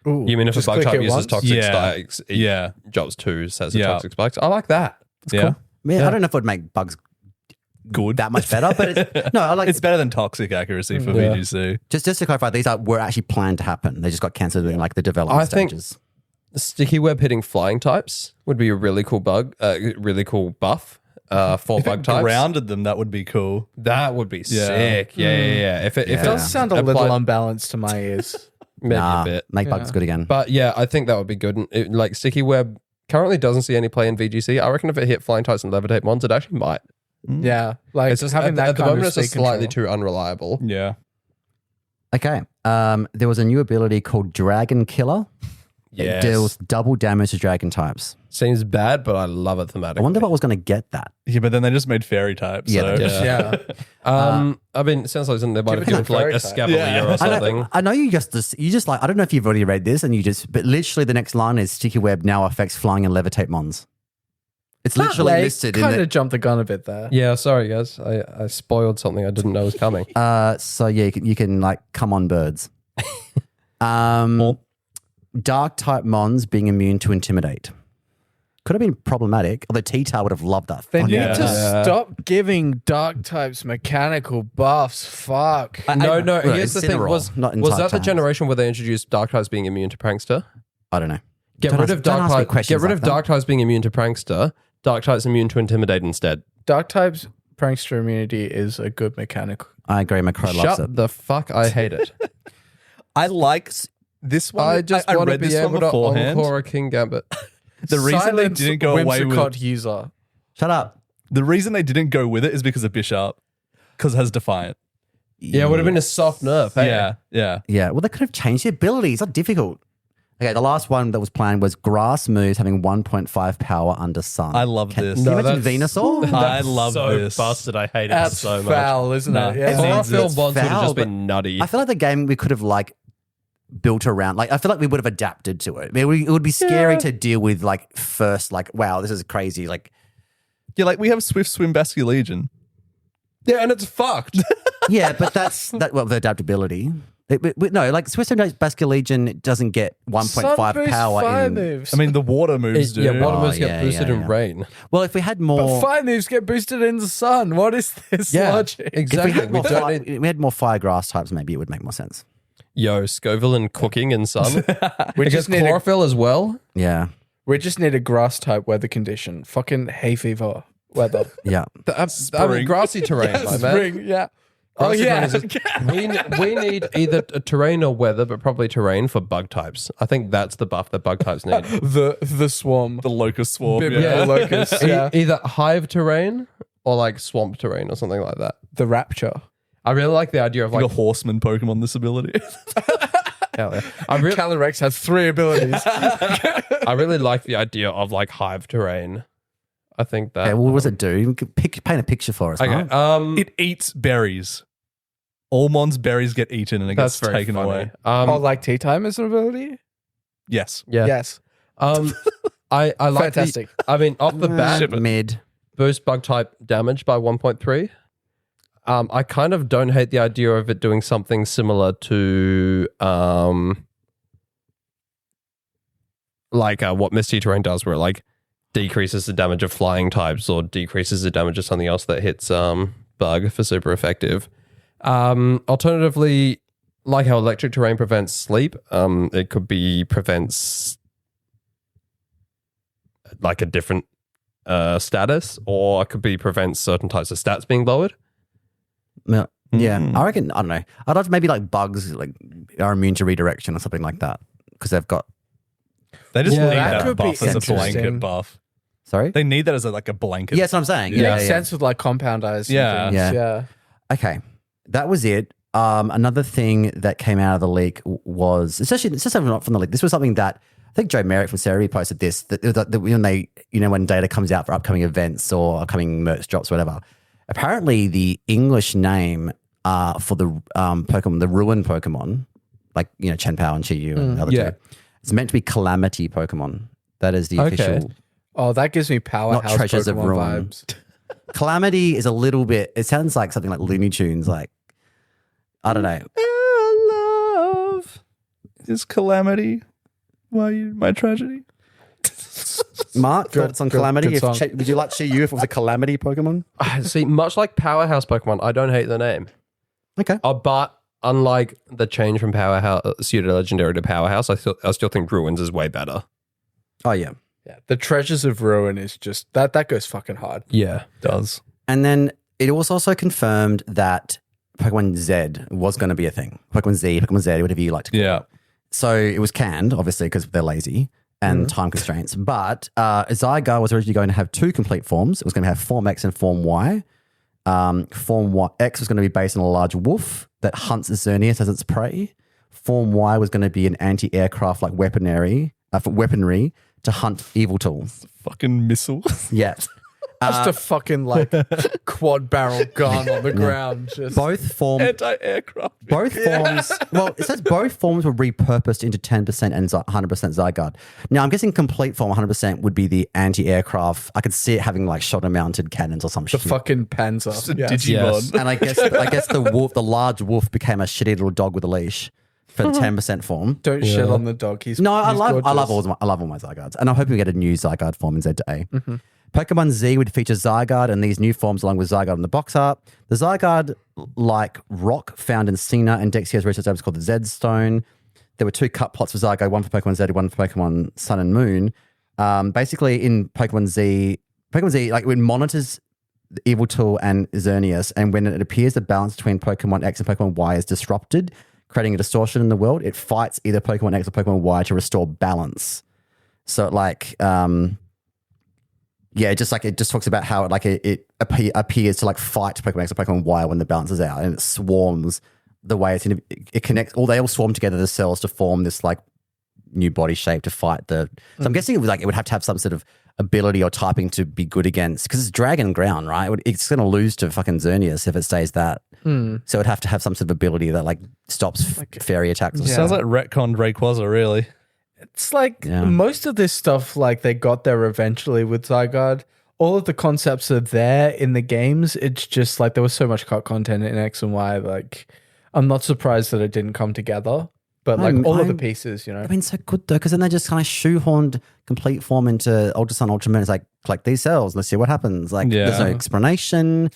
Speaker 4: Ooh,
Speaker 1: You mean if a
Speaker 4: just
Speaker 1: bug
Speaker 4: click
Speaker 1: type
Speaker 4: it
Speaker 1: uses
Speaker 4: once?
Speaker 1: Toxic
Speaker 3: Yeah.
Speaker 1: spikes, it
Speaker 3: Yeah.
Speaker 1: drops 2, says the
Speaker 3: Yeah.
Speaker 1: Toxic spikes? I like that.
Speaker 3: Yeah.
Speaker 2: I don't know if it would make bugs
Speaker 3: Good.
Speaker 2: that much better, but I like
Speaker 3: It's better than Toxic accuracy for
Speaker 1: Yeah.
Speaker 3: VGC.
Speaker 2: just to clarify, these were actually planned to happen. They just got cancelled in like the development
Speaker 1: I think-
Speaker 2: stages.
Speaker 1: Sticky web hitting flying types would be a really cool really cool buff for
Speaker 3: If
Speaker 1: bug
Speaker 3: it
Speaker 1: types.
Speaker 3: grounded them, that would be cool.
Speaker 1: That would be
Speaker 3: Yeah.
Speaker 1: sick. Yeah. If it
Speaker 4: It does sound a little
Speaker 1: applied-
Speaker 4: unbalanced to my ears.
Speaker 1: maybe
Speaker 2: Nah,
Speaker 1: a bit.
Speaker 2: make bugs good again.
Speaker 1: But yeah, I think that would be good. And like Sticky Web currently doesn't see any play in VGC. I reckon if it hit Flying Types and Levitate Mons, it actually might.
Speaker 4: Yeah, like
Speaker 1: It's just
Speaker 4: having that
Speaker 1: at the
Speaker 4: kind
Speaker 1: moment
Speaker 4: of
Speaker 1: it's just
Speaker 4: speed
Speaker 1: slightly
Speaker 4: control.
Speaker 1: too unreliable.
Speaker 3: Yeah.
Speaker 2: Okay. There was a new ability called Dragon Killer. It
Speaker 1: Yes.
Speaker 2: deals double damage to dragon types.
Speaker 1: Seems bad, but I love it thematically.
Speaker 2: I wonder what was going to get that.
Speaker 3: Yeah, but then they just made fairy types.
Speaker 2: Yeah,
Speaker 3: so.
Speaker 2: they did.
Speaker 1: Yeah.
Speaker 4: Yeah,
Speaker 1: I mean, it sounds like something they might have
Speaker 4: Give
Speaker 1: given
Speaker 4: it
Speaker 1: to like
Speaker 4: fairy
Speaker 1: a
Speaker 4: type.
Speaker 1: Scavalier
Speaker 3: Yeah.
Speaker 1: or something.
Speaker 2: I know you just like, I don't know if you've already read this but literally the next line is Sticky Web now affects flying and levitate mons. It's literally listed in
Speaker 4: Kind
Speaker 2: the.
Speaker 4: of jumped the gun a bit there.
Speaker 1: Yeah, sorry guys. I spoiled something I didn't know was coming.
Speaker 2: So yeah, you can like come on birds. Dark type mons being immune to intimidate. Could have been problematic, although T-Tar would have loved that.
Speaker 4: They
Speaker 2: fucking
Speaker 4: need to
Speaker 1: Yeah.
Speaker 4: stop giving dark types mechanical buffs. Fuck.
Speaker 1: No,
Speaker 2: Right,
Speaker 1: here's the thing.
Speaker 2: Incineroar,
Speaker 1: Was
Speaker 2: not in
Speaker 1: that
Speaker 2: type
Speaker 1: the
Speaker 2: times.
Speaker 1: generation where they introduced Dark types being immune to Prankster?
Speaker 2: I don't know.
Speaker 1: Get
Speaker 2: Don't
Speaker 1: rid
Speaker 2: ask-
Speaker 1: of
Speaker 2: don't
Speaker 1: Dark
Speaker 2: ask me
Speaker 1: types. Get
Speaker 2: questions
Speaker 1: rid
Speaker 2: like
Speaker 1: of
Speaker 2: that.
Speaker 1: Dark types being immune to Prankster. Dark types immune to Intimidate instead.
Speaker 4: Dark types prankster immunity is a good mechanic.
Speaker 2: I agree. Macro loves
Speaker 1: Shut
Speaker 2: it.
Speaker 1: the fuck! I hate it.
Speaker 3: I like this one.
Speaker 1: I just
Speaker 3: I
Speaker 1: want to
Speaker 3: read
Speaker 1: be
Speaker 3: this one
Speaker 1: able to
Speaker 3: beforehand.
Speaker 1: encore a King Gambit.
Speaker 3: The reason they
Speaker 4: Silence
Speaker 3: didn't go away with
Speaker 4: Whimsicott user.
Speaker 2: Shut up.
Speaker 3: the reason they didn't go with it is because of Bishop, because it has Defiant.
Speaker 1: Yeah, it would have been a soft nerf. Hey?
Speaker 3: Yeah.
Speaker 2: Yeah, well, they could have changed the ability. It's not difficult. Okay, the last one that was planned was grass moves having 1.5 power under sun.
Speaker 3: I love this.
Speaker 2: Can you
Speaker 1: No,
Speaker 2: imagine
Speaker 1: that's-
Speaker 2: Venusaur?
Speaker 3: I love
Speaker 1: so
Speaker 3: this.
Speaker 1: busted. I hate it
Speaker 4: That's
Speaker 1: so much.
Speaker 4: foul, isn't
Speaker 3: No.
Speaker 4: it? Yeah.
Speaker 3: It's
Speaker 1: Horror film
Speaker 2: It's
Speaker 1: ones would have
Speaker 2: foul,
Speaker 1: just
Speaker 2: but
Speaker 1: been nutty.
Speaker 2: I feel like the game we could have like built around. Like I feel like we would have adapted to it. I mean, it would be scary to deal with. Like first, like wow, this is crazy. Like
Speaker 3: Yeah, like we have Swift Swim Basque Legion.
Speaker 1: Yeah, and it's fucked.
Speaker 2: yeah, but that's that. Well, the adaptability. No, like Swiss Basque Legion doesn't get 1.5
Speaker 4: Sun-boost
Speaker 2: power
Speaker 4: fire
Speaker 2: in.
Speaker 4: moves.
Speaker 3: I mean, the water moves do.
Speaker 1: Yeah, water
Speaker 2: Oh,
Speaker 1: moves
Speaker 2: yeah,
Speaker 1: get boosted
Speaker 2: yeah,
Speaker 1: in
Speaker 2: yeah.
Speaker 1: rain.
Speaker 2: Well, if we had
Speaker 4: but
Speaker 2: more,
Speaker 4: fire moves get boosted in the sun. What is this
Speaker 1: Yeah,
Speaker 4: logic?
Speaker 2: if we
Speaker 1: exactly.
Speaker 2: had more,
Speaker 1: don't
Speaker 2: fire,
Speaker 1: need-
Speaker 2: we had more fire grass types, maybe it would make more sense.
Speaker 1: Yo, Scoville and cooking and sun.
Speaker 4: We
Speaker 1: It
Speaker 4: just
Speaker 1: gets
Speaker 4: need a,
Speaker 1: chlorophyll as well.
Speaker 2: Yeah,
Speaker 4: we just need a grass type weather condition. Fucking hay fever weather.
Speaker 2: yeah.
Speaker 1: I mean, grassy terrain, my man.
Speaker 4: Spring, yeah. Oh
Speaker 1: Grassy
Speaker 4: yeah.
Speaker 1: terrain we need either a terrain or weather, but probably terrain for bug types. I think that's the buff that bug types need.
Speaker 4: the swarm.
Speaker 3: The locust swarm.
Speaker 4: Biblical
Speaker 3: Yeah.
Speaker 4: locust. Yeah.
Speaker 1: Either hive terrain or like swamp terrain or something like that.
Speaker 4: The rapture.
Speaker 1: I really like the idea of
Speaker 3: Like
Speaker 1: like
Speaker 3: a horseman Pokemon this ability.
Speaker 1: hell yeah.
Speaker 4: Calyrex has 3 abilities.
Speaker 1: I really like the idea of like hive terrain. I think that
Speaker 2: Okay, well, what does it do? Paint a picture for us.
Speaker 1: okay.
Speaker 2: Mark.
Speaker 3: It eats berries. All Mon's berries get eaten and it
Speaker 1: That's
Speaker 3: gets
Speaker 1: very
Speaker 3: taken
Speaker 1: funny.
Speaker 3: away.
Speaker 4: Oh, like tea time is an ability?
Speaker 3: Yes.
Speaker 1: Yeah.
Speaker 4: Yes.
Speaker 1: I like
Speaker 4: Fantastic.
Speaker 1: I mean, off the bat,
Speaker 2: Mid.
Speaker 1: boost bug type damage by 1.3. I kind of don't hate the idea of it doing something similar to what Misty Terrain does, where it like decreases the damage of flying types or decreases the damage of something else that hits bug for super effective. Alternatively, like how electric terrain prevents sleep, it could be prevents like a different status, or it could be prevents certain types of stats being lowered.
Speaker 2: Yeah, I reckon. I don't know. I'd like maybe like bugs like are immune to redirection or something like that because they've got.
Speaker 3: They just
Speaker 1: Yeah,
Speaker 3: need
Speaker 4: that
Speaker 3: that
Speaker 4: could be
Speaker 3: buff as a blanket
Speaker 4: interesting.
Speaker 3: buff.
Speaker 2: Sorry.
Speaker 3: They need that as like a blanket.
Speaker 2: Yeah, that's what I'm saying.
Speaker 4: It
Speaker 2: Yeah,
Speaker 4: makes
Speaker 2: yeah.
Speaker 4: sense with like compound eyes. and
Speaker 3: Yeah.
Speaker 4: things.
Speaker 2: Yeah.
Speaker 4: Yeah.
Speaker 2: Okay, that was it. Another thing that came out of the leak was it's just not from the leak. This was something that I think Joe Merrick from Serie posted this that when they when data comes out for upcoming events or upcoming merch drops, whatever. Apparently, the English name for the Pokemon, the Ruin Pokemon, like Chen Pao and Chi-Yu and the other
Speaker 1: Yeah.
Speaker 2: two, it's meant to be Calamity Pokemon. That is the
Speaker 1: Okay.
Speaker 2: official.
Speaker 4: Oh, that gives me powerhouse
Speaker 2: Treasures of
Speaker 4: Pokemon
Speaker 2: Ruin.
Speaker 4: vibes.
Speaker 2: Calamity is a little bit. It sounds like something like Looney Tunes. Like I don't know.
Speaker 3: Love is calamity. Why you my tragedy?
Speaker 2: Mark,
Speaker 4: Good-
Speaker 2: thoughts on
Speaker 4: good-
Speaker 2: Calamity?
Speaker 4: good song.
Speaker 2: Would you like Chi-Yu if it was a Calamity Pokemon?
Speaker 1: See, much like Powerhouse Pokemon, I don't hate the name.
Speaker 2: Okay.
Speaker 1: But unlike the change from Powerhouse, Pseudo Legendary to Powerhouse, I still think Ruins is way better.
Speaker 2: Oh yeah.
Speaker 4: Yeah. The Treasures of Ruin is just that goes fucking hard.
Speaker 1: Yeah.
Speaker 3: Does.
Speaker 2: And then it was also confirmed that Pokemon Z was going to be a thing. Pokemon Z, whatever you like to call it.
Speaker 3: Yeah.
Speaker 2: So it was canned, obviously, because they're lazy and time constraints. But Zygarde was originally going to have 2 complete forms. It was going to have Form X and Form Y. Form X was going to be based on a large wolf that hunts Xerneas as its prey. Form Y was going to be an anti-aircraft like weaponry to hunt evil tools.
Speaker 3: Fucking missile.
Speaker 2: Yeah.
Speaker 4: Just a fucking like quad barrel gun on the ground. Just
Speaker 2: Both forms.
Speaker 3: Anti-aircraft.
Speaker 2: Both forms. Well, it says both forms were repurposed into 10% and 100% Zygarde. Now, I'm guessing complete form 100% would be the anti-aircraft. I could see it having like shoulder-mounted cannons or some
Speaker 4: the
Speaker 2: shit.
Speaker 4: fucking Panzer. Yeah.
Speaker 3: Digimon.
Speaker 1: Yes.
Speaker 2: And I guess the large wolf became a shitty little dog with a leash for the 10% form.
Speaker 4: Don't shit on the dog. He's
Speaker 2: No, I
Speaker 4: he's
Speaker 2: love
Speaker 4: gorgeous.
Speaker 2: all my Zygardes, and I'm hoping we get a new Zygarde form in Z to A. Pokemon Z would feature Zygarde and these new forms along with Zygarde in the box art. The Zygarde like rock found in Cena and Dexter's research lab is called the Z Stone. There were 2 cut plots for Zygarde, one for Pokemon Z, one for Pokemon Sun and Moon. Basically, in Pokemon Z, like it monitors the Evil Tool and Xerneas, and when it appears the balance between Pokemon X and Pokemon Y is disrupted, creating a distortion in the world, it fights either Pokemon X or Pokemon Y to restore balance. So, like, Yeah, just like it just talks about how it appears to like fight Pokemon X or Pokemon Y when the balance is out, and it swarms the way it connects. They all swarm together, the cells, to form this like new body shape to fight the. So I'm guessing it would have to have some sort of ability or typing to be good against, because it's dragon ground, right? It's going to lose to fucking Xerneas if it stays that. So it'd have to have some sort of ability that like stops fairy attacks.
Speaker 3: Sounds like retconned Rayquaza, really.
Speaker 4: It's like most of this stuff, like they got there eventually with Zygarde. All of the concepts are there in the games. It's just like there was so much cut content in X and Y. Like, I'm not surprised that it didn't come together. But like all of the pieces, you know.
Speaker 2: I mean, so good though, because then they just kind of shoehorned complete form into Ultra Sun, Ultra Moon. It's like, collect these cells, let's see what happens. Like, there's no explanation.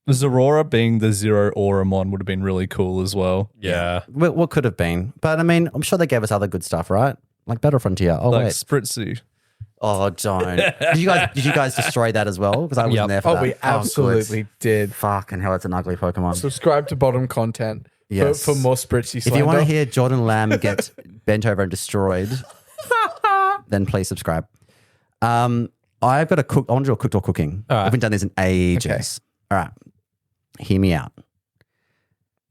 Speaker 3: Zorora being the Zero Auramon would have been really cool as well.
Speaker 1: Yeah.
Speaker 2: What could have been. But I mean, I'm sure they gave us other good stuff, right? Like Battle Frontier. Oh,
Speaker 3: like
Speaker 2: wait.
Speaker 3: Spritzy.
Speaker 2: Oh, don't. Did you guys destroy that as well? Because I wasn't there for that.
Speaker 4: We absolutely did.
Speaker 2: Fucking hell, it's an ugly Pokemon.
Speaker 4: Subscribe to bottom content for more Spritzy slander.
Speaker 2: If you want to hear Jordan Lamb get bent over and destroyed, then please subscribe. I've got a cook. I want to do a cooked or cooking. I haven't done this in ages. All right. Hear me out.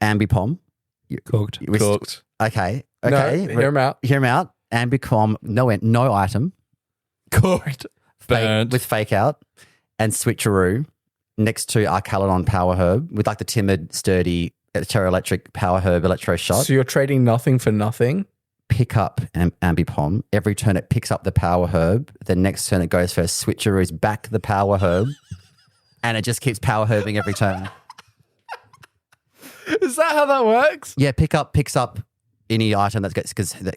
Speaker 2: Ambipom.
Speaker 1: Cooked.
Speaker 2: Okay.
Speaker 4: No, hear him out.
Speaker 2: Hear him out. Ambicom, no item.
Speaker 1: Cooked.
Speaker 2: With fake out. And switcheroo next to Arcalodon Power Herb with like the timid, sturdy Terra Electric Power Herb Electro Shot.
Speaker 4: So you're trading nothing for nothing?
Speaker 2: Pick up Ambipom. Every turn it picks up the Power Herb. The next turn it goes for switcheroos back the Power Herb. And it just keeps Power Herbing every turn.
Speaker 4: Is that how that works?
Speaker 2: Yeah, picks up any item that gets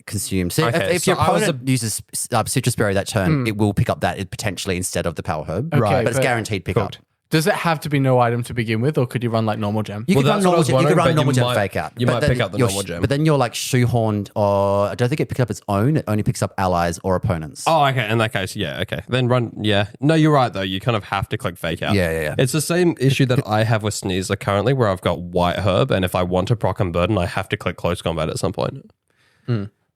Speaker 2: consumed. So if your opponent uses Citrus Berry that turn, it will pick up that potentially instead of the Power Herb.
Speaker 4: Okay,
Speaker 2: but it's guaranteed pick up.
Speaker 4: Does it have to be no item to begin with, or could you run like normal gem?
Speaker 2: You could run normal gem fake out.
Speaker 1: You might pick up the normal gem.
Speaker 2: But then you're like shoehorned, or I don't think it picks up its own. It only picks up allies or opponents.
Speaker 1: Oh, okay. In that case, yeah, okay. Then run, yeah. No, you're right, though. You kind of have to click fake out.
Speaker 2: Yeah.
Speaker 1: It's the same issue that I have with Sneasler currently, where I've got White Herb, and if I want to proc and burden, I have to click close combat at some point.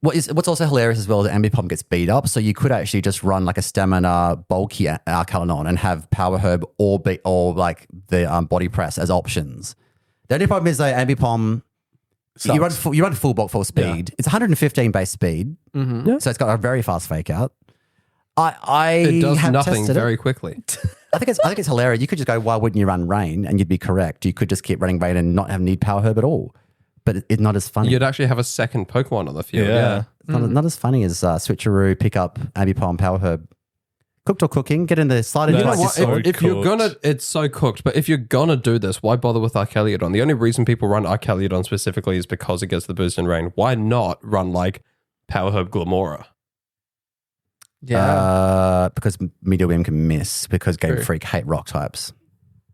Speaker 2: What's also hilarious as well is Ambipom gets beat up, so you could actually just run like a stamina bulky Arcalon and have Power Herb or like the body press as options. The only problem is though Ambipom, you run full bulk full speed. Yeah. It's 115 base speed, so it's got a very fast fake out.
Speaker 1: It does nothing very quickly.
Speaker 2: I think it's hilarious. You could just go, why wouldn't you run Rain? And you'd be correct. You could just keep running Rain and not need Power Herb at all. But it's not as funny.
Speaker 1: You'd actually have a second Pokemon on the field. Yeah.
Speaker 2: Not as funny as Switcheroo, pick up Ambipom, Power Herb. Cooked or cooking, get in the slide into my Discord.
Speaker 1: If you're gonna, it's so cooked. But if you're gonna do this, why bother with Arcaliodon? The only reason people run Arcaliodon specifically is because it gets the boost in rain. Why not run like Power Herb Glamora?
Speaker 2: Yeah, because Meteor Beam can miss. Because Game Freak hate rock types.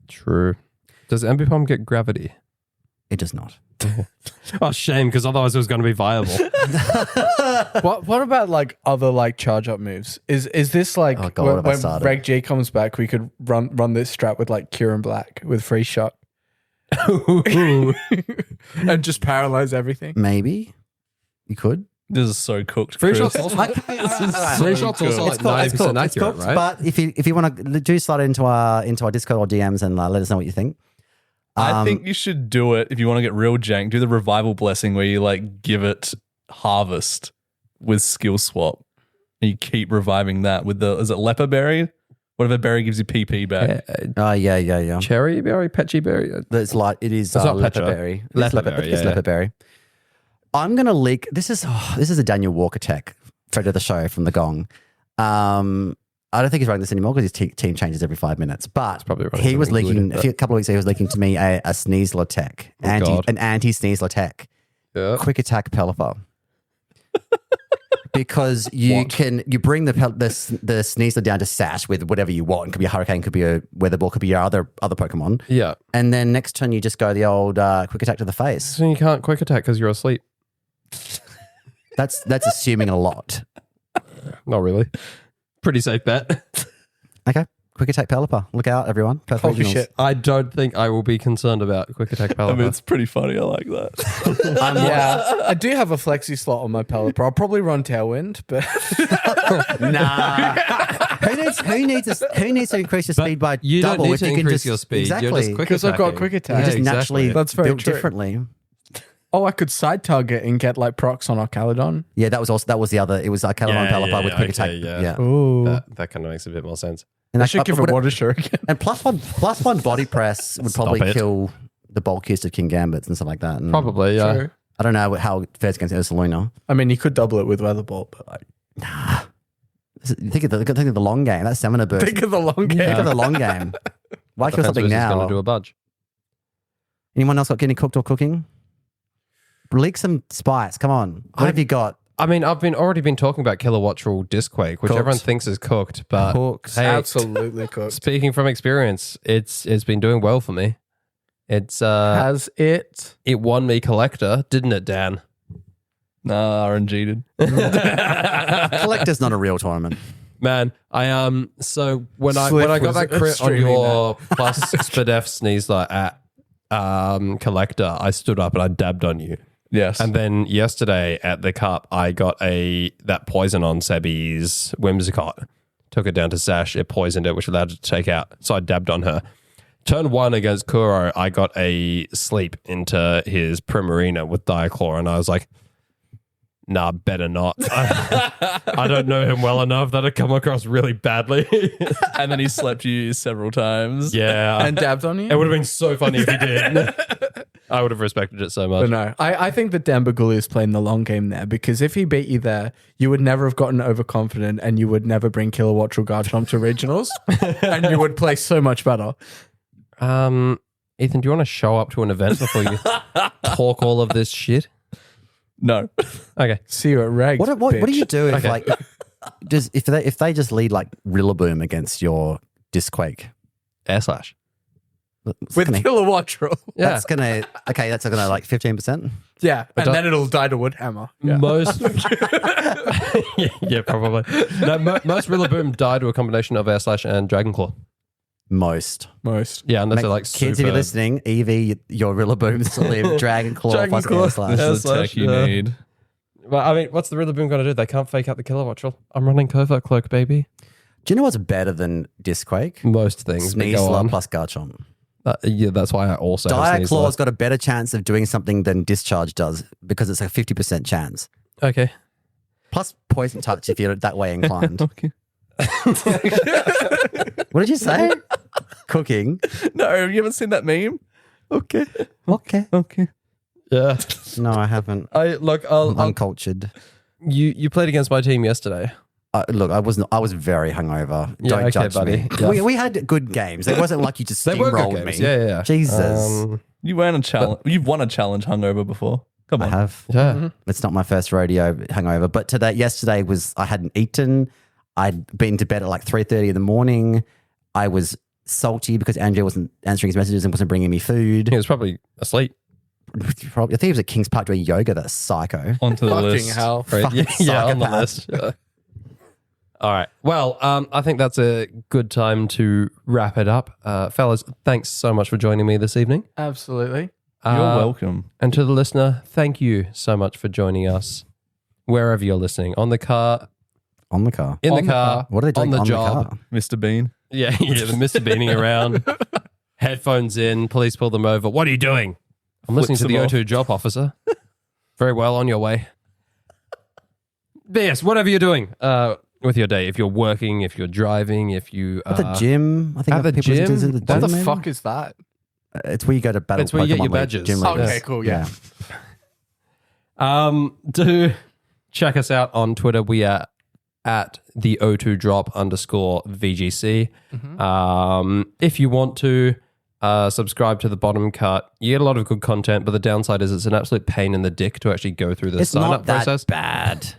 Speaker 1: True. Does Ambipom get gravity?
Speaker 2: It does not.
Speaker 1: Oh, shame, because otherwise it was going to be viable.
Speaker 4: What about like other like charge up moves? Is this like when Reg G comes back, we could run this strat with like Kieran Black with free shot and just paralyze everything?
Speaker 2: Maybe you could.
Speaker 3: This is so cooked.
Speaker 1: Free shots also like 90% accurate, right?
Speaker 2: But if you want to do slide into our Discord or DMs and let us know what you think.
Speaker 3: I think you should do it if you want to get real jank. Do the revival blessing where you like give it harvest with skill swap. And you keep reviving that with is it leper berry? Whatever berry gives you PP back.
Speaker 2: Yeah.
Speaker 1: Cherry berry, petchy berry.
Speaker 2: It's like it is
Speaker 1: not
Speaker 2: leper berry. It's leper berry. I'm gonna leak. This is a Daniel Walker tech friend of the show from the Gong. I don't think he's running this anymore because his team changes every 5 minutes. But he was leaking a couple of weeks ago. He was leaking to me a Sneasler tech, an anti Sneasler tech, quick attack Pelipper. Because you bring the Sneasler down to Sash with whatever you want. It could be a Hurricane, could be a Weather Ball, could be your other Pokemon.
Speaker 1: Yeah,
Speaker 2: and then next turn you just go the old quick attack to the face.
Speaker 1: So you can't quick attack because you're asleep.
Speaker 2: That's assuming a lot.
Speaker 1: Not really. Pretty safe bet.
Speaker 2: Okay. Quick attack Pelipper. Look out, everyone.
Speaker 4: Holy shit.
Speaker 1: I don't think I will be concerned about quick attack Pelipper.
Speaker 3: I mean, it's pretty funny. I like that.
Speaker 4: Yeah. I do have a flexi slot on my Pelipper. I'll probably run Tailwind, but...
Speaker 2: Nah. Who needs to increase your speed by
Speaker 1: you
Speaker 2: double
Speaker 1: don't need
Speaker 2: if
Speaker 1: to
Speaker 2: you can
Speaker 1: increase
Speaker 2: just
Speaker 1: your speed.
Speaker 2: Exactly.
Speaker 1: You're just quick
Speaker 4: Because I've got
Speaker 1: attacking.
Speaker 4: quick
Speaker 2: You're
Speaker 4: attack.
Speaker 2: just
Speaker 1: exactly.
Speaker 2: naturally
Speaker 4: That's very
Speaker 2: built
Speaker 4: true.
Speaker 2: differently.
Speaker 4: Oh, I could side target and get like procs on Arcalodon.
Speaker 2: Yeah, that was the other. It was Calamine Palapa with quick attack.
Speaker 1: okay,
Speaker 2: Yeah.
Speaker 4: Ooh.
Speaker 1: That kind of makes a bit more sense.
Speaker 2: And
Speaker 4: I should give it water shuriken.
Speaker 2: And plus one body press would probably
Speaker 1: it.
Speaker 2: kill the bulkiest of King Gambits and stuff like that. And
Speaker 1: Probably, yeah.
Speaker 4: True.
Speaker 2: I don't know how it fares against Ursaluna.
Speaker 4: I mean, you could double it with Weather Ball, but like,
Speaker 2: Think of the long game. That's stamina burst.
Speaker 4: think of the long
Speaker 2: Think
Speaker 4: game.
Speaker 2: of the long game. Why kill
Speaker 1: Defense
Speaker 2: something
Speaker 1: is
Speaker 2: now?
Speaker 1: going to do a budge.
Speaker 2: Anyone else got getting cooked or cooking? Leak some spice. Come on. What have you got?
Speaker 1: I mean, I've already been talking about Kilowattrel Discquake, which
Speaker 2: Cooked.
Speaker 1: everyone thinks is cooked, but
Speaker 2: Cooked.
Speaker 1: hey,
Speaker 4: Absolutely cooked.
Speaker 1: speaking from experience, it's been doing well for me. It's
Speaker 4: Has it?
Speaker 1: it won me collector, didn't it, Dan?
Speaker 3: Nah, RNG did.
Speaker 2: Collector's not a real tournament.
Speaker 1: Man, I so when I
Speaker 4: Slip
Speaker 1: got
Speaker 4: was
Speaker 1: that crit on
Speaker 4: extremely
Speaker 1: your plus Spadef Sneasler at collector, I stood up and I dabbed on you.
Speaker 3: Yes.
Speaker 1: And then yesterday at the cup, I got that poison on Sebi's Whimsicott. Took it down to Sash, it poisoned it, which allowed it to take out. So I dabbed on her. Turn 1 against Kuro, I got a sleep into his Primarina with Diaclaw, and I was like, nah, better not. I don't know him well enough that it come across really badly.
Speaker 3: and then he slept you several times.
Speaker 1: Yeah.
Speaker 4: And dabbed on you?
Speaker 1: It would have been so funny if he did. I would have respected it so much.
Speaker 4: But no, I think that Dan Baguli is playing the long game there, because if he beat you there, you would never have gotten overconfident and you would never bring Kilowattrel Garchomp to regionals and you would play so much better.
Speaker 1: Ethan, do you want to show up to an event before you talk all of this shit?
Speaker 3: No.
Speaker 1: Okay.
Speaker 4: See you at Reg.
Speaker 2: What do you do if
Speaker 1: Okay.
Speaker 2: like if they just lead like Rillaboom against your Disquake?
Speaker 1: Air slash.
Speaker 4: With Kilowattrel?
Speaker 1: Yeah.
Speaker 2: That's gonna like 15%.
Speaker 4: Yeah, and
Speaker 1: don't-
Speaker 4: then it'll die to Woodhammer.
Speaker 1: Most, yeah, probably. No, most Rillaboom die to a combination of Air Slash and Dragon Claw.
Speaker 2: Most.
Speaker 1: Yeah, unless they're like
Speaker 2: Kids, if
Speaker 1: super.
Speaker 2: you're listening, Eevee, your Rillaboom to live Dragon Claw
Speaker 3: Dragon
Speaker 2: plus
Speaker 3: Claw.
Speaker 2: Air Slash.
Speaker 3: This is the tech you need.
Speaker 1: Well, I mean, what's the Rillaboom going to do? They can't fake out the Kilowattrel. I'm running Covert Cloak, baby.
Speaker 2: Do you know what's better than Disquake?
Speaker 1: Most things. But go on.
Speaker 2: Sneasler plus Garchomp.
Speaker 1: Yeah, that's why I also have Sneasler.
Speaker 2: Diaclaw's got a better chance of doing something than Discharge does because it's a 50% chance.
Speaker 1: Okay.
Speaker 2: Plus Poison Touch if you're that way inclined.
Speaker 3: Okay.
Speaker 2: What did you say? Cooking.
Speaker 3: No, you haven't seen that meme? Okay.
Speaker 2: Okay.
Speaker 3: Okay.
Speaker 1: Yeah.
Speaker 2: No, I haven't.
Speaker 1: I'm
Speaker 2: Uncultured.
Speaker 1: You played against my team yesterday.
Speaker 2: Look, I was very hungover.
Speaker 1: Yeah,
Speaker 2: Don't
Speaker 1: okay,
Speaker 2: judge
Speaker 1: buddy.
Speaker 2: me.
Speaker 1: Yeah.
Speaker 2: We had good games. It wasn't like you just
Speaker 1: They were good
Speaker 2: steamrolled me.
Speaker 1: games. Yeah.
Speaker 2: Jesus.
Speaker 3: You weren't a challenge. You've won a challenge hungover before. Come
Speaker 2: I
Speaker 3: on.
Speaker 2: have.
Speaker 1: Yeah.
Speaker 2: It's not my first rodeo hangover, but yesterday was I hadn't eaten. I'd been to bed at like 3:30 in the morning. I was salty because Andrea wasn't answering his messages and wasn't bringing me food.
Speaker 1: He was probably asleep.
Speaker 2: Probably, I think he was at King's Park doing yoga. That psycho.
Speaker 3: Onto the
Speaker 4: Fucking
Speaker 3: list.
Speaker 4: hell.
Speaker 2: Fucking
Speaker 1: Yeah, on the
Speaker 2: psychopath.
Speaker 1: list. Yeah. All right. Well, I think that's a good time to wrap it up. Fellas, thanks so much for joining me this evening.
Speaker 4: Absolutely.
Speaker 3: You're welcome.
Speaker 1: And to the listener, thank you so much for joining us wherever you're listening. On the car,
Speaker 2: On the car.
Speaker 1: in
Speaker 4: On
Speaker 1: the
Speaker 4: the
Speaker 1: car,
Speaker 4: car.
Speaker 2: What are they doing
Speaker 1: on the
Speaker 2: on
Speaker 1: job.
Speaker 2: the car?
Speaker 3: Mr. Bean.
Speaker 1: Yeah, the Mr. Beaning around, headphones in, police pull them over. What are you doing? I'm listening
Speaker 3: Flips
Speaker 1: to the
Speaker 3: them
Speaker 1: O2 job officer. Very well, on your way. But yes, whatever you're doing with your day, if you're working, if you're driving, if you
Speaker 2: At the gym. I think
Speaker 1: at the
Speaker 2: people listen to
Speaker 1: gym?
Speaker 2: the
Speaker 4: What
Speaker 2: gym,
Speaker 4: the
Speaker 2: maybe?
Speaker 4: fuck is that?
Speaker 2: It's where you go to battle.
Speaker 1: It's where you get
Speaker 2: Pokemon
Speaker 1: your
Speaker 2: League,
Speaker 1: badges.
Speaker 2: gym leaders.
Speaker 4: Okay, cool, yeah.
Speaker 1: Do check us out on Twitter. We are at the O2 drop _VGC. If you want to subscribe to the bottom cut, you get a lot of good content, but the downside is it's an absolute pain in the dick to actually go through the
Speaker 2: It's
Speaker 1: sign
Speaker 2: not
Speaker 1: up
Speaker 2: that
Speaker 1: process.
Speaker 2: bad.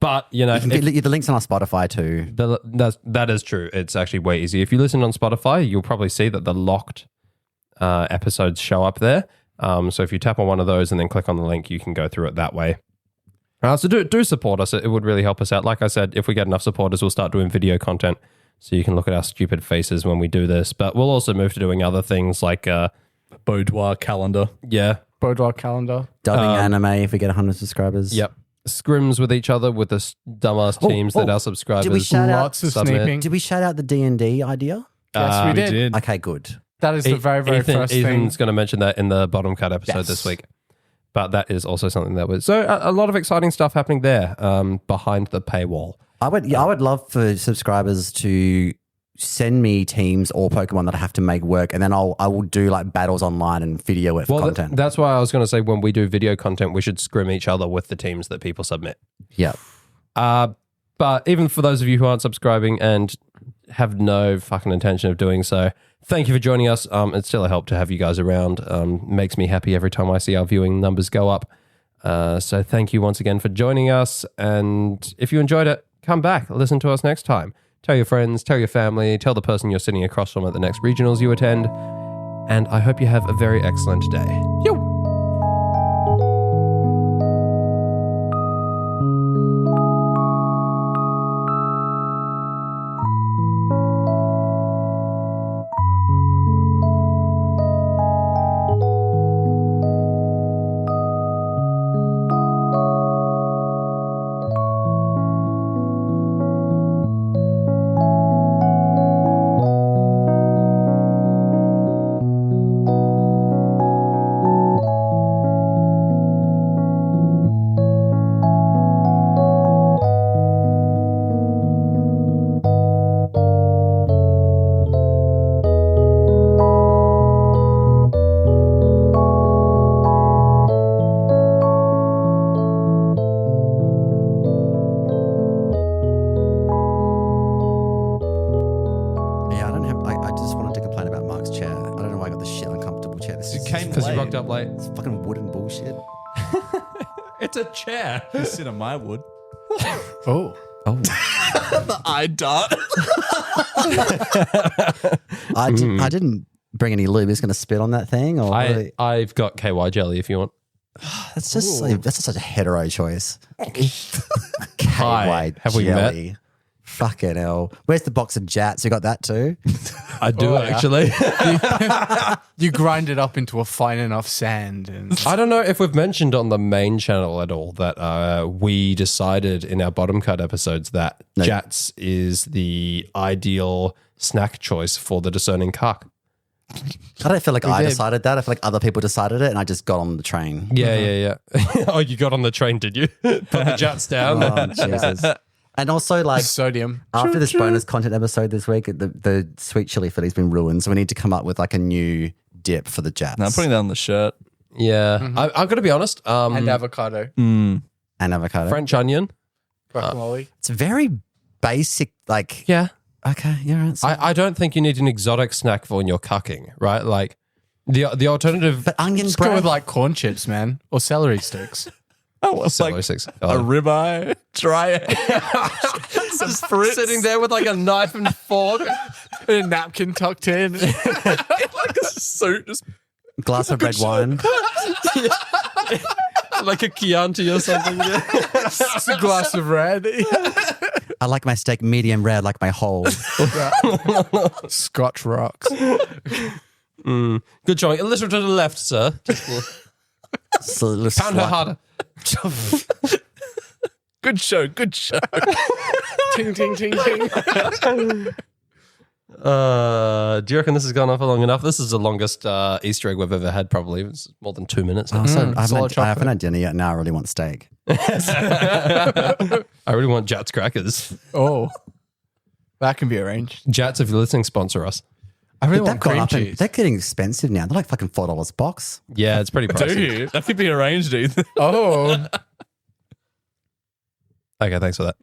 Speaker 1: But you know,
Speaker 2: You can get the links on our Spotify too.
Speaker 1: that is true. It's actually way easier. If you listen on Spotify, you'll probably see that the locked episodes show up there. So if you tap on one of those and then click on the link, you can go through it that way. So do support us. It would really help us out. Like I said, if we get enough supporters, we'll start doing video content so you can look at our stupid faces when we do this. But we'll also move to doing other things like,
Speaker 3: Boudoir calendar.
Speaker 1: yeah,
Speaker 4: Boudoir calendar.
Speaker 2: Dubbing anime if we get 100 subscribers.
Speaker 1: yep. scrims with each other with the dumbass teams that our subscribers
Speaker 2: Did we shout out?
Speaker 4: Lots of
Speaker 1: submit.
Speaker 4: sneaking.
Speaker 2: Did we shout out the D&D idea?
Speaker 4: Yes, we did.
Speaker 2: Okay, good.
Speaker 4: That is the very, very first thing.
Speaker 1: Ethan's going to mention that in the bottom cut episode this week. But that is also something that was... So a lot of exciting stuff happening there behind the paywall.
Speaker 2: I would love for subscribers to send me teams or Pokemon that I have to make work, and then I will do like battles online and video it for content.
Speaker 1: That's why I was going to say when we do video content, we should scrim each other with the teams that people submit.
Speaker 2: Yeah.
Speaker 1: But even for those of you who aren't subscribing and have no fucking intention of doing so, thank you for joining us. It's still a help to have you guys around. Makes me happy every time I see our viewing numbers go up. So thank you once again for joining us. And if you enjoyed it, come back, listen to us next time. Tell your friends, tell your family, tell the person you're sitting across from at the next regionals you attend. And I hope you have a very excellent day. Yo! Up late.
Speaker 2: It's fucking wooden bullshit.
Speaker 1: It's a chair.
Speaker 3: You sit on my wood.
Speaker 4: Oh.
Speaker 3: The eye dart.
Speaker 2: I didn't bring any lube. He's going to spit on that thing, or
Speaker 1: I've got KY jelly if you want.
Speaker 2: that's just such a hetero choice. KY
Speaker 1: Hi, have we
Speaker 2: jelly.
Speaker 1: met?
Speaker 2: Fucking hell. Where's the box of Jats? You got that too?
Speaker 1: I do actually.
Speaker 4: You grind it up into a fine enough sand. And
Speaker 1: I don't know if we've mentioned on the main channel at all that we decided in our bottom cut episodes that Jats is the ideal snack choice for the discerning cuck.
Speaker 2: I don't feel like I decided that. I feel like other people decided it and I just got on the train.
Speaker 1: Yeah. Oh, you got on the train, did you? Put the Jats down.
Speaker 2: Oh, Jesus. And also, like,
Speaker 4: sodium.
Speaker 2: after this bonus content episode this week, the sweet chili filly's been ruined. So we need to come up with like a new dip for the Jats.
Speaker 3: No, I'm putting that on the shirt.
Speaker 1: Yeah. I've got to be honest.
Speaker 4: And avocado.
Speaker 2: And avocado.
Speaker 1: French onion.
Speaker 4: Guacamole.
Speaker 2: It's very basic, like...
Speaker 1: Yeah.
Speaker 2: Okay, yeah, right. So,
Speaker 1: I don't think you need an exotic snack for when you're cucking, right? Like the alternative.
Speaker 2: but onion
Speaker 4: Just go
Speaker 2: bread...
Speaker 4: with like corn chips, man. Or celery sticks.
Speaker 3: Oh, it's
Speaker 1: Celery
Speaker 3: like
Speaker 1: sticks.
Speaker 3: a ribeye, dry
Speaker 1: Just sitting there with like a knife and fork.
Speaker 4: A napkin tucked in.
Speaker 3: like a suit. Just
Speaker 2: glass of red wine.
Speaker 1: Like a Chianti or something. Yeah.
Speaker 4: Just a glass of red.
Speaker 2: I like my steak medium rare, like my whole.
Speaker 4: Scotch rocks.
Speaker 1: Good showing. A little to the left, sir. Pound her harder.
Speaker 3: good show.
Speaker 4: Ting, ting, ting, ting.
Speaker 1: Do you reckon this has gone on for long enough? This is the longest Easter egg we've ever had, probably. It's more than 2 minutes.
Speaker 2: I
Speaker 4: solid
Speaker 2: haven't had dinner yet. Now I really want steak.
Speaker 1: I really want Jats crackers.
Speaker 4: Oh. That can be arranged.
Speaker 1: Jats, if you're listening, sponsor us.
Speaker 4: I really
Speaker 2: They've
Speaker 4: want
Speaker 2: gone
Speaker 4: cream
Speaker 2: up and
Speaker 4: cheese.
Speaker 2: they're getting expensive now. They're like fucking $4 a box.
Speaker 1: Yeah, it's pretty pricey.
Speaker 3: Dude, that could be arranged, dude.
Speaker 4: Oh.
Speaker 1: Okay, thanks for that.